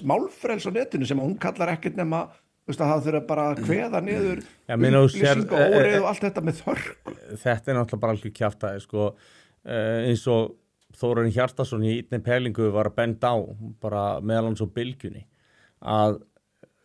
málfrels á netinu sem hún kallar ekkert nema að það þurfa bara að kveða niður upplýsing og óreið og allt þetta með þörk. Þetta er náttúrulega bara alveg kjaftaði sko, eins og Þórarinn Hjartarson í einni pælingu var að benda á bara meðal hans á bylgjunni að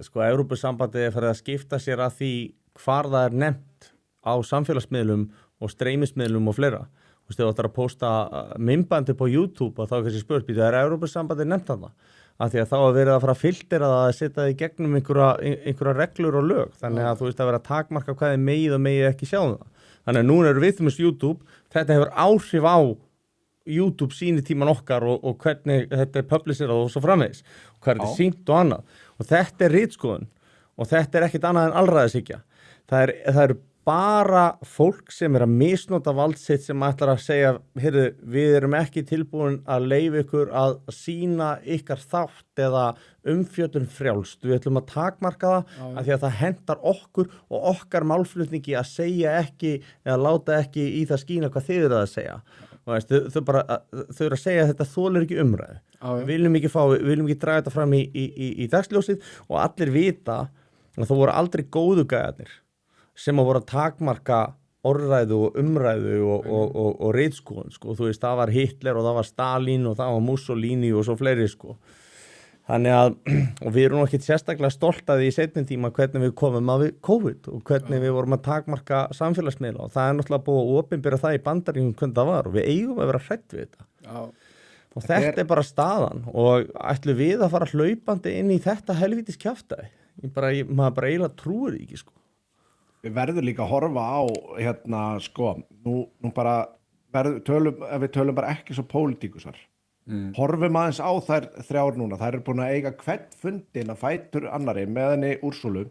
sko Evrópusambandið er farið að skipta sér að því hvar það er nefnt á samfélagsmiðlum og streymismiðlum og fleira. Þú veist, ef þú ætlar að posta myndband upp á YouTube og þá er kannski spurt, er Evrópusambandið nefnt þarna? Af því að þá er verið að fara að filtera það að setja það í gegnum einhverja reglur og lög. Þannig að þú veist að vera að takmarka hvað er megið og megið ekki sjá það. Þannig að núna eru við með YouTube, þetta hefur áhrif á YouTube sýnitíman okkar og hvernig þetta er publicerað og svo framvegis. Og hvað er þetta sýnt og annað. Og þetta er ritskoðun og þetta er ekkit annað en alræðishyggja. Það eru bara fólk sem er að misnota vald sitt sem ætlar að segja, heyrðu, við erum ekki tilbúin að leyfa ykkur að sýna ykkar þátt eða umfjöllun frjálst. Við ætlum að takmarka það af því að það hentar okkur og okkar málflutningi að segja ekki eða láta ekki í það skína hvað þið eru að segja. Þau eru að segja að þetta þolir ekki umræðu. Við viljum ekki draga þetta fram í dagsljósið og allir vita að það voru aldrei góðu gæjarnir sem að voru að takmarka orðræðu og umræðu og ritskoðun sko. Þú veist, það var Hitler og það var Stalin og það var Mussolini og svo fleiri sko. Þannig að, og við erum ekki sérstaklega stoltaði í seinni tíma hvernig við komum að COVID og hvernig við vorum að takmarka samfélagsmiðla og það er náttúrulega búið að opinbera það í Bandaríkjunum hvernig það var og við eigum að vera hrædd við þetta. Og þetta er bara staðan og ætlum við að fara hlaupandi inn í þetta helvítis kjaftaði. Maður bara eiginlega trúir því ekki sko. Við verðum líka að horfa á sko, nú bara ef við tölum bara ekki svo pólitíkusar. Horfum aðeins á þær 3 núna, þær eru búin að eiga hvern fundin að fætur annari með henni Úrsúlu,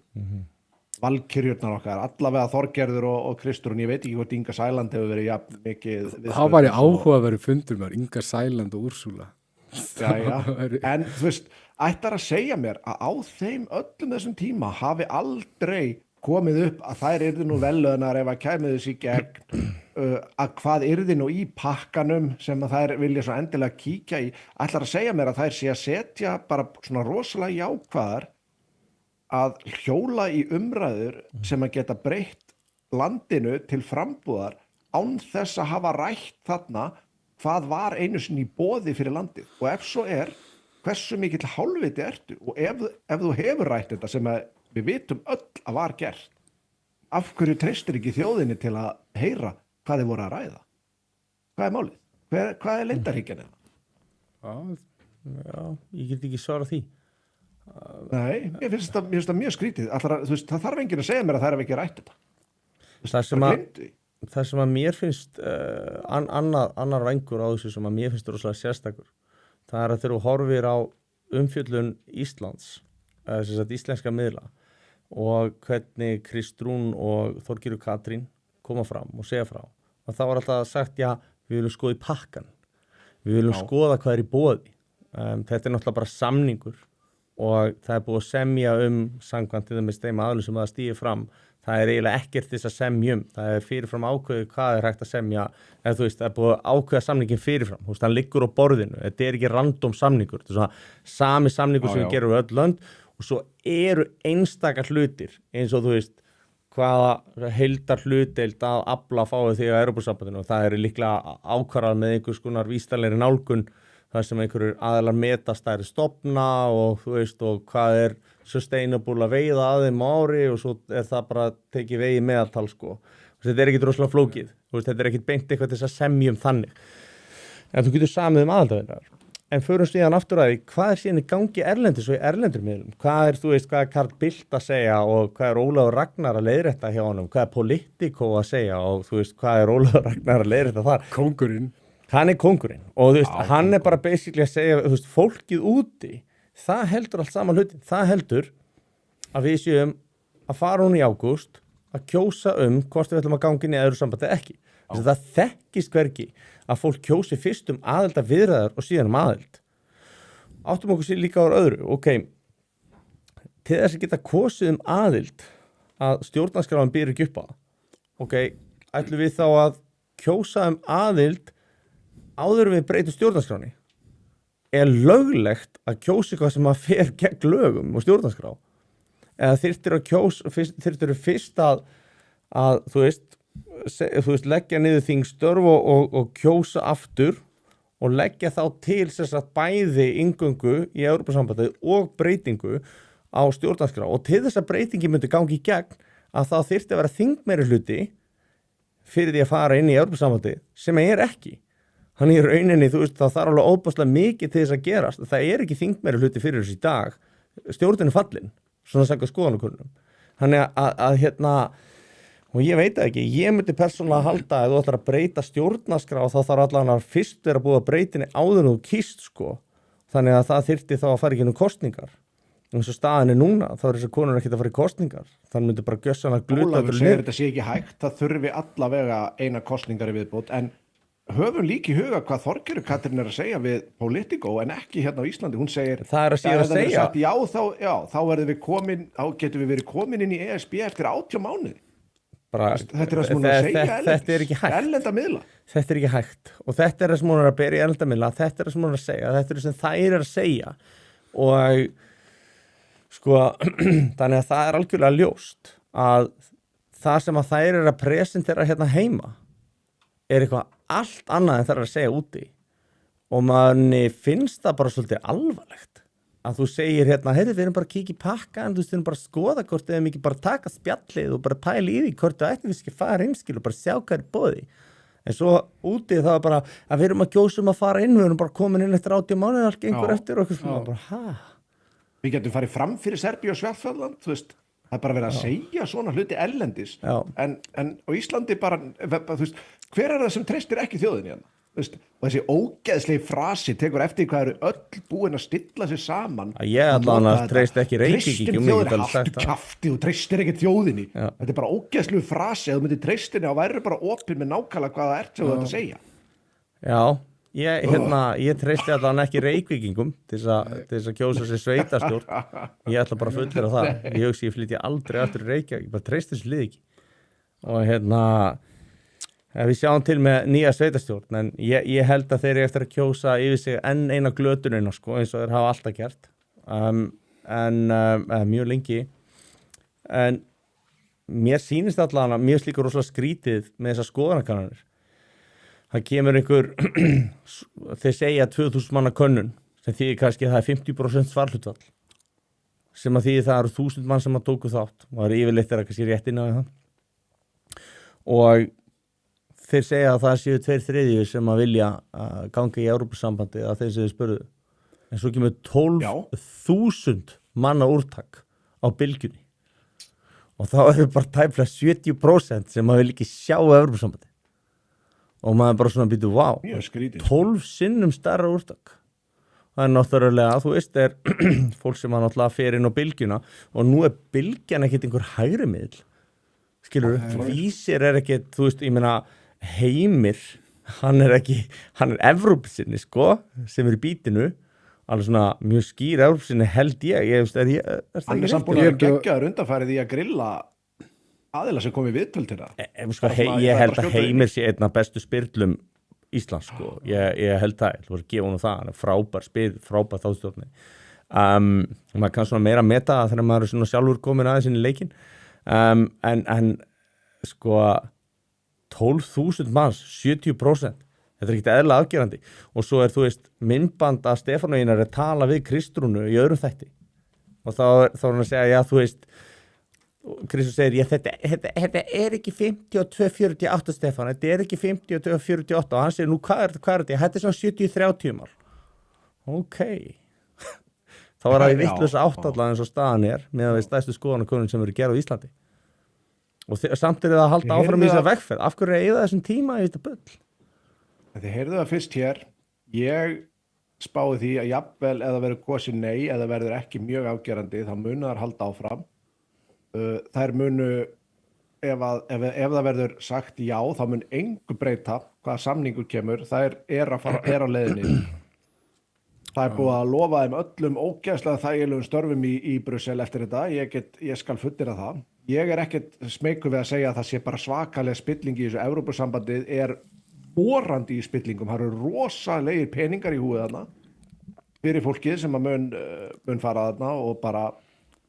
valkyrjurnar okkar, allavega Þorgerður og Kristrún, ég veit ekki hvort Inga Sæland hefur verið jafn mikið. Það var í áhuga að vera fundur með Inga Sæland og Úrsúla. Já, en þú veist, ætlar að segja mér að á þeim öllum þessum tíma hafi aldrei komið upp að þær yrðu nú velöðnar ef að kæmið þessi gegn að hvað yrði nú í pakkanum sem að þær vilja svo endilega kíkja í. Ætlar að segja mér að þær sé að setja bara svona rosalega jákvæðar að hjóla í umræður sem að geta breytt landinu til frambúðar án þess að hafa rætt þarna hvað var einu sinni í boði fyrir landið og ef svo hversu mikill hálfviti ertu og ef þú hefur rætt þetta sem við vitum öll að var gert, af hverju treystir ekki þjóðinni til að heyra hvað þið voru að ræða? Hvað málið? Hvað leyndarhyggjan? Já, ég get ekki svara því. Nei, mér finnst það mjög skrítið. Það þarf enginn að segja mér að það ekki rætt þetta. Það sem að mér finnst annar vængur á þessu sem að mér finnst rosalega sérstakur, það að þegar þú horfir á umfjöllun Íslands, íslenska miðla og hvernig Kristrún og Þorgerður Katrín koma fram og segja frá, og þá var alltaf sagt, já, við viljum skoða í pakkan, við viljum skoða hvað í boði. Þetta náttúrulega bara samningur og það búið að semja samkvæmt til þeim þeim aðlum sem það stíði fram. Það eiginlega ekkert þess að semjum, það fyrirfram ákveðið hvað hægt að semja, eða þú veist, það búið að ákveða samningin fyrirfram, þú veist, hann liggur á borðinu, þetta ekki random samningur, þetta svona sami samningur sem við gerum við öll lönd og svo eru einstakar hlutir eins og þú veist, hvaða heildar hlutdeild að afla fáið því á Evrópusambandinu og það líklega ákvarðað með einhvers konar vísindalegri nálgun þar sem einhverjur aðilar meta stærri stofna og þú veist og hvað sustainable að veiða að þeim á ári og svo það bara tekið vegi meðaltal sko. Þetta ekki rosalega flókið, þetta ekki beint eitthvað til þess að semjum þannig. En þú getur samið aðaldarinnar. En förum síðan aftur að því, hvað síðan í gangi erlendis og í erlendur miðlum? Hvað þú veist, hvað Karl Bildt að segja og hvað Ólafur Ragnar að leiðrétta hjá honum? Hvað Politico að segja og þú veist, hvað Ólafur Ragnar að leiðrétta þar? Kóngurinn. Hann kóngurinn og þú veist, hann bara basically að segja, þú veist, fólkið úti, það heldur allt saman hlutin. Það heldur að við séum að fara hún í ágúst að kjósa hvort við ætlum að ganga inn í Evrópusambandið eða ekki. Það þekkist hvergi að fólk kjósi fyrst aðildarviðræður og síðan aðild. Áttum okkur sér líka á öðru. Ok, til þess að geta kosið aðild að stjórnarskráin býr ekki upp á. Ok, ætlum við þá að kjósa aðild áður við breytum stjórnarskráni? Löglegt að kjósa eitthvað sem að fer gegn lögum og stjórnarskrá? Eða þyrftir fyrst að þú veist, leggja niður þingstörf og kjósa aftur og leggja þá til þess að bæði inngöngu í Evrópusambandið og breytingu á stjórnarskrá og til þess að breytingi myndi gangi í gegn að þá þyrfti að vera þingmeirihluti fyrir því að fara inn í Evrópusambandið sem ekki. Þannig í rauninni, þú veist, það þarf alveg óbúslega mikið til þess að gerast. Það ekki þingmeirihluti fyrir þessu í dag. Stjórnin fallin, svona samkvæmt skoðanakönnunum. Þannig að og ég veit ekki, ég myndi persónulega halda að þú ætlar að breyta stjórnarskrá þá þarf allan að fyrst vera búið að breytinni áður en þú kýst sko. Þannig að það þyrfti þá að fara ekki kosningar. Eins og staðan núna, þá þessar konur ekki að fara í kosningar. Það myndi bara gjössanlega gluta. Ólafur segir þetta sé ekki hægt, það þurfi allavega eina kosningar í viðbót, en höfum líka í huga hvað Þorgerður Katrín að segja við Politico en ekki hérna á Íslandi. Hún segir, það að segja. Þá getum við verið komin inn í ESB eftir 18 mánuði. Þetta það sem hún að segja þetta ekki hægt. Erlenda miðla. Þetta ekki hægt og þetta það sem hún að bera í erlenda miðla, þetta það sem hún að segja, þetta sem þær að segja og sko þannig að það algjörlega ljóst að það sem að þær að presentera hérna heima eitthvað allt annað en það að segja úti og manni finnst það bara svolítið alvarlegt að þú segir hérna, heyrðu, við erum bara að kíkja í pakka en þú veist, við erum bara að skoða hvort við erum ekki bara að taka spjallið og bara pæla í því hvort þú ættum við ekki fara innskil og bara sjá hvað boði. En svo úti það var bara að við erum að kjósa að fara inn, við erum bara komin inn eftir 18 mánuði allt gengur eftir og eitthvað svona bara, Við getum farið fram fyrir Serbíu og Svartfjalland, þú veist, það bara verið að segja svona hluti erlendis en á Íslandi bara, þú veist, hver það sem treystir ekki þjóðinni hérna? Veist, og þessi ógeðslegi frasi tekur eftir hvað eru öll búin að stilla sér saman ég allavega treyst ekki Reykvíkingum haltu kjafti og treystir ekki þjóðinni þetta bara ógeðslegu frasi að þú myndir treystinni og væri bara opin með nákvæmlega hvað það ert sem þú ætti að segja ég treysti allavega ekki Reykvíkingum til þess að kjósa sér sveitastjórn ég ætla bara að fullera það ég hugsi ég flytja aldrei aftur í Reykjavík ég bara treysti þessu lið ekki og við sjáum til með nýja sveitastjórn en ég held að þeir eru eftir að kjósa yfir sig enn eina glötunina sko, eins og þeir hafa alltaf gert mjög lengi en mér sýnist allan að mér slíka rosalega skrítið með þessar skoðanakannanir. Það kemur einhver, þeir segja 2000 manna könnun, sem þýðir kannski að það er 50% svarhlutfall, sem að þýðir það eru 1000 mann sem að tóku þátt, og það eru yfirleitt þeirra kannski rétt inn á það. Og þeir segja að það séu 2/3 sem að vilja ganga í Evrópusambandi að þeir sem þið spurðu. En svo kemur 12.000 manna úrtak á bylgjunni. Og þá eru bara tæplega 70% sem að vil ekki sjá Evrópusambandi. Og maður bara svona býtu, vá, 12 sinnum stærra úrtak. Það er náttúrulega, þú veist, er fólk sem að náttúrulega fer inn á bylgjuna og nú er bylgjan ekkert einhver hægri miðl. Skilur, Vísir er ekkert, þú veist, ég meina Heimir, hann er Evrópusinni, sko, sem er í bítinu, alveg svona mjög skýr Evrópusinni held ég hann er samt búin að geggjaður undanfærið í að grilla aðila sem kom í viðtöl til það. Sko, ég held að Heimir sé einn af bestu spyrlum Íslands, sko, ég held það, þú voru að gefa hún það, hann er frábær þáttstjórni. Maður kann svona meira meta þegar maður er svona sjálfur komin aðeins inn í leikinn, en sko 12.000 manns, 70%, þetta er ekkert eðlilega afgerandi, og svo er, þú veist, myndband að Stefán Einar er að tala við Kristrúnu í öðrum þætti, og þá er hann að segja, já, þú veist, Kristur segir, þetta er ekki 52-48 Stefán, þetta er ekki 52-48 og hann segir, nú hvað er þetta? Þetta er svona 70-30 mál. Ok. Þá var það í vittlausa áttallega eins og staðan er með að við stærstu skoðanakönnun sem eru gerð á Íslandi. Og samt er það að halda áfram í þessa vegferð. Af hverju er það þessum tíma í þetta bull? Þið heyrðu það fyrst hér. Ég spái því að jafnvel eða verður kosið nei eða verður ekki mjög afgerandi, þá munu þær halda áfram. Þær munu, ef það verður sagt já, þá mun engu breyta hvaða samningur kemur, þær er á leiðinni. Það er búið að lofa þeim öllum ógeðslega þægilegum störfum í Brussel eftir þetta, ég skal fullyrða það. Ég er ekkert smeykur við að segja að það sé bara svakalega spilling í þessu Evrópusambandið er borandi í spillingum, það eru rosalegir peningar í húið þarna fyrir fólkið sem að mun fara þarna og bara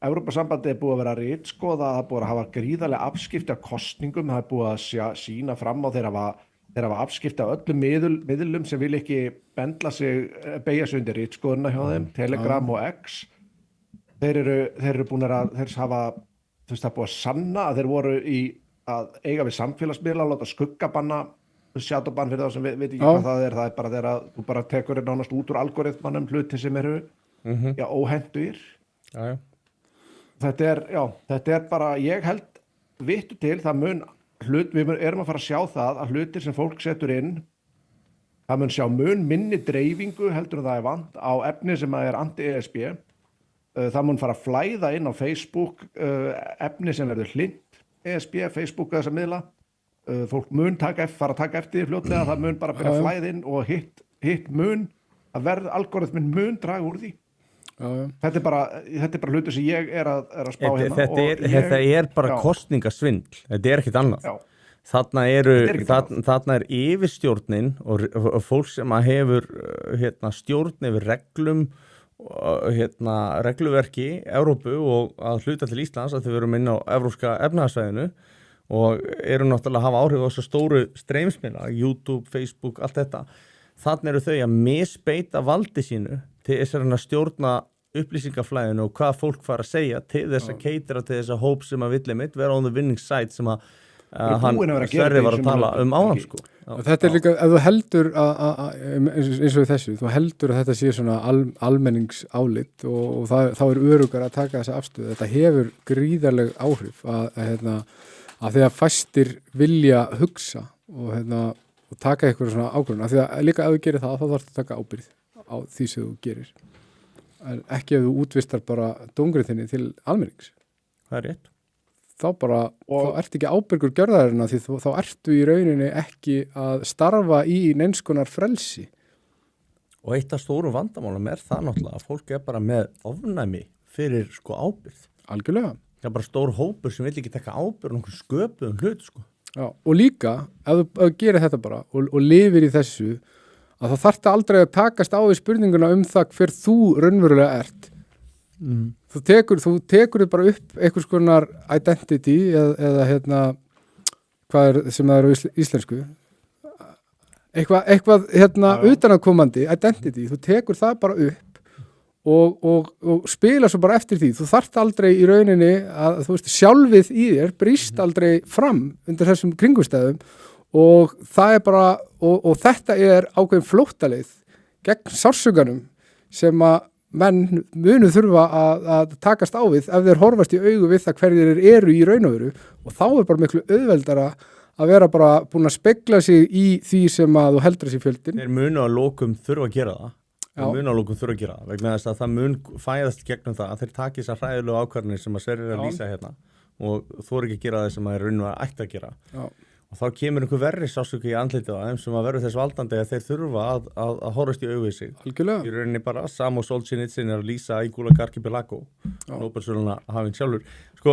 Evrópusambandið er búið að vera ritskoða, það er búið að hafa gríðarlega afskipti af kosningum, það er búið að sýna fram á þeir hafa afskipti af öllum miðlum sem vil ekki beygja sig undir ritskoðuna hjá þeim, Telegram og X. Þeir eru búin að hafa, þú veist, það er búið að sanna að þeir voru að eiga við samfélagsmiðla, láta skuggabanna, shadowban fyrir þá sem veit ekki hvað það er bara þegar þú bara tekur þér nánast út úr algoritmanum hluti sem eru óhentugir. Já. Þetta er bara, ég held vittu til, við erum að fara að sjá það að hlutir sem fólk setur inn, það mun sjá mun minni dreifingu heldur en það er vant á efni sem er anti-ESB, það mun fara að flæða inn á Facebook efni sem verður hlint ESB, Facebook og þessa miðla, fólk mun fara að taka eftir því fljótlega, það mun bara byrja að flæða inn og hitt mun að algoritminn mun draga úr því. Þetta er bara hlutur sem ég er að spá hérna. Þetta er bara kosningasvindl, þetta er ekkert annað. Þarna er yfirstjórnin og fólk sem að hefur stjórn yfir reglum, regluverki Evrópu og að hluta til Íslands að þau verum inn á evrópska efnahagssvæðinu og eru náttúrulega að hafa áhrif á þessu stóru streymsmiðla, YouTube, Facebook, allt þetta. Þannig eru þau að misbeita valdi sínu til þess að stjórna upplýsingaflæðinu og hvað fólk fara að segja til þess að keitira til þess að hóp sem að vilja mitt vera on the winning side sem að hann Sverri var að tala áðan sko. Þetta er líka, ef þú heldur eins og þessu, þú heldur að þetta sé svona almenningsálit og þá er örugar að taka þessa afstöðu. Þetta hefur gríðarleg áhrif að þegar fæstir vilja hugsa og taka eitthvað svona ákvörðun, af því að líka ef þú gerir það, þá þarfst að taka ábyrgð á því sem þú gerir. En ekki ef þú útvistar bara dómgrein þinni til almennings. Það er rétt. Þá ertu ekki ábyrgur gjörðarinnar því þá ertu í rauninni ekki að starfa í neinskonar frelsi. Og eitt af stórum vandamálum er það náttúrulega að fólk er bara með ofnæmi fyrir ábyrgð. Algjörlega. Það er bara stór hópur sem vil ekki taka ábyrgð um sköpuðum hlut sko. Já, og líka, ef þú gerir þetta bara og lifir í þessu, að þá þarftu aldrei að takast á í spurninguna það hver þú raunverulega ert. þú tekur bara upp einhvers konar identity eða hvað sem það eru íslensku eitthvað utanaðkomandi identity, þú tekur það bara upp og spila svo bara eftir því, þú þarft aldrei í rauninni að þú veist sjálfið í þér brýst aldrei fram undir þessum kringumstæðum og það bara og þetta ákveðin flóttaleið gegn sársökanum sem að menn munu þurfa að takast á við ef þeir horfast í augu við það hverjir eru í raun og veru og þá bara miklu auðveldara að vera bara búin að spegla sig í því sem að þú heldur þessi fjöldin. Þeir munu að lokum þurfa að gera það. Vegna þess að það mun fæðast gegnum það að þeir taki þessar hræðilegu ákvarðanir sem að Sverrir að lýsa hérna og þú ekki að gera það sem að þeir rauninu að ætti að gera og þá kemur einhver verri sásöku í andlitið á þeim sem að verður þess valdandi að þeir þurfa að horfast í augu í sig. Algjörlega. Í rauninni bara Samo Solzhenitsyn að lýsa í Gulag Archipelago Nóbelsverðlauna hafinn sjálfur. Sko,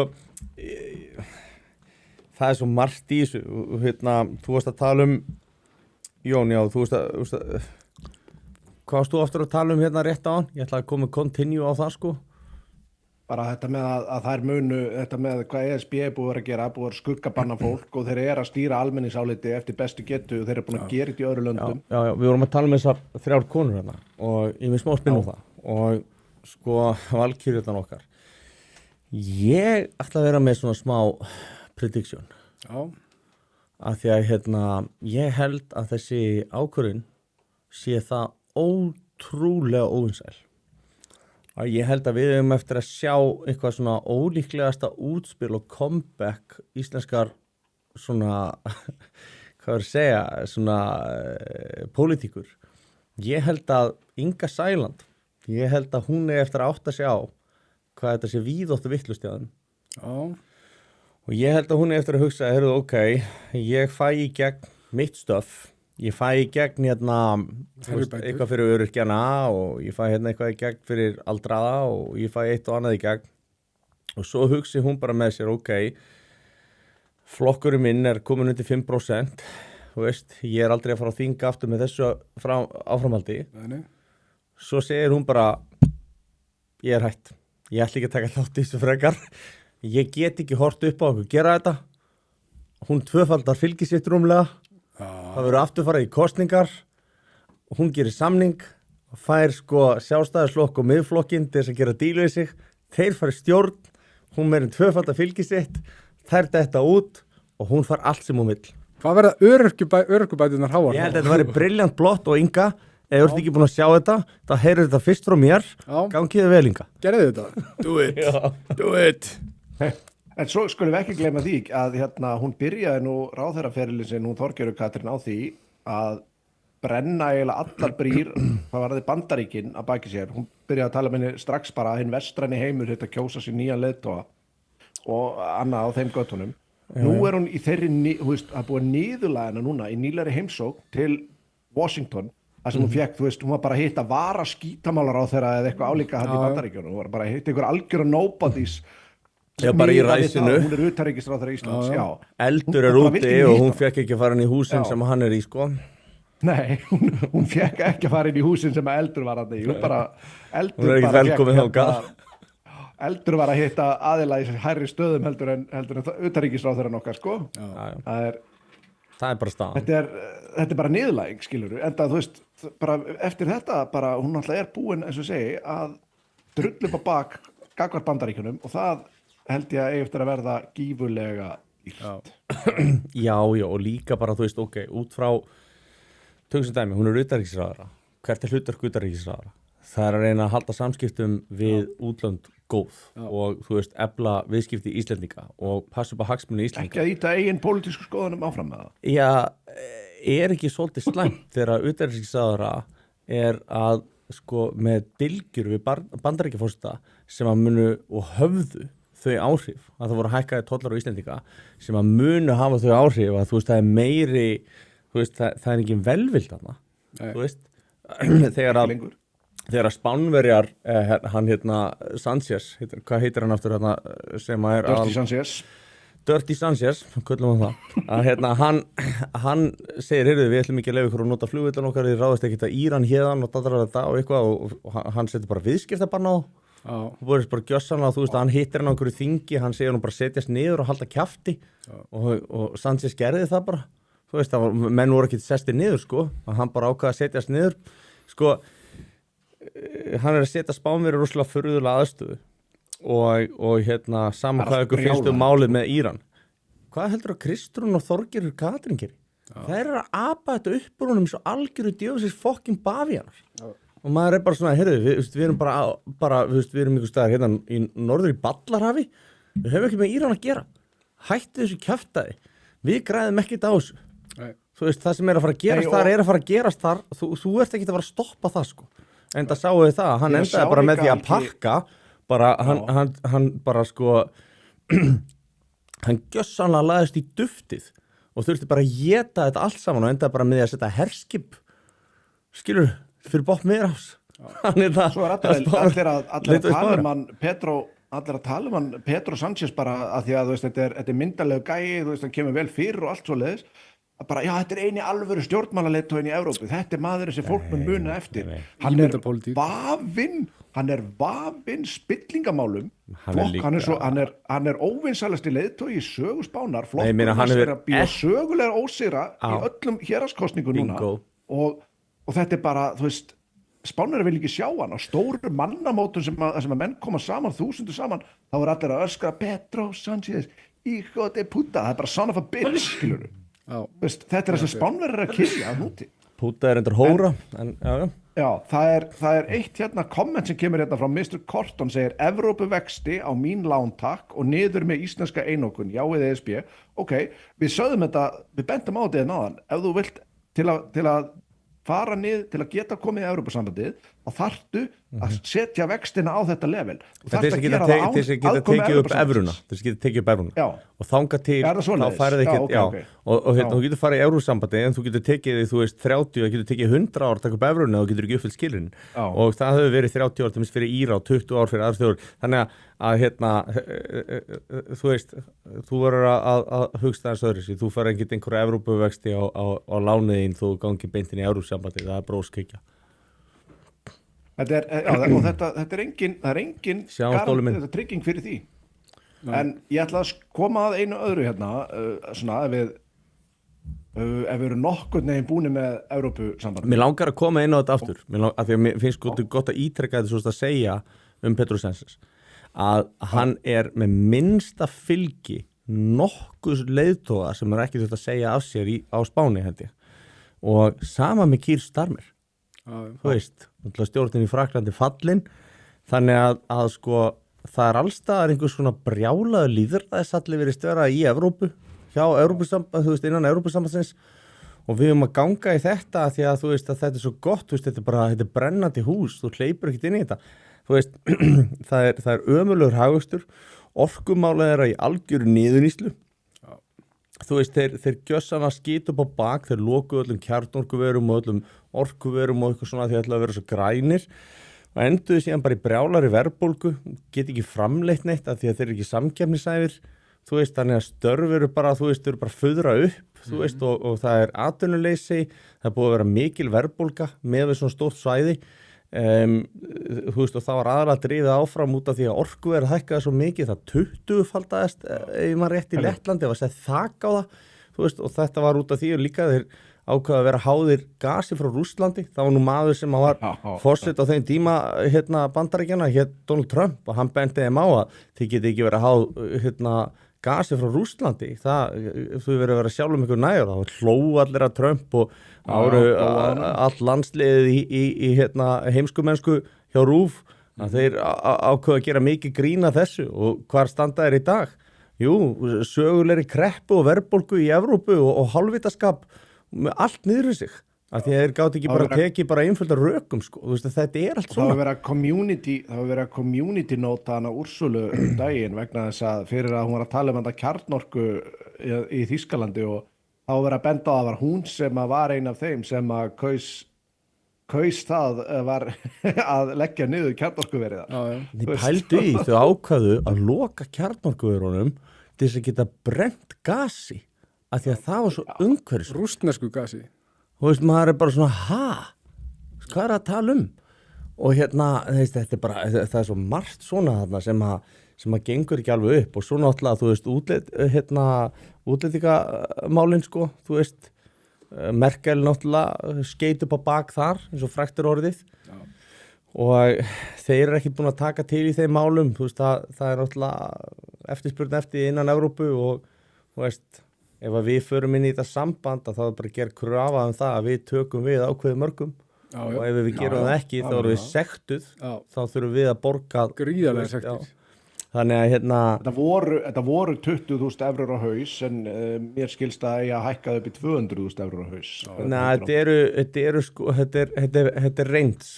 það svo margt í þessu þú varst að tala Jón, já, þú varst að hvað varst þú aftur að tala hérna rétt á hann? Ég ætla að koma continue á það sko. Bara þetta með að þær munu, þetta með hvað ESB búið að gera, búið að skuggabanna fólk og þeir að stýra almenningsáliti eftir bestu getu og þeir búin að gera þetta í öðru löndum. Já, við vorum að tala með þessar 3 konur hérna og ég með smá spinn það og sko valkyrjurnar okkar. Ég ætla að vera með svona smá prediction. Já. Af því að ég held að þessi ákvörðun sé það ótrúlega óvinsæl. Að ég held að við höfum eftir að sjá eitthvað svona ólíklegasta útspil og comeback íslenskar svona, hvað er að segja, svona pólitíkur. Ég held að Inga Sæland, ég held að hún eftir að átta sig á hvað þetta sé víðóttu vittlustjáðum. Og ég held að hún eftir að hugsa, ok, ég fæ í gegn mitt stöf, ég fæ í gegn eitthvað fyrir öryrkjana og ég fæ eitthvað í gegn fyrir aldraða og ég fæ eitt og annað í gegn og svo hugsi hún bara með sér ok, flokkurinn minn komin undir 5%, þú veist, ég aldrei að fara að þinga aftur með þessu áframhaldi. Svo segir hún bara ég hætt, ég ætla ekki að taka þátt í þessu frekar, ég get ekki hort upp á okkur gera þetta, hún tvöfaldar fylgi sitt rúmlega. Það verður aftur farið í kosningar og hún gerir samning og fær sko sjálfstæðisflokk og miðflokkinn til þess að gera dílu í sig. Þeir fara stjórn, hún meirinn tvöfaldar fylgi sitt, þær þetta út og hún far allt sem hún vill. Hvað verða örorkubæturnar háar? Ég held að þetta væri brilljant blott og Inga, ef þú ert ekki búin að sjá þetta, þá heyrðu þetta fyrst frá mér, gangiði vel Inga. Gerðu þetta. Do it. En svo skulum við ekki gleyma því að hún byrjaði nú ráðherraferilinn sinn, hún Þorgerður Katrín á því að brenna eiginlega allar brýr, það var Bandaríkin að baki sér. Hún byrjaði að tala með henni strax bara hinn vestræni heimur þetta kjósa sér nýjan leiðtoga og annað á þeim göttunum. Nú hún í þeirri, þú veist, að búa niðurlæðina núna í nýlegri heimsókn til Washington, þar sem hún fekk, þú veist, hún var bara að hitta vara skítamálaráðherra eða eitthvað álíka hann í Bandaríkjunum, hún var bara að hitta einhver algjöra nobodies. Já, bara í ræsinu. Hún utanríkisráðherra Íslands, já. Eldur úti og hún fekk ekki að fara inn í húsin sem hann í, sko. Nei, hún fekk ekki að fara inn í húsin sem eldur var hann í. Hún ekki velkomin þangað. Eldur var að hitta aðila í hærri stöðum heldur en utanríkisráðherra okkar, sko. Það er bara staðan. Þetta er bara niðurlæging, skilurðu. Enda, þú veist, bara eftir þetta, bara hún alltaf búin, eins og segi, að drulla upp á bak gagnvart Bandaríkjunum og það held ég að eigi eftir að verða gífurlega dýrt. Já, og líka bara, þú veist, ok, út frá tökum dæmi, hún utanríkisráðherra. Hvert hlutverk utanríkisráðherra? Það að reyna að halda samskiptum við útlönd góð og, þú veist, efla viðskipti Íslendinga og passa upp á hagsmuni Íslendinga. Ekki að íta eigin pólitísku skoðunum áfram með það? Já, ekki svolítið slæmt þegar utanríkisráðherra að sko með bylgjur við Bandaríkjaforseta sem að munu og höfðu þau áhrif að það voru hækkaði tollar á Íslendinga sem að munu hafa þau áhrif að þú veist það er meiri, þú veist það er engin velvild þarna, þú veist þegar að Spánverjar hann Sanchez, hvað heitir hann aftur sem að Dirty Sanchez, köllum við það að hann segir, heyrðu, við ætlum ekki að leyfa ykkur að nota flugvillan okkar, við ráðast ekki að Íran héðan og eitthvað og hann setur bara viðskiptabann á Boris bara gjössanlega, þú veist, hann hittir hann á einhverju þingi, hann segir hann bara setjast niður og halda kjafti og Sanchez gerði það bara, þú veist, menn voru ekki sestir niður, sko, að hann bara ákvaði að setjast niður, sko, hann að setja Spánverið rosalega furðulega aðstöðu og saman hvað ykkur finnst málið með Íran. Hvað heldur að Kristrún og Þorgerður Katrín gerir? Það er að apa þetta upp úr honum svo algjöru djöfisins fokkin bavíanar. Og maður er bara svona, heyrðu, við erum bara við erum einhver staðar hérna í norður í Ballarhafi, við höfum ekki með Íran að gera. Hættu þessu kjaftaði. Við græðum ekkert á þessu. Þú veist, það sem er að fara að gerast þar er að fara að gerast þar, þú ert ekki að fara að stoppa það, sko. Enda sáu þið það, hann endaði bara með því að pakka, bara, hann bara, sko, hann gjössanlega lagðist í duftið og þurfti bara að éta þetta allt saman og endaði bara með því að setja herskip, skilur, fyrir botn Miðjarðarhafs. Svo er allir að tala um hann Pedro Sanchez bara að því að þú veist, þetta er myndarlegu gæi, þú veist, hann kemur vel fyrir og allt svo leiðis. Bara, já, þetta er eini alvöru stjórnmálaleiðtoginn í Evrópu, þetta er maðurinn sem fólk mun muna eftir. Hann er vafinn spillingamálum, hann er óvinsælasti leiðtogi í sögu Spánar, flokkur hans er að bíða sögulega ósigra í öllum héraðskosningum núna og þetta er bara, þú veist, Spánverjar vil ekki sjá hann á stóru mannamótum sem að menn koma saman, þúsundur saman, þá er allir að öskra Pedro Sanchez, hijo de puta, það er bara son of a bitch, skilur þú. Þetta er þess að Spánverjar að kyrja að núti. Púta er endur hóra Já, það er eitt hérna komment sem kemur hérna frá Mr. Corton, segir Evrópu vexti á mín lántakk og niður með íslenska einokun, já við ESB. Ok, við sögðum þetta, við bentum á þetta náðan, ef þú vilt til að fara niður, til að geta komið í Evrópusambandið, þá þarftu að setja vextina á þetta level. Þess að geta tekið upp evruna, og þangað til þá færið ekki, og þú getur farið í Evrópusambandið en þú getur tekið, þú veist, 30, þú getur tekið 100 ár að taka upp evruna og þú getur ekki uppfyllt skilin og það hefur verið 30 ár til minnst fyrir Íra og 20 ár fyrir aðrar þjóðir, þannig að þú veist, þú verður að hugsta þess öðru, þú færið ekkert einhverja Evrópuvexti á lániðin þú gangi beint inn í Evrópusambandið, það er bróskikja. Þetta er engin trygging fyrir því. En ég ætla að koma að einu öðru hérna, svona ef við erum nokkurn veginn búin með Evrópusambandið. Mér langar að koma inn á þetta aftur, af því að mér finnst gott að ítrekka þetta svo að segja Pedro Sanchez, að hann er með minnsta fylgi nokkuð leiðtoga sem er ekki þetta að segja af sér á Spáni, held ég. Og sama með Keir Starmer. Þú veist, stjórnin í Frakklandi fallin, þannig að sko það er allstaðar einhvers svona brjálaður lýðræðisalli virðist vera í Evrópu, hjá Evrópusamband, þú veist, innan Evrópusambandsins og við höfum að ganga í þetta því að þú veist að þetta er svo gott, þú veist, þetta er brennandi hús, þú hleypur ekkert inn í þetta, þú veist, það er ömurlegur hagvöxtur, orkumálið er í algjöru niðurníslu. Þú veist, þeir gjössan að skýta upp á bak, þeir loku öllum kjarnorkuverum og öllum orkuverum og eitthvað svona því að ætla að vera svo grænir og enduðu síðan bara í brjálari verðbólgu, get ekki framleitt neitt af því að þeir eru ekki samkeppnishæfir, þú veist, þannig að störf eru bara, þú veist, eru bara föðra upp, þú veist, og það er atvinnuleysi, það er búið að vera mikil verðbólga með við svona stórt svæði, þú veist, og það var aðalega drifið áfram út af því að orkuverð hækkaði svo mikið, það 20-faldaðist ef maður rétt í Lettlandi, það var sett þak á það, þú veist, og þetta var út af því og líka þeir ákvaða að vera háðir gasi frá Rússlandi, það var nú maður sem var forseti á þeim tíma Bandaríkjanna, Donald Trump, og hann benti þeim á að þið geti ekki verið háð gasi frá Rússlandi, þú verið að vera sjálfum ykkur nægur, þá hló allir að Trump og all landsliðið í heimskumennsku hjá RÚV, að þeir ákvaða að gera mikið grín að þessu og hvar standa þeir í dag? Jú, sögulegri kreppu og verðbólgu í Evrópu og hálfvitaskap með allt niður í sig. Af því að þeir gátt ekki bara tekið bara einfölda rökum, sko. Þú veist að þetta er allt svona. Það var verið að community nota hana Úrsulu daginn vegna þess að fyrir að hún var að tala um þetta kjarnorku í Þýskalandi og þá var að benda á að var hún sem var ein af þeim sem að kaus það var að leggja niður kjarnorkuverið. Þið pældu í, þau ákvaðu að loka kjarnorkuverunum til þess að geta brennt gasi af því að það var svo umhverfis. Rússnesku gasi. Þú veist, maður er bara svona, hvað er að tala um? og þetta bara, það svo margt svona þarna sem að gengur ekki alveg upp og svo náttúrulega, þú veist, útlendingamálin, sko, þú veist, Merkel náttúrulega skeit upp á bak þar, eins og frægt orðið og þeir eru ekki búin að taka til í þeim málum, þú veist, það er náttúrulega eftirspurn eftir innan Evrópu og, þú veist, ef að við förum inn í þetta samband að þá er bara að gera krafa það að við tökum við ákveði mörgum og ef við gerum það ekki þá erum við sektuð, þá þurfum við að borga gríðarlega sektuð. Þannig að Þetta voru 20.000 evrur á haus en mér skilst að ég hækkaði upp í 200.000 evrur á haus. Þetta er reynds.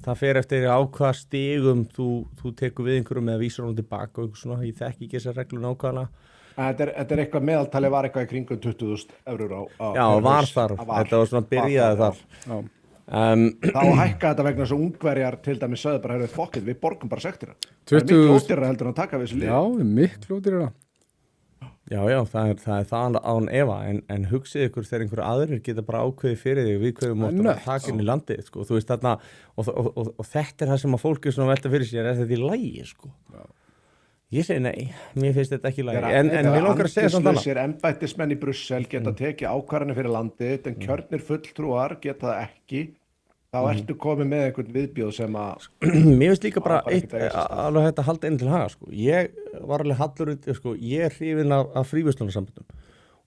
Það fer eftir á hvaða stigum þú tekur við einhverjum með vísar tilbaka og svona, ég þekki ekki þessar reglur nákvæmlega. Þetta er eitthvað meðaltali var eitthvað í kringum 20.000 evrur á Já, var þar. Þetta var svona byrjaði þar. Já. Þá hækka þetta vegna þess að Ungverjar til dæmis sögðu bara fokkið, við borgum bara sektina. Það er miklu ódýrara heldur en að taka við þessu lið. Já, miklu ódýrara. Já, það er það án efa en hugsið ykkur þegar einhverju aðrir geta bara ákveðið fyrir þig við hverju móttum að taka inn í landið, sko. Þú veist þarna og þetta er það sem að fólk er svona velta fyrir sér, er þetta í lagi, sko. Já. Ég segi nei, mér finnst þetta ekki í lagi en mér langar að segja svona annað. Embættismenn í Brussel geta tekið ákvarðanir fyrir landið en kjörnir fulltrúar geta það ekki. Þá ertu komið með einhvern viðbjóð sem að Mér finnst líka bara eitt alveg þetta halda inn til haga, sko. Ég var alveg hallur út, sko, ég er hrifinn af fríverslunarsamböndum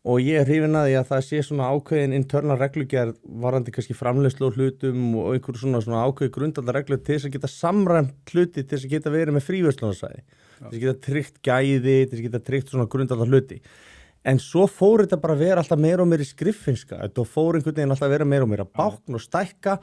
og ég er hrifinn að því að það sé svona ákveðin internal reglugerð varðandi kannski framleiðslu og hlutum og einhver svona ákveði grundvallar reglur til þess að geta samræmt hluti til þess að geta verið með fríverslunarsæði, til þess að geta tryggt gæði, til þess að geta tryggt svona grundvallar hluti. En svo fór þetta bara að vera alltaf meira og meira í skriffinska, þetta fór einhvern veginn alltaf að vera meira og meira bákn og stækka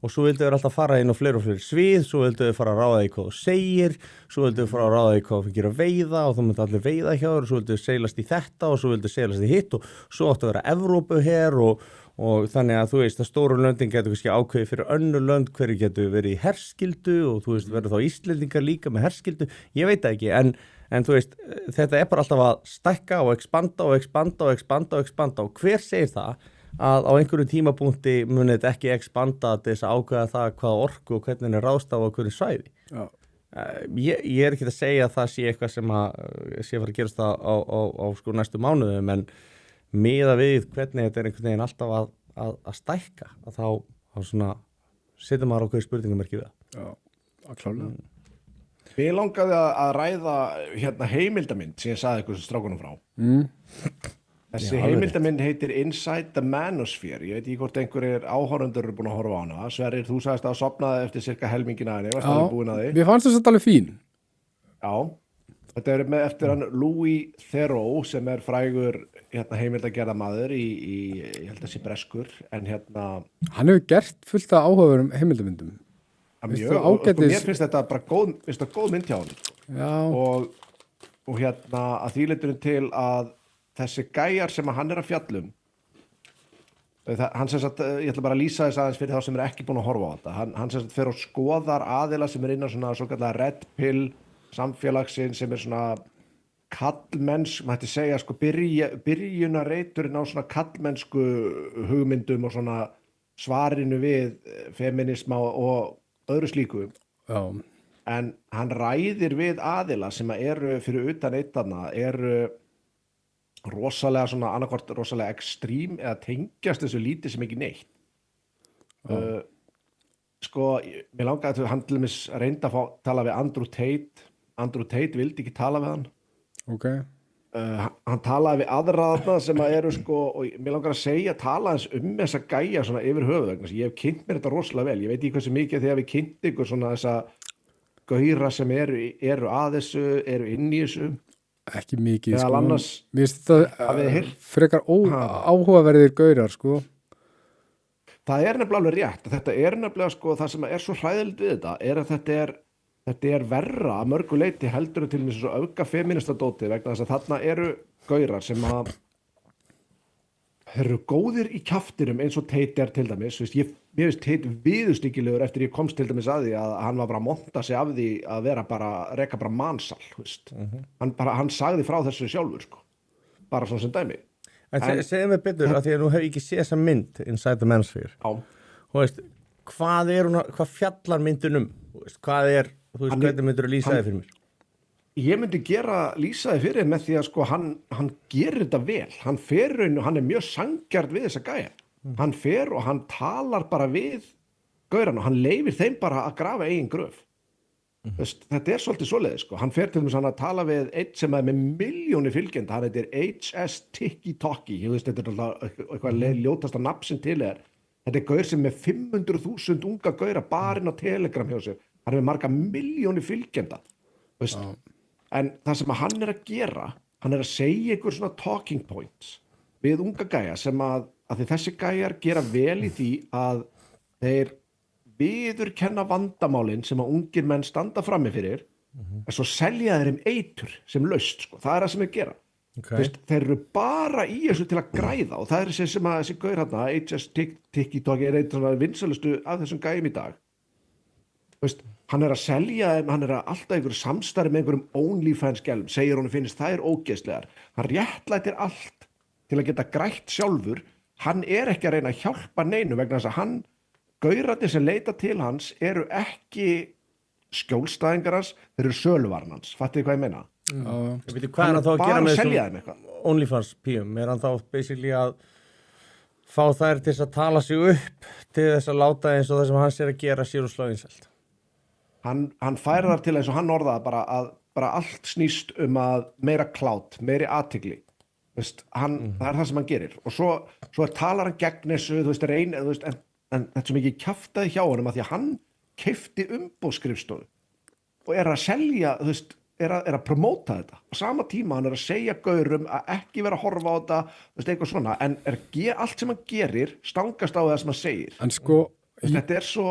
og svo vildu þau alltaf fara inn á fleiri og fleiri svið, svo vildu þau fara að ráða í hvað þú segir, svo vildu þau fara að ráða í hvað þú fyrir að veiða og þá myndi allir veiða hjá þér og svo vildu þau seilast í þetta og svo vildu þau seilast í hitt og svo áttu að vera Evrópu her og þannig að þú veist að stóru löndin getur kannski ákveði fyrir önnur lönd hverju getur verið í herskildu og þú veist verður þá Íslendingar líka með herskildu, ég veit það ekki en þú veist þetta er bara alltaf að stækka og expanda og expanda og expanda og expanda og hver segir það að á einhverju tímapunkti muni þetta ekki expanda til þess að ákveða það hvaða orku og hvernig er ráðstafa á hverju svæði. Ég er ekki að segja að það sé eitthvað sem að sé fara að gerast á sko næstu mánuðum en miða við hvernig þetta er einhvern veginn alltaf að stækka að þá svona setja maður á hverju spurningamerki við það. Já, að klálega. Við langaði að ræða heimildamynd sem ég saði ykkur strákunum frá. Þessi heimildamynd heitir Inside the Manosphere. Ég veit ekki hvort einhverjir áhorfendur eru búin að horfa á hana. Sverrir, þú sagðist að sofnaði eftir cirka helmingin að henni. Varst alveg búin að því? Mér fannst þess að alveg fín. Já. Þetta er eftir hann Louis Theroux sem er frægur heimildagerðamaður í ég held að sé breskur, en Hann hefur gert fullt af áhugaverðum heimildamyndum. Mjög, mér finnst þetta bara góð mynd hjá hann. Já. Og að því leiturinn til að þessi gæjar sem hann er að fjallum hann sem sagt, ég ætla bara að lýsa þess aðeins fyrir þá sem er ekki búin að horfa á þetta hann sem sagt fer og skoðar aðila sem er inn á svona svokallega red pill samfélagsinn sem er svona kallmenns, maður hætti segja sko byrjunarreiturinn á svona kallmennsku hugmyndum og svona svarinu við feminisma og öðru slíku. Já. En hann ræðir við aðila sem eru fyrir utan eittana eru rosalega svona annarkvort rosalega ekstrím eða tengjast þessu lítið sem ekki neitt. Sko, mér langaði að hann til dæmis reynda að tala við Andrew Tate vildi ekki tala við hann. Ok. Hann talaði við aðra þarna sem eru sko, og mér langar að tala eins þessa gæja svona yfir höfuð vegna. Ég hef kynnt mér þetta rosalega vel. Ég veit ekki hversu mikið þegar við kynnt ykkur svona þessa gauðra sem eru að þessu, eru inn í þessu. Ekki mikið, sko. Annars, mér finnst þetta frekar áhugaverðir gaurar, sko. Það er nefnilega alveg rétt. Þetta er nefnilega, sko, það sem er svo hræðilegt við þetta er að þetta er verra að mörgu leyti heldur til þess að auka feministadóti vegna þess að þarna eru gaurar sem eru góðir í kjaftinum eins og Tate er til dæmis. Mér finnst Tate viðurstyggilegur eftir ég komst til dæmis að því að hann var bara að monta sig af því að vera reka bara mansal. Hann sagði frá þessu sjálfur, sko. Bara svona sem dæmi. En segðu mig betur að því að nú hef ég ekki séð þessa mynd Inside the Manosphere. Já. Þú veist, hvað fjallar myndin hvað hvernig myndir að lýsa þið fyrir mér? Ég myndi lýsa þið fyrir með því að sko hann gerir þetta vel, hann er mjög sanngjarn við þessa gæja, hann fer og hann talar bara við gauran og hann leyfir þeim bara að grafa eigin gröf. Þetta svolítið svoleiðis sko, hann fer til þess að tala við einn sem er með milljónir fylgjenda, hann heitir HS Tiki-Toki, þetta er alltaf eitthvað ljótasta nafn sem til þetta gaur sem með 500.000 unga gaura bara inn á Telegram hjá sig, hann er með marga milljónir fylgjenda, en það sem hann er að gera, hann er að segja ykkur svona talking points við unga gæja sem að því þessi gæjar gera vel í því að þeir viðurkenna vandamálin sem að ungir menn standa frammi fyrir en svo selja þeir eitur sem laust sko. Það það sem þeir gera þeir eru bara í þessu til að græða og það þessi sem að þessi gaur hérna HS Tiki-Toki einn svona vinsælustu af þessum gæjum í dag hann að selja þeim, hann alltaf einhverju samstarfi með einhverjum OnlyFans gælum, segir honum finnst það ógeðslegar, hann réttlætir allt til að geta grætt sjálfur, hann ekki að reyna að hjálpa neinu vegna þess að hann gaurarnir sem leita til hans eru ekki skjólstæðingar hans, þeir eru söluvaran hans, fattið hvað ég meina? Hvað hann þá að gera með þessum OnlyFans píum? Hann þá basically að fá þær til að tala sig upp til þess að láta eins og það sem hann sér að gera sér og slá vinsælt? Hann færir þar til eins og hann orðaði bara allt snýst að meira klátt, meiri athygli. Það það sem hann gerir og svo talar hann gegn þessu, en þetta sem ekki kjaftaði hjá honum að því að hann keypti umboðsskrifstofu og að selja, að promóta þetta. Á sama tíma hann að segja gaurum að ekki vera að horfa á þetta, eitthvað svona, en allt sem hann gerir stangast á það sem hann segir. En sko, þetta svo,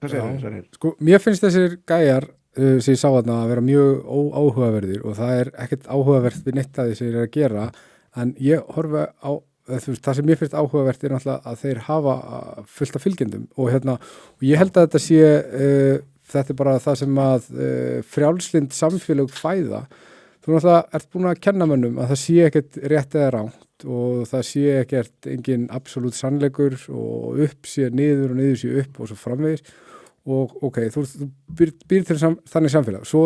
hvað segir þér? Sko, mér finnst þessir gæjar sem ég sá þarna að vera mjög óáhugaverðir og það ekkert áhugavert við neitt að því sem ég að gera, en ég horfa á það sem mér finnst áhugavert náttúrulega að þeir hafa fullt af fylgjendum og ég held að þetta sé þetta bara það sem að frjálslynd samfélög fæða. Þú náttúrulega ert búin að kenna mönnum að það sé ekkert rétt eða rangt og það sé ekkert engin absolutt sannleikur og upp sé niður og niður sé upp og svo framvegis og þú býr til þannig samfélag. Svo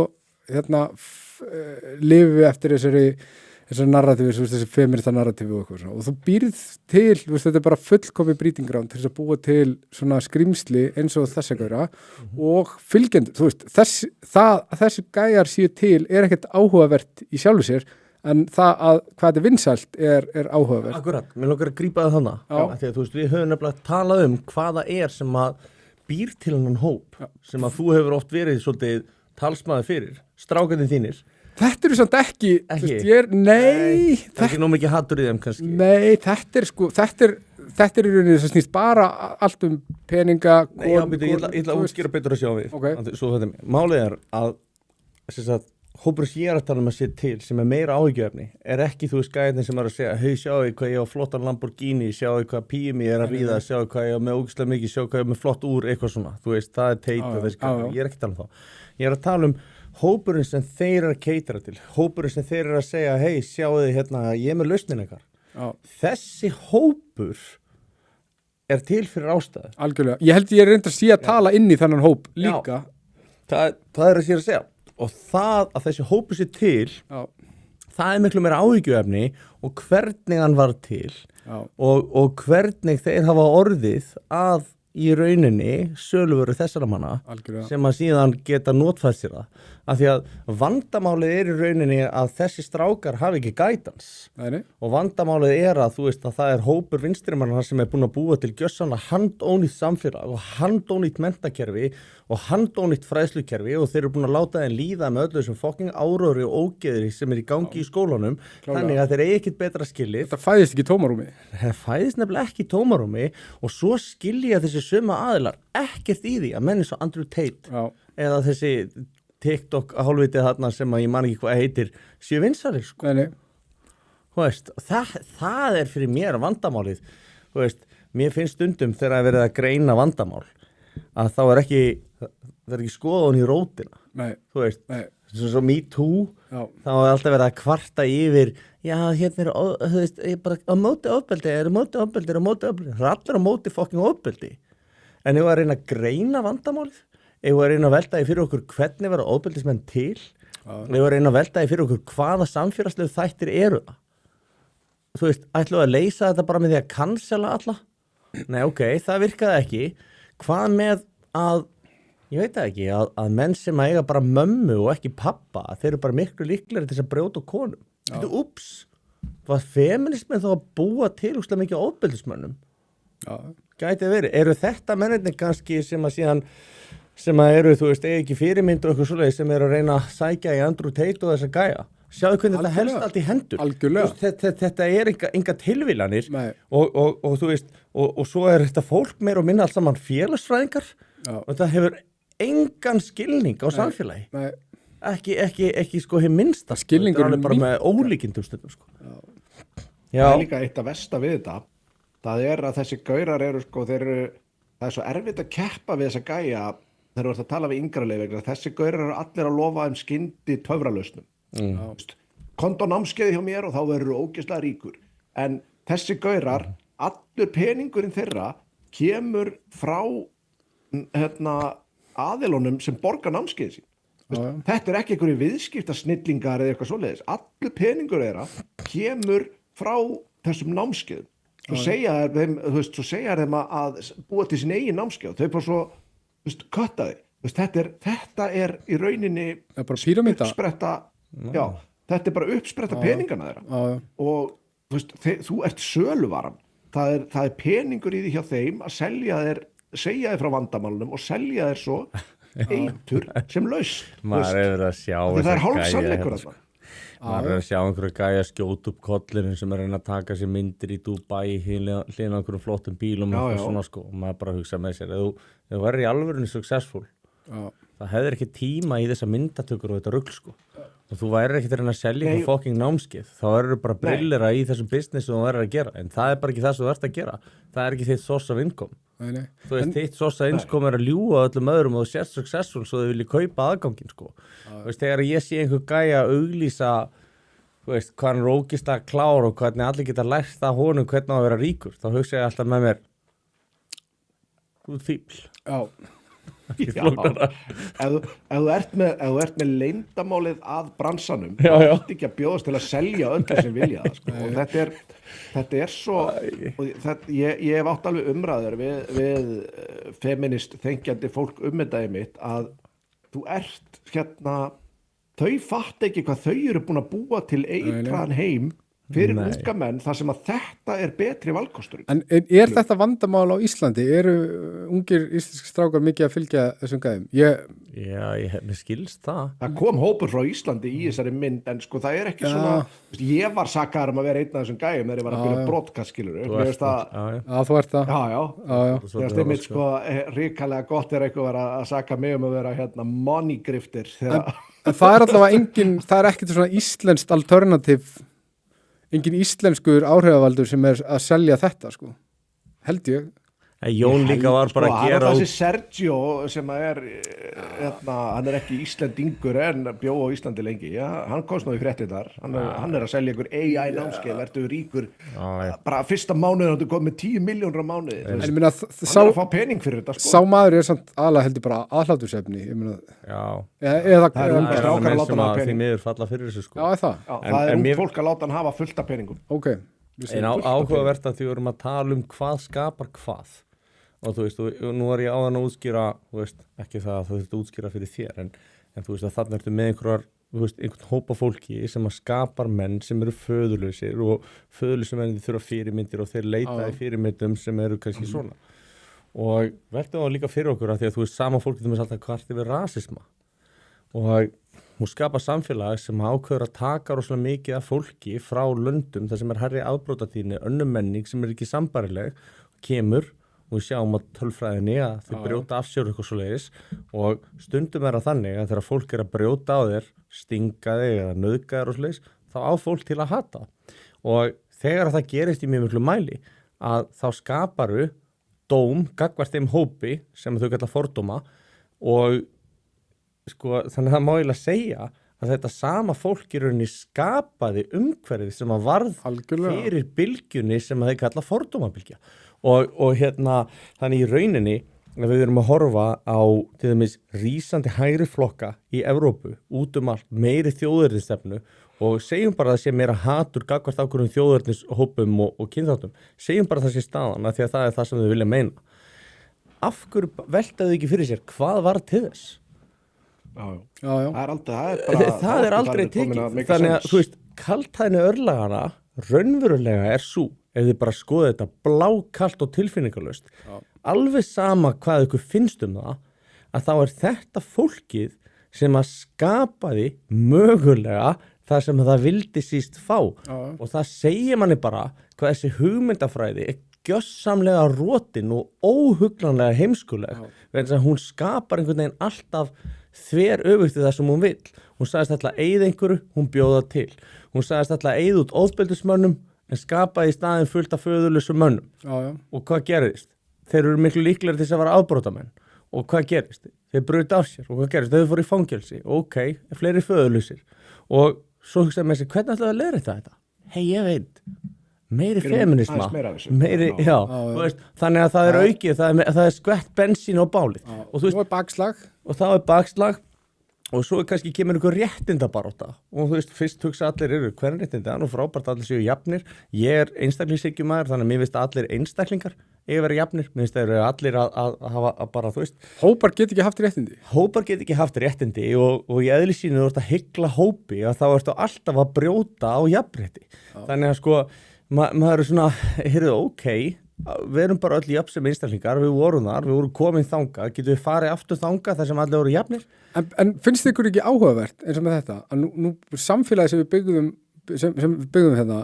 lifum við eftir þessari narratífi, þessi feminista narratífi og eitthvað svona. Og þú býrð til, þetta bara fullkomi brýtingrán til þess að búa til svona skrýmsli eins og þessi gæra og fylgjendur, þessi gæjar séu til ekkert áhugavert í sjálfu sér en það að hvað þetta vinsælt áhugavert. Akkurat, mér langar að grípa það þannig að því að við höfum nefnilega talað hvað það sem að býr til hennan hóp sem að þú hefur oft verið svolítið talsmaður fyrir, strákarnir þínir. Þetta samt ekki. Nei. Það ekki nóg mikið hattur í þeim kannski. Nei, þetta í rauninni sem snýst bara allt peninga. Nei, ég ætla að útskýra betur að sjá við. Okay. Málið að hópur sem ég að tala að sé til sem meira áhyggjuefni ekki þú gæðin sem að segja hei sjáu hvað ég á flottan Lamborghini, sjáu hvað píum ég að ríða, sjáu hvað ég á með ógeðslega mikið, sjáu hvað ég á með flott úr, eitthvað svona. Það teit og þessi gæði. Ég ekki að tala um þá. Ég að tala hópurinn sem þeir að keitara til, hópurinn sem þeir að segja hei sjáu þið ég með lausnin eitthvað. Þessi hópur til fyrir ástæðu. Algjörlega. Ég held ég reyndar að tala inn í þennan hóp líka. Það að sér að segja. Og það að þessi hópur sér til, það miklu meira áhyggjuefni og hvernig hann var til og hvernig þeir hafa orðið að í rauninni söluvöru þessara manna sem að síðan geta notfært sér það. Af því að vandamálið í rauninni að þessi strákar hafi ekki gætans. Og vandamálið að að það hópur vinstrimanna sem búin að búa til gjörsamlega handónýtt samfélag og handónýtt menntakerfi og handónýtt fræðslukerfi og þeir eru búin að láta þeim líða með öllu þessum fucking áróðri og ógeðri sem í gangi í skólanum. Þannig að þeir ekkert betra skilið. Þetta fæðist ekki í tómarúmi. Það fæðist nefnilega ekki í tómarúmi og svo skilja þessi sömu aðilar ekkert í því að menn eins og Andrew Tate eða þessi TikTok hálfvitið þarna sem að ég man ekki hvað heitir séu vinsalir sko. Það fyrir mér vandamálið. Mér finnst stundum þegar verið að greina vandamál að þá ekki skoðun í rótina. Nei. Svo Me Too þá alltaf verið að kvarta yfir bara á móti ofbeldi, móti ofbeldi. Það allir á móti fucking ofbeldi. en ef við að reyna að greina vandamálið, ef við að reyna að velta því fyrir okkur hvernig vera ofbeldismenn til, ef við að reyna að velta því fyrir okkur hvaða samfélagslegu þættir eru það. Þú veist, ætlum við að leysa þetta bara með því að cancela alla? Nei, ok, það virkaði ekki. Hvað með að, ég veit það ekki, að menn sem að eiga bara mömmu og ekki pappa, þeir eru bara miklu líklegri til þess að brjóta á konum. Þetta úps, var feminismin þá að búa til úrslega mikið ofbeldismönnum? Gæti verið. Eru þetta mennirnir kannski sem að síðan, sem að eru, þú veist, eða ekki fyrirmynd og eitthvað svoleiðis sem eru að reyna að sækja í Andrew Tate og þessa gæja? Sjáðu hvernig þetta helst allt í hendur. Algjörlega. Þetta er enga tilvílanir og þú veist, og svo er þetta fólk meira og minna alls saman félagsfræðingar og það hefur engan skilning á samfélagi. Nei. Ekki sko hið minnsta. Skilningur er bara með ólíkindum stundum sko. Já. Það er líka eitt að versta við þetta. Það er að þessi gaurar eru sko, það er svo erfitt að keppa við þessa gæja þegar þú ert að tala við yngralegi vegna. Þessi gaurar eru allir að lofa skyndi töfralausnum. Konto námskeiði hjá mér og þá verður ógeðslega ríkur. En þessi gaurar, allur peningurinn þeirra kemur frá aðilunum sem borga námskeiði sín. Þetta er ekki einhverju viðskiptasnillingar eða eitthvað svoleiðis. Allur peningur þeirra kemur frá þessum námskeiðum. Svo segja þeim að búa til sín eigin námskeið. Þau bara svo, kötta þig. Þetta er í rauninni uppspretta, þetta er bara uppspretta peningana þeirra. Og þú ert söluvaran. Það er peningur í því hjá þeim að segja þér frá vandamálunum og selja þér svo eitur sem lausn. Maður hefur að sjá það er hálfsannleikur þarna. Maður er að sjá einhverju gæja skjóta upp kollinu sem er að reyna að taka sér myndir í Dubai hlýna einhverjum flottum bílum og svona sko og maður bara hugsa með sér ef þú verður í alvörunni successful það hefur ekki tíma í þessa myndatökur og þetta rugl sko og þú værir ekki að reyna að selja eitthvað fucking námskeið þá verður bara brillera í þessum business sem þú verður að gera en það er bara ekki það sem þú ert að gera það er ekki þitt source of income þú veist, þitt source of income er að ljúga öllum öðrum og þú sért successful svo þau vilja kaupa aðgangin sko þú veist, þegar ég sé einhver gæja auglýsa þú veist, hvað hann er ógeðslega klár og hvernig allir geta lært það honum hvernig á að vera ríkur þá hugsa ég alltaf með mér þú fíbl ef þú ert með leyndamálið að bransanum þá ert ekki að bjóðast til að selja öllu sem vilja það sko. Og þetta er svo ég hef átt alveg umræður við feminist þengjandi fólk þetta mitt að þú ert þau fatt ekki hvað þau eru búin að búa til eitraðan heim fyrir unga menn þar sem að þetta er betri valkostur. En er þetta vandamál á Íslandi? Eru ungir íslenski strákar mikið að fylgja þessum gæðum? Mér skilst það. Það kom hópur frá Íslandi í þessari mynd en sko það er ekki svona ég var sakaður að vera einn af þessum gæðum þegar ég var að byrja broadcast skilur. Þú ert það. Já. Það er mitt sko ríkalega gott eitthvað að saka mig að vera money grifter. En það er allavega það er ekkert svona íslenskt alternativ engin íslenskur áhrifavaldur sem er að selja þetta sko, held ég. Jón líka var bara að gera þessi Sergio sem er hann er ekki Íslendingur en bjó á Íslandi lengi hann komst nú í fréttirnar hann er að selja einhver AI námskeið verður ríkur bara fyrsta mánuðin hann kom með 10 milljónir á mánuði hann er að fá pening fyrir þetta sko. Sá maður er samt aðalega heldur bara aðhlátursefni eða það er menn sem að því miður falla fyrir þessu sko. Það er fólk að láta hann hafa fullt af peningum en áhugavert að því við erum að tala hvað skapar hvað og þú veist, nú er ég áðan að útskýra þú veist, ekki það að þú þurft að útskýra fyrir þér en þú veist að þarna ertu með einhvern hópa fólki sem að skapar menn sem eru föðurlausir og föðurlausir menn þurfa fyrirmyndir og þeir leita í fyrirmyndum sem eru kannski svona og veltum það líka fyrir okkur að því að þú veist sama fólki þeim er alltaf hvart yfir rasisma og hún skapar samfélag sem ákveður að taka rosalega mikið af fólki frá löndum þar sem er hærri afbrotatíðni önnum menning sem er ekki sambarileg kemur og við sjáum að tölfræðinni að þau brjóta af sér eitthvað svoleiðis og stundum er að þannig að þegar fólk er að brjóta á þér, stinga þig eða nauðga þér og svoleiðis, þá á fólk til að hata. Og þegar það gerist í mjög miklu mæli að þá skaparu dóm gagnvart þeim hópi sem þau geta fordóma og sko þannig að það má eiginlega segja að þetta sama fólk í rauninni skapaði umhverfið sem að varð fyrir bylgjunni sem að þau kalla fordómabylgja. Og þannig í rauninni við erum að horfa á til dæmis rísandi hægri flokka í Evrópu, út allt meiri þjóðernisstefnu og segjum bara að það sé meira hatur gagnvart ákveðnum þjóðernishópum og kynþáttum. Segjum bara að það sé staðan því að það er það sem þau vilja meina. Af hverju veltaðu ekki fyrir sér? Hvað var til þess? Já. Það er aldrei tekið. Þannig að, þú veist, kaltæðni örlagana raunverulega er sú, ef þið bara skoðu þetta blákalt og tilfinningalöst, alveg sama hvað ykkur finnst það, að þá er þetta fólkið sem að skapaði mögulega það sem það vildi síst fá og það segir manni bara hvað þessi hugmyndafræði er gjössamlega rotin og óhuglanlega heimskuleg vegna að hún skapar einhvern veginn alltaf þver öfugt það sem hún vill. Hún sagðist alltaf að eyða einhverju, hún bjóða til. Hún sagðist alltaf að eyða út ofbeldismönnum en skapaði í staðinn fullt af föðurlausum mönnum. Og hvað gerðist? Þeir eru miklu líklegri til þess að vera afbrotamenn. Og hvað gerðist? Þeir brutu af sér. Og hvað gerðist? Þeir fóru í fangelsi. Ok, fleiri föðurlausir. Og svo hugsaði með sig, hvernig ætlaði að leiðrétta þetta? Hei, ég veit. Meiri feminisma. Þú veist, þannig að það er aukið, það er skvett bensín á bálið. Og það er bakslag. Og það er bakslag. Og svo kannski kemur einhver réttindabarátta og þú veist, fyrst hugsa allir hvernig réttindi, það er nú frábært allir séu jafnir. Ég er einstaklingshyggjumaður, þannig að mér finnst allir einstaklingar eiga vera jafnir. Mér finnst þeir allir að hafa að bara, þú veist. Hópar get ekki haft réttindi. Hópar get ekki haft réttindi og í eðli sínu þú ert að hygla hópi og þá ertu alltaf að brjóta á jafnrétti. Þannig að sko, maður er svona, við erum bara öll jafn sem einstaklingar, við vorum komin þangað, getum við farið aftur þangað þar sem allir voru jafnir? En finnst þið ykkur ekki áhugavert eins og með þetta, að nú samfélagi sem við byggðum hérna,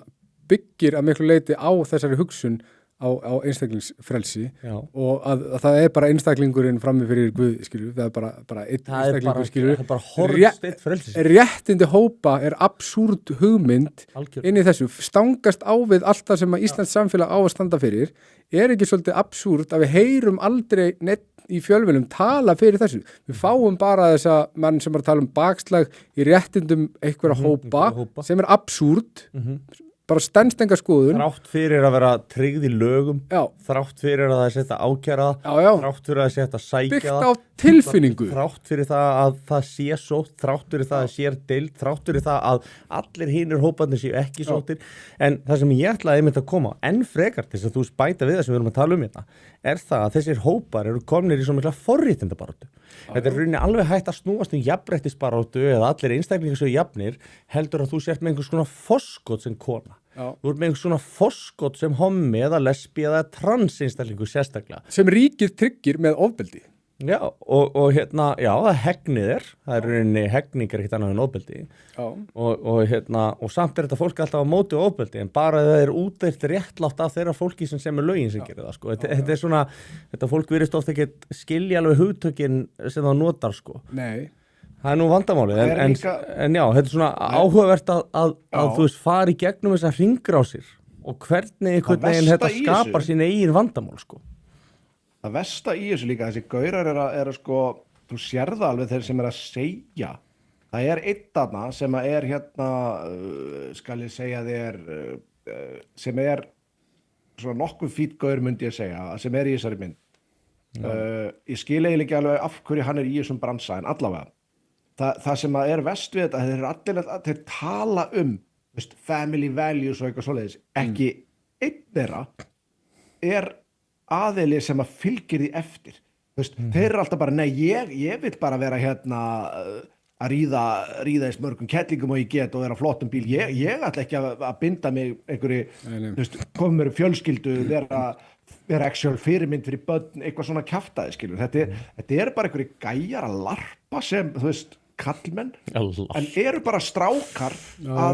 byggir að miklu leyti á þessari hugsun á einstaklingsfrelsi og að það er bara einstaklingurinn frammi fyrir Guð, skilju, það er bara einn einstaklingur, skilju. Það er bara hornsteinn frelsis. Réttindi hópa er absúrd hugmynd inn í þessu, stangast á við allt það sem að Íslands samfélag á að standa fyrir, er ekki svolítið absúrd að við heyrum aldrei neitt í fjölmiðlum tala fyrir þessu. Við fáum bara þessa mann sem er að tala bakslag í réttindum einhverja hópa sem er absúrd, bara stenst enga skoðun. Þrátt fyrir að vera tryggð í lögum, þrátt fyrir að það er sett að ákjæra það, þrátt fyrir að það er sett að sækja það. Byggt á tilfinningu. Þrátt fyrir það að það sé sótt, þrátt fyrir það að sér deild, þrátt fyrir það að allir hinir hóparnir séu ekki sóttir. En það sem ég ætlaði einmitt að koma enn frekar til þess að þú spæta við það sem við erum að tala hérna, er það að þessir hópar eru komnir í svo mikla forréttindabaráttu. Þetta er rauninni alveg hægt að snúast jafnréttisbaráttu eða allir einstaklingar séu jafnir, heldur að þú sért með einhvers konar forskot sem kona. Þú ert með einhvers svona forskot sem hommi eða lesbi eða trans einstaklingu sérstaklega. Sem ríkið tryggir með ofbeldi. Já, og hérna, það hegnið það er rauninni hegningar ekkert annað en ofbeldi. Og samt er þetta fólk alltaf á móti ofbeldi, en bara það er útdeilt réttlátt af þeirra fólki sem semur lögin sem gerir það, sko. Þetta er svona, þetta fólk virðist ofta ekkert skilja alveg hugtökin sem það notar, sko. Nei. Það er nú vandamálið, en þetta er svona áhugavert að þú veist, fara í gegnum þessar hringrásir og hvernig einhvern veginn þetta skapar sín eigin vandamál, sko. Það versta í þessu líka, þessi gaurar er að sko, þú sérða alveg þeir sem er að segja. Það er einn þarna sem er hérna, skal ég segja þér, sem er svona nokkuð fít gaur myndi ég segja, sem er í þessari mynd. Ég skil eiginlega ekki alveg af hverju hann er í þessum bransa, en allavega. Það sem er verst við þetta, þeir eru allir að þeir tala veist, family values og eitthvað svoleiðis. Ekki einn þeirra er aðili sem að fylgir því eftir. Veist, þeir eru alltaf bara, nei, ég vil bara vera hérna að ríða í smörgum kettlingum og ég get og vera flottum bíl. Ég ætla ekki að binda mig einhverju, koma mér fjölskyldu, vera actual fyrirmynd fyrir börn, eitthvað svona kjaftaði, skilur. Þetta er bara einhverju gæjar að larpa sem, þú veist, kallmenn, en eru bara strákar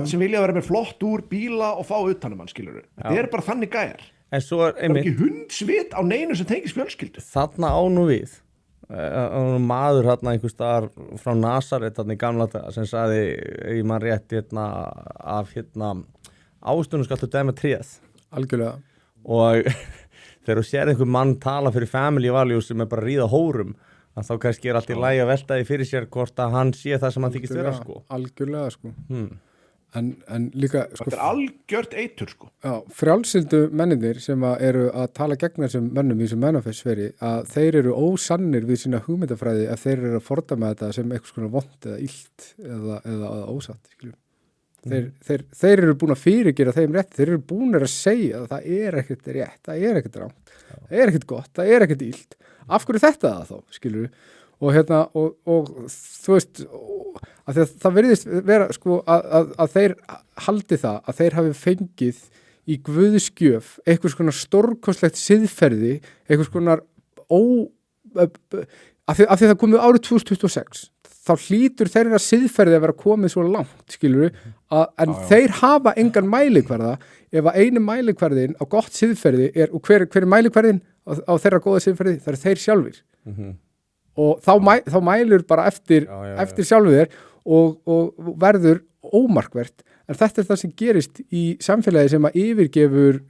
sem vilja vera með flott úr bíla og fá utanum hann, skilur. Þetta er bara þannig gæjar. En svo er ekki hundsvit á neinu sem tengist fjölskyldu. Þarna á nú við maður hérna einhvers staðar frá Nasaret þarna í gamla daga sem sagði, ég man rétt af ástunum skaltu dæma tréð. Algjörlega. Og þegar þú sér einhver mann tala fyrir family values sem er bara að ríða hórum, að þá kannski er allt í lagi að velta því fyrir sér hvort að hann sé það sem hann þykist vera, sko. Algjörlega, sko. en líka sko, þetta algjört eitur sko. Já, frjálsyndu menninir sem eru að tala gegn þessum mönnum í þessum manifestsferi að þeir eru ósannir við sína hugmyndafræði ef þeir eru að fordæma þetta sem eitthvað svona vont eða illt eða ósatt þeir eru búin að fyrirgera þeim rétt, þeir eru búin að segja að það ekkert rétt, það ekkert rangt það ekkert gott, það ekkert illt af hverju þetta þá, skilur við og þú veist að það virðist vera sko að þeir haldi það að þeir hafi fengið í guðskjöf einhvers konar stórkostlegt siðferði, einhvers konar af því það komið árið 2026 þá hlýtur þeirra siðferði að vera komið svo langt, skilur við en þeir hafa engan mælikvarða ef að einu mælikvarðin á gott siðferði og hver er mælikvarðin á þeirra góða siðferði, það eru þeir sjálfir og þá mælur bara eftir sjálfu þér og verður ómarkvert en þetta er það sem gerist í samfélagi sem að yfirgefur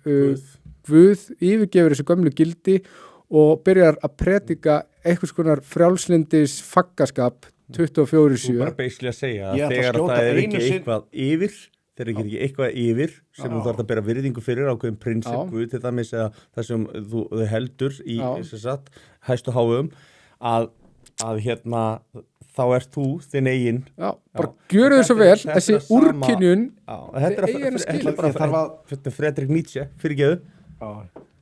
Guð yfirgefur þessu gömlu gildi og byrjar að predika einhvers konar frjálslindis faggaskap 24/7 Þú bara basically að segja að þegar það er ekki eitthvað yfir þegar ekki eitthvað yfir sem þú þarf að bera virðingu fyrir ákveðin prinsip Guð til dæmis eða það sem þú heldur í hæstu háum að þá ert þú þinn eigin bara gjöru þau svo vel þessi úrkynjun þetta er Friedrich Nietzsche fyrirgeðu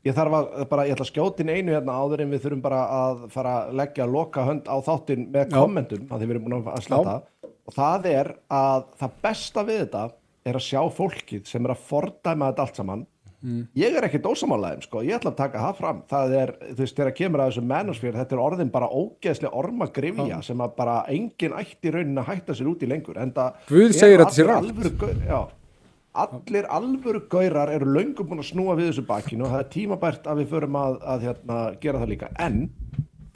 ég ætla að skjóta inn einu hérna áður en við þurfum bara að fara að leggja loka hönd á þáttinn með kommentum að þið verðum búin að sletta og það er að það besta við þetta er að sjá fólkið sem er að fordæma þetta allt saman ég er ekkert ósamálaðum sko, ég ætla að taka það fram það er, þú veist, þegar kemur að þessu manosphere þetta er orðin bara ógeðslega ormagrifja sem að bara enginn ætti í raunin að hætta sér út í lengur en Guð segir þetta sér rangt allir alvöru gaurar eru löngu búin að snúa við þessu bakinu og það er tímabært að við förum að gera það líka en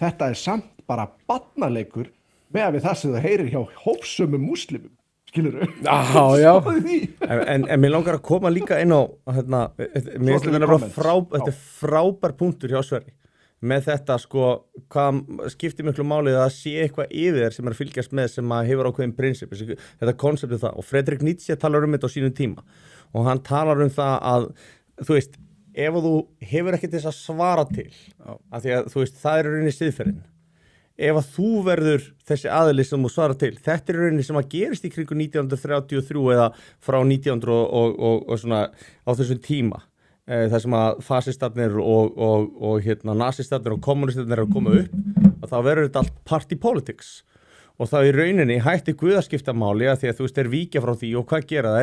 þetta er samt bara barnaleikur með við það sem það heyrir hjá hópsömum múslimum skilurðu? En mér langar að koma líka inn á mér finnst þetta er frábær punktur hjá Sverri með þetta sko, hvað skiptir miklu máli að sé eitthvað yfir þér sem er að fylgjast með sem að hefur ákveðin prinsip þetta konseptið það og Friedrich Nietzsche talar þetta á sínum tíma og hann talar það að þú veist, ef þú hefur ekki þess að svara til af því að þú veist, það er rauninni siðferðin ef að þú verður þessi aðili sem þú svara til, þetta er rauninni sem að gerist í kringu 1933 eða frá 1900 og svona á þessum tíma þar sem að fasistarnir og nasistarnir og kommunistarnir eru að koma upp og þá verður þetta allt party politics og þá í rauninni hætti Guð að skipta máli að því að þú veist þeir víkja frá því og hvað gera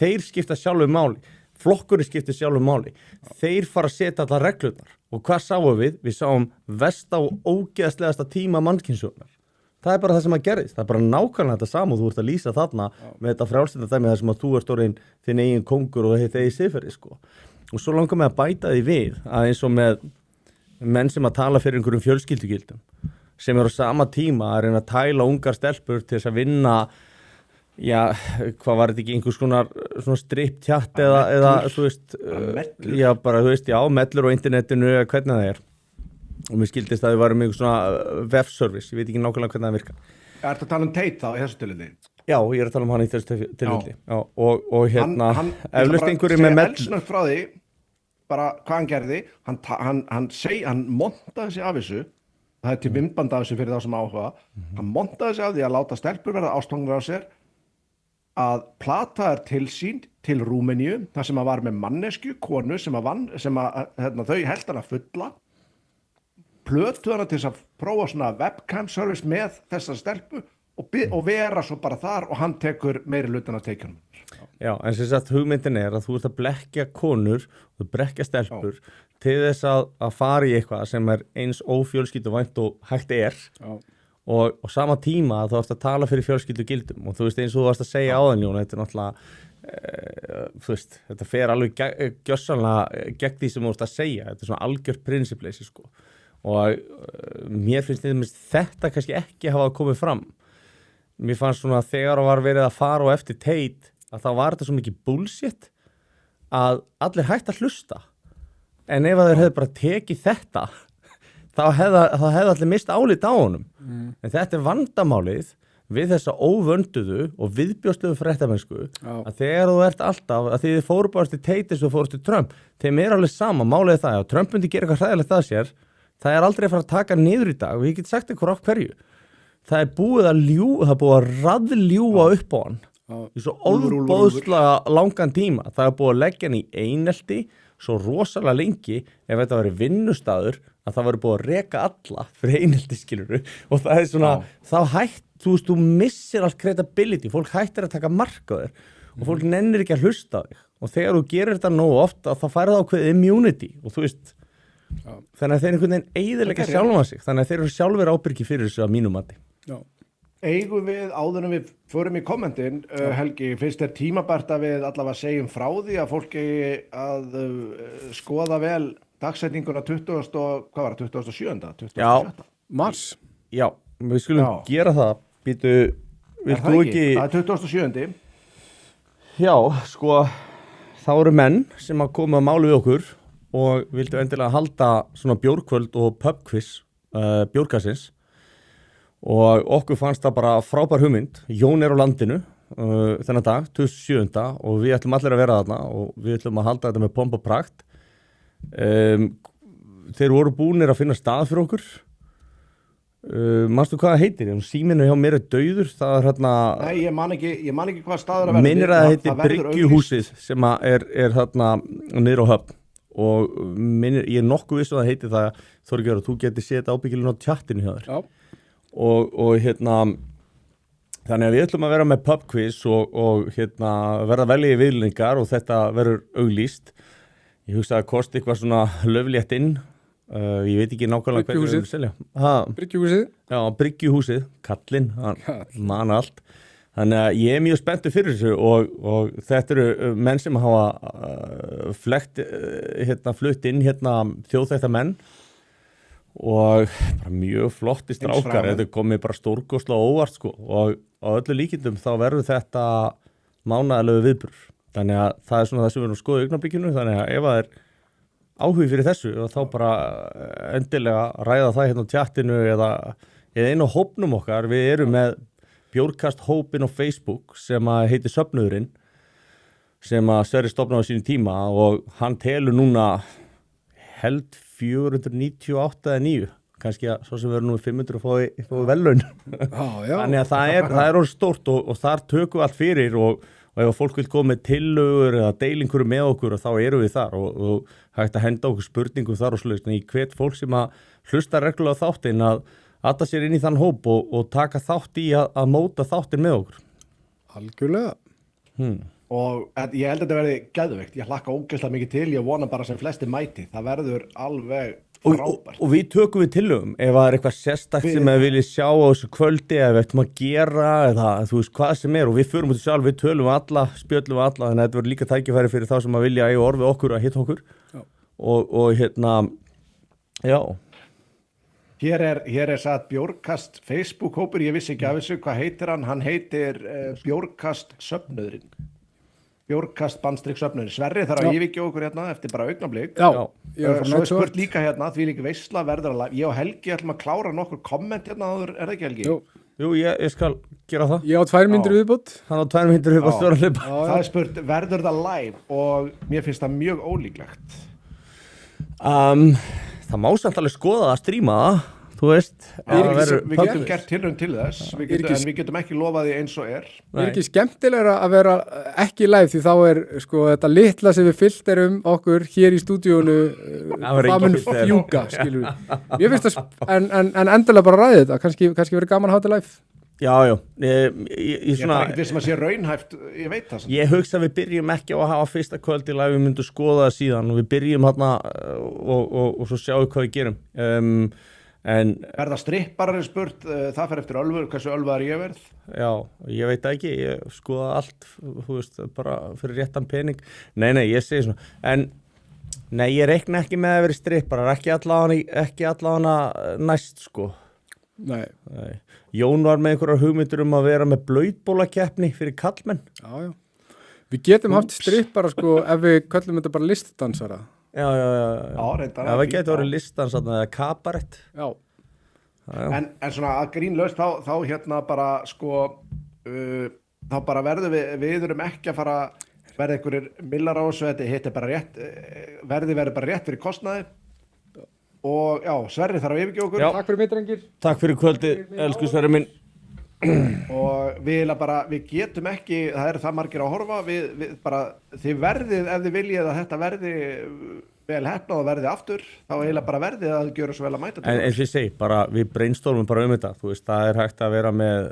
þeir skipta sjálfu máli flokkurinn skiptir sjálfu máli þeir fara að setja allar reglurnar og hvað sáum við sáum versta og ógeðslegasta tíma mannkynsögnar það er bara það sem að gerðist, það er bara nákvæmlega þetta sama og þú ert að lýsa þarna með þetta frjálslynda dæmi þar sem að þú ert orðinn þinn eigin kóngur og þitt eigin siðferði sko og svo langar mig að bæta því við að eins og með menn sem að tala fyrir einhverjum fjölskyldugildum sem eru á sama tíma að reyna að tæla ungar stelpur til þess að vinna hvað var þetta ekki einhvers konar svona strip-tjatt eða þú veist mellur á internetinu eða hvernig það er og mér skildist að við varum einhvers svona web-service, ég veit ekki nákvæmlega hvernig það virkar Ertu að tala um Tate þá í þessu tilfelli? Já, ég er að tala um hann í þessu tilfelli og eflaust einhverju með elsnögt frá því bara hvað hann gerði hann montaði sig af þessu það er til myndband af þessu fyrir þá sem áhuga hann montaði sig af því að láta stelpur verða ástfangnir á sér að plata þær til sín til Rúmeníu þar sem að var með mannesku, konu sem að þau held hana fulla plötuð hana til þess að prófa svona webcam service með þessa stelpu og vera svo bara þar og hann tekur meiri hlutan af teikjunum. Já, en sem sagt hugmyndin er að þú ert að blekkja konur og blekkja stelpur til þess að fara í eitthvað sem er eins ófjölskylduvænt og hægt er og sama tíma að þú ert að tala fyrir fjölskyldugildum og þú veist eins og þú varst að segja áðan Jón, þetta er náttúrulega þú veist, þetta fer alveg gjörsamlega gegn því sem þú varst að segja, þetta er svona algjört prinsippleysi sko og mér finnst þetta kannski ekki hafa komið fram mér fannst svona þegar það var verið að fara og eftir Tate að þá var þetta svo mikið bullshit að allir hægt að hlusta en ef þeir hefðu bara tekið þetta þá hefðu allir mist álit á honum en þetta er vandamálið við þessa óvönduðu og viðbjóðslegu fréttamennsku að þegar þú ert alltaf, að þið fóru bara til Teitis og fóru til Trump, þeim alveg sama, málið það, að Trump myndi gera eitthvað hræðilegt að sér, það aldrei að fara að taka niður í dag og ég get sagt ykkur á hverju. Það búið að raðljúga upp á hann í svo óbóðslega langan tíma. Það búið að leggja hann í einelti svo rosalega lengi ef þetta væri vinnustaður að það væri búið að reka alla fyrir einelti skiluru og það svona, þá hætt, þú missir allt credibility, fólk hættir að taka mark á þér og fólk nennir ekki að hlusta á þig og þegar þú gerir þetta nógu oft þá færðu ákveðið immunity og þú veist, þannig að þeir einhvern veginn eyðileggja sjálfan sig, þannig að þeir eru sjálfur ábyrgir fyrir þessu að mínum mati. Eigum við, áður en við förum í kommentin, Helgi, finnst þér tímabært að við allavega segjum frá því að fólki að skoða vel dagsetninguna 27. Mars? Já, við skulum gera það. Býtu, vilt þú ekki... Það er 27. Já, sko, þá eru menn sem að koma að málu við okkur og vildu endilega halda svona bjórkvöld og pubquiz bjórkassins. Og okkur fannst það bara frábær hugmynd. Jón á landinu þennan dag, 27. og við ætlum allir að vera þarna og við ætlum að halda þetta með pomp og prakt. Þeir voru búnir að finna stað fyrir okkur. Manstu hvað það heitir? Síminu hjá mér dauður. Það hérna... Nei, ég man ekki hvað staður að verða. Minnir að það heitir Bryggjuhúsið sem er hérna niður á Höfn. Og ég nokkuð viss að það heitir það, Þorgeir, að þú getur séð þetta ábyggilinn á tjattinu hjá þér. Já. Og hérna þannig að við ætlum að vera með pubquiz og hérna verða velji viðlendingar og þetta verður auglýst. Ég hugsa að kosti eitthvað svona löflétt inn, ég veit ekki nákvæmlega hvernig við selja. Bryggjuhúsið? Já, Bryggjuhúsið, kallinn, man allt. Þannig að ég mjög spenntur fyrir þessu og þetta eru menn sem hafa flutt inn þjóðþekkta menn og bara mjög flotti strákar, þetta komið bara stórkostlega óvart sko og á öllu líkindum þá verður þetta mánaðarlegu viðburður. Þannig að það er svona það sem við erum að skoða í augnablikinu, þannig að ef það er áhugi fyrir þessu þá bara endilega ræða það hérna á tjattinu eða inn á hópnum okkar. Við erum með Bjórkast hópin á Facebook sem að heitir Söfnuðurinn sem að Sverrir stofnaði á sínu tíma og hann telur núna held 498 eða 9, kannski að svo sem verður nú 500 fái vellaun. Þannig að það er orðið stórt og þar tökum við allt fyrir og ef fólk vil koma með tillögur eða deilingur með okkur þá eru við þar og hægt að henda okkur spurningum þar og slúst. En ég hvet fólk sem að hlusta reglulega þáttinn að aðta sér inn í þann hóp og taka þátt í að móta þáttinn með okkur. Algjörlega. Og ég held að þetta verði geðveikt, ég hlakka ógeðslega mikið til, ég vona bara sem flesti mæti, það verður alveg frábært. Og við tökum við tillögum, ef það er eitthvað sérstakt sem við viljum sjá á þessu kvöldi eða við ættum að gera eða þú veist hvað sem er og við förum út sjálf, við tölum alla, spjöllum alla, þannig að þetta verður líka tækifæri fyrir þá sem að vilja eiga orð við okkur að hitta okkur og hérna, já. Hér er satt Bjórkast Facebook-hópur, ég vissi ekki af þessu, hvað heitir hann? Hann heitir Bjórkast Söfnuðurinn. Bjórkast _Söfnuðurinn. Sverri þarf að yfirgefa okkur hérna eftir bara augnablik. Já. Svo er spurt líka hérna, því líka veisla verður að live. Ég og Helgi ætlum að klára nokkur komment hérna áður, er það ekki Helgi? Jú, ég skal gera það. Ég á 2 mínútur viðbót. Hann á 2 mínútur viðbót stóra hlipa. Það er spurt, verður það live og mér finnst það mjög ólíklegt. Það má samt alveg skoða að stríma það. Þú veist, við getum gert tilraun til þess, en við getum ekki lofað því eins og er. Það er ekki skemmtilegra að vera ekki live því þá er sko þetta litla sem við fyllt erum okkur hér í stúdíónu það mun fjúka, skilur við. Ég finnst það, en endilega bara ræði þetta, kannski verið gaman að hafa þetta live. Já. Ég er ekki þess að sé raunhæft, ég veit það. Ég hugsa að við byrjum ekki á að hafa fyrsta kvöld í live, við myndum skoða það síðan og við byrjum hérna og svo sjáum hvað við gerum. Verða stripparar spurt, það fer eftir ölfur, hversu ölvar ég verð? Já, ég veit ekki, ég skoða allt, þú veist, bara fyrir réttan pening. Nei, ég segi svona, en nei, ég reikna ekki með að vera stripparar, ekki allavega næst, sko. Nei. Jón var með einhverjar hugmyndur að vera með blautbólakeppni fyrir kallmenn. Já. Við getum haft strippara, sko, ef við köllum þetta bara listdansara. Já. Það getur verið listans eða kabarett. Já. En svona að grínlaust þá hérna bara sko þá bara verðum við erum ekki að fara verða einhverjir millar á þessu, þetta hitt bara rétt verður bara rétt fyrir kostnaði og já, Sverri þarf að yfirgefa okkur. Takk fyrir mig, drengir. Takk fyrir kvöldi, elsku Sverri minn. Og við getum ekki, það eru það margir að horfa, við bara, þið verðið ef þið viljið að þetta verði vel heppnað og verði aftur, þá eiginlega bara verðið að gjöra svo vel að mæta. En eins og ég segi, bara við brainstormum bara þetta, þú veist, það er hægt að vera með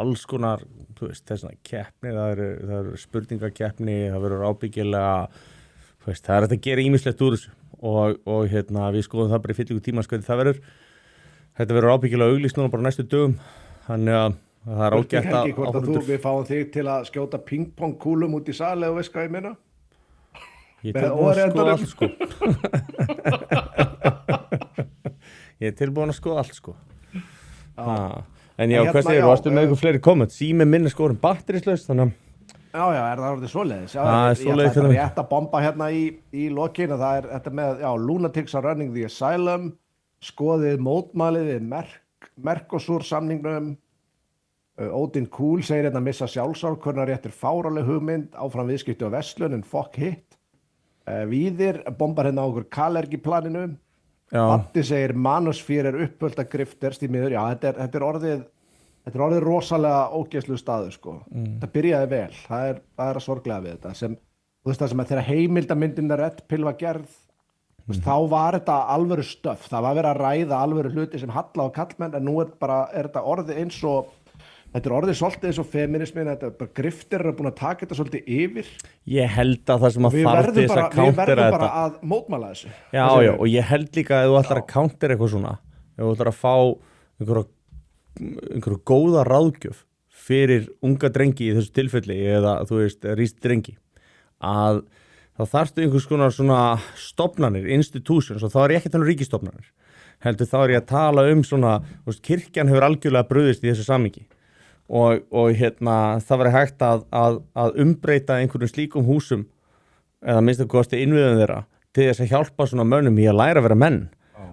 alls konar, þú veist, þessna keppni, það eru spurningakeppni, það verður ábyggilega, þú veist, það er hægt að gera ýmislegt úr þessu og hérna við skoðum það bara í fyllingu tíma skoðið það verður, þetta verður ábyggilega auglýst núna bara næstu dögum, þannig að það er ágætt að við fáum þig til að skjóta pingpong kúlum út í sali og veist hvað ég meina. Ég er tilbúin að skoða allt sko. Ég er tilbúin að skoða allt sko. En já, hvað segir þú? Varstu með eitthvað fleiri komment? Sími minn er skoðurinn batterislaust, þannig að Já, er það orðið svoleiðis? Það er svoleiðis. Ég ætla að bomba hérna í lokinu, það er þetta með, Lunatics are running the asylum, skoðið mótmælið við Mercosur samningnum, Odin Cool segir hérna missa sjálfsálkvörnar réttir fáraleg hugmynd, áfram viðskipti og verslun en fuck hit. Víðir bombar hérna á okkur Kalergi-planinu, Batti segir Manosphere er uppölda grifters í miður, já, þetta er orðið rosalega ógeðslu staður sko. Það byrjaði vel, það er að sorglega við þetta sem, þú veist það sem að þegar heimildamyndin Red Pill var gerð, þá var þetta alvöru stöf, það var verið að ræða alvöru hluti sem halla á kallmenn en nú er þetta orðið eins og, þetta er orðið svolítið eins og feminismin, þetta er bara griftir eru búin að taka þetta svolítið yfir. Ég held að það sem að þarf til þess að countera þetta. Við verðum bara að mótmæla þessu. Já, og ég held líka að þú ætlar að countera eitthvað svona, ef þú ætlar að fá einhverju góða ráðgjöf fyrir unga drengi í þessu tilfelli eða þú veist, ríst drengi að þá þarftu einhvers konar svona stofnanir, institutions og þá er ég ekki að tala um ríkistofnanir heldur þá er ég að tala um svona veist, kirkjan hefur algjörlega brugðist í þessu samhengi og hérna það verður hægt að umbreyta einhverjum slíkum húsum eða minnst að kosti innviðum þeirra til þess að hjálpa svona mönnum í að læra að vera menn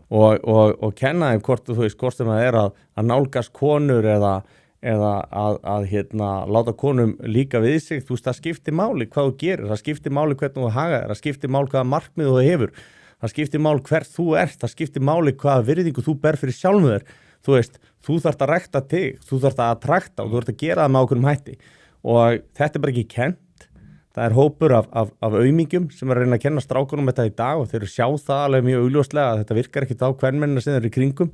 og kenna þeim hvort sem það er að nálgast konur eða að hérna, láta konum líka við sig, þú veist, það skiptir máli hvað þú gerir, það skiptir máli hvernig þú haga þér, það skiptir máli hvaða markmið þú hefur, það skiptir máli hvert þú ert, það skiptir máli hvaða virðingu þú ber fyrir sjálfum þér, þú veist, þú þarft að rækta þig, þú þarft að trakta og þú þarft að gera það með ákveðnum hætti og þetta er bara ekki kennt. Það er hópur af aumingjum sem er að reyna að kenna strákunum þetta í dag og þeir sjá það alveg mjög augljóslega að þetta virkar ekkert á kvenmennina sem þeir eru í kringum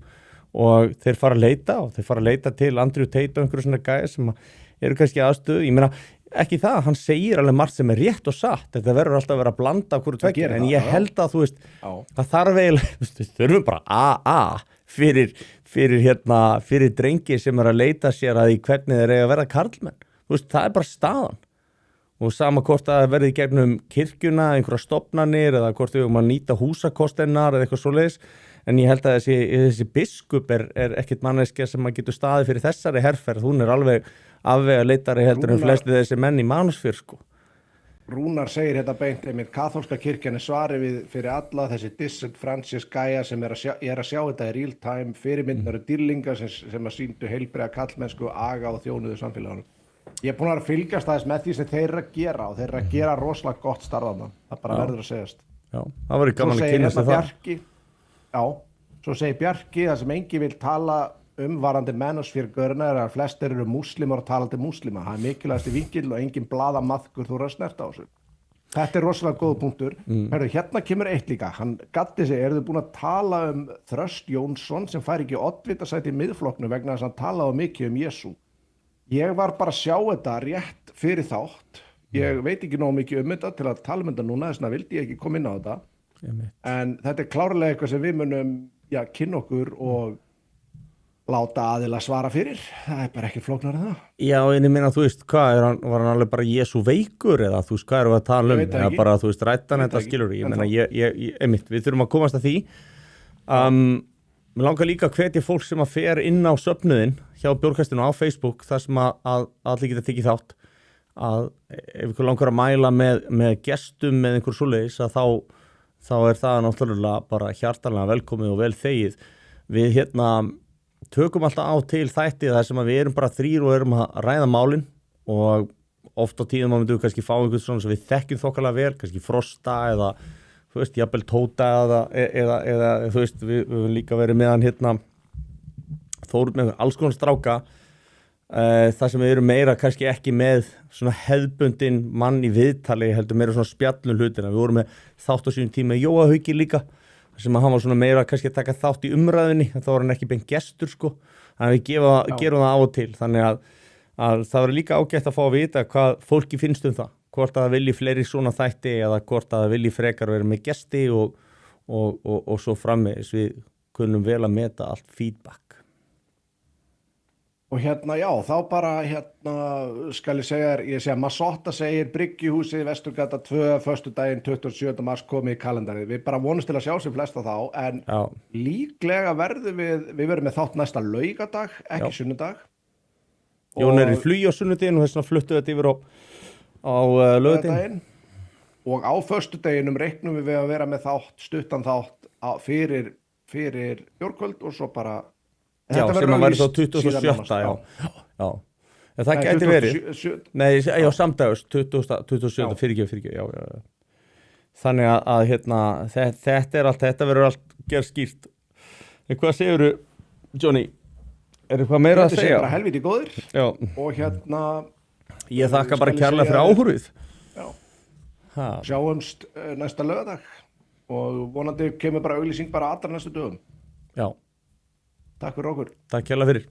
og þeir fara að leita til Andrew Tate og einhverju svona gæja sem eru kannski aðstöðu. Ég meina, ekki það, hann segir alveg margt sem er rétt og satt, þetta verður alltaf að vera að blanda hverju tveggja, en ég held að þú veist, það þarf eiginlega, þurfum bara fyrir drengi sem er að leita sér að í hvernig þeir eiga að vera karlmenn, þú veist, það er bara staðan. Og sama hvort að það verði í gegnum kirkjuna, einhverja stofnanir eða hvort við að nýta húsakostennar eða eitthvað svoleiðis. En ég held að þessi biskup er ekkert manneskja sem að getur staðið fyrir þessari herferð. Hún er alveg afvegaleitari heldur en flesti þessi menn í Manosphere sko. Rúnar segir þetta beint einmitt, kaþólska kirkjan er svarið fyrir alla þessi disenfranchised gæja sem er að sjá þetta í real time, fyrirmyndnar og dýrlinga sem að sýndu heilbrigða kallmennsku, aga og þjónuðu samfélagunum. Ég er búin að fylgjast aðeins með því sem þeir eru að gera og þeir eru að gera rosalega gott starfaðna. Það bara verður að segjast. Já, það verður gaman að kynna sig það. Svo segir Bjarki, það sem engi vil tala varandi Manosphere-görna er að flestir eru múslimar og talandi múslima. Það er mikilvægasti vinkill og engin blaðamaðkur þú eru að snerta á þessu. Þetta er rosalega góð punktur. Hörðu, hérna kemur eitt líka. Hann gatti sig, eru þið búin að tala um Þröst Jónsson sem fær ekki oddvitasæti í miðflokknum vegna þess að hann talaði mikið um Jesú. Ég var bara að sjá þetta rétt fyrir þátt. Ég veit ekki nóg mikið um þetta til að tala um þetta núna, þess vegna vildi ég ekki koma inn á þetta. En þetta er klárlega eitthvað sem við munum kynna okkur og láta aðila svara fyrir. Það er bara ekki flóknar en það. Já, en ég meina, þú veist, var hann alveg bara Jesú veikur eða þú veist, hvað erum við að tala um? Eða bara, þú veist, rættan þetta skilur. Ég meina, einmitt, við þurfum að komast að því. Mér langar líka að hvetja fólk sem að fer inn á söfnuðinn hjá Bjórkastinu á Facebook þar sem að allir geta tekið þátt að ef ykkur langar að mæla með gestum með einhver svoleiðis að þá er það náttúrulega bara hjartanlega velkomið og vel þegið. Við tökum alltaf á til þætti þar sem að við erum bara 3 og erum að ræða málin og oft á tíðum myndum við kannski fá einhvern svona sem við þekkjum þokkalega vel, kannski Frosta eða þú veist, jafnvel Tóta eða þú veist, við höfum líka verið með hann hérna Þórð með alls konar stráka þar sem við erum meira kannski ekki með svona hefðbundin mann í viðtali heldur meira svona spjallum hlutina við vorum með þátt á sínum tíma Jóa Hauki líka sem að hann var svona meira kannski að taka þátt í umræðinni þá var hann ekki beint gestur sko þannig að við gerum það á og til þannig að það var líka ágætt að fá að vita hvað fólki finnst það hvort að það vilji fleiri svona þætti eða hvort að það vilji frekar vera með gesti og svo framvegis við kunnum vel að meta allt feedback. Og hérna, já, þá bara skal ég segja þér, Masotta segir Bryggjuhúsið, Vesturgata 2, föstudaginn 27. mars komið í kalendarið. Við bara vonumst til að sjá sem flesta þá, en líklega verðum við verðum með þátt næsta laugardag, ekki sunnudag. Jón í flugi á sunnudaginn og þess vegna fluttu þetta yfir á laugardaginn. Og á föstudaginnum reiknum við að vera með stuttan þátt fyrir jórkvöld og svo bara Já, sem að væri þá 27. Já. En það gæti verið. Nei, já, samdægurs, 27. Fyrirgefið, já. Þannig að hérna, þetta verður allt gerð skýrt. En hvað segirðu, Johnny? Er eitthvað meira að segja? Þetta segir bara helviti góðir. Já. Og Ég þakka bara kærlega fyrir áhorfið. Já. Sjáumst næsta laugardag og vonandi kemur bara auglýsing bara allra næstu dögum. Já. Takk fyrir okkur. Takk kærlega fyrir.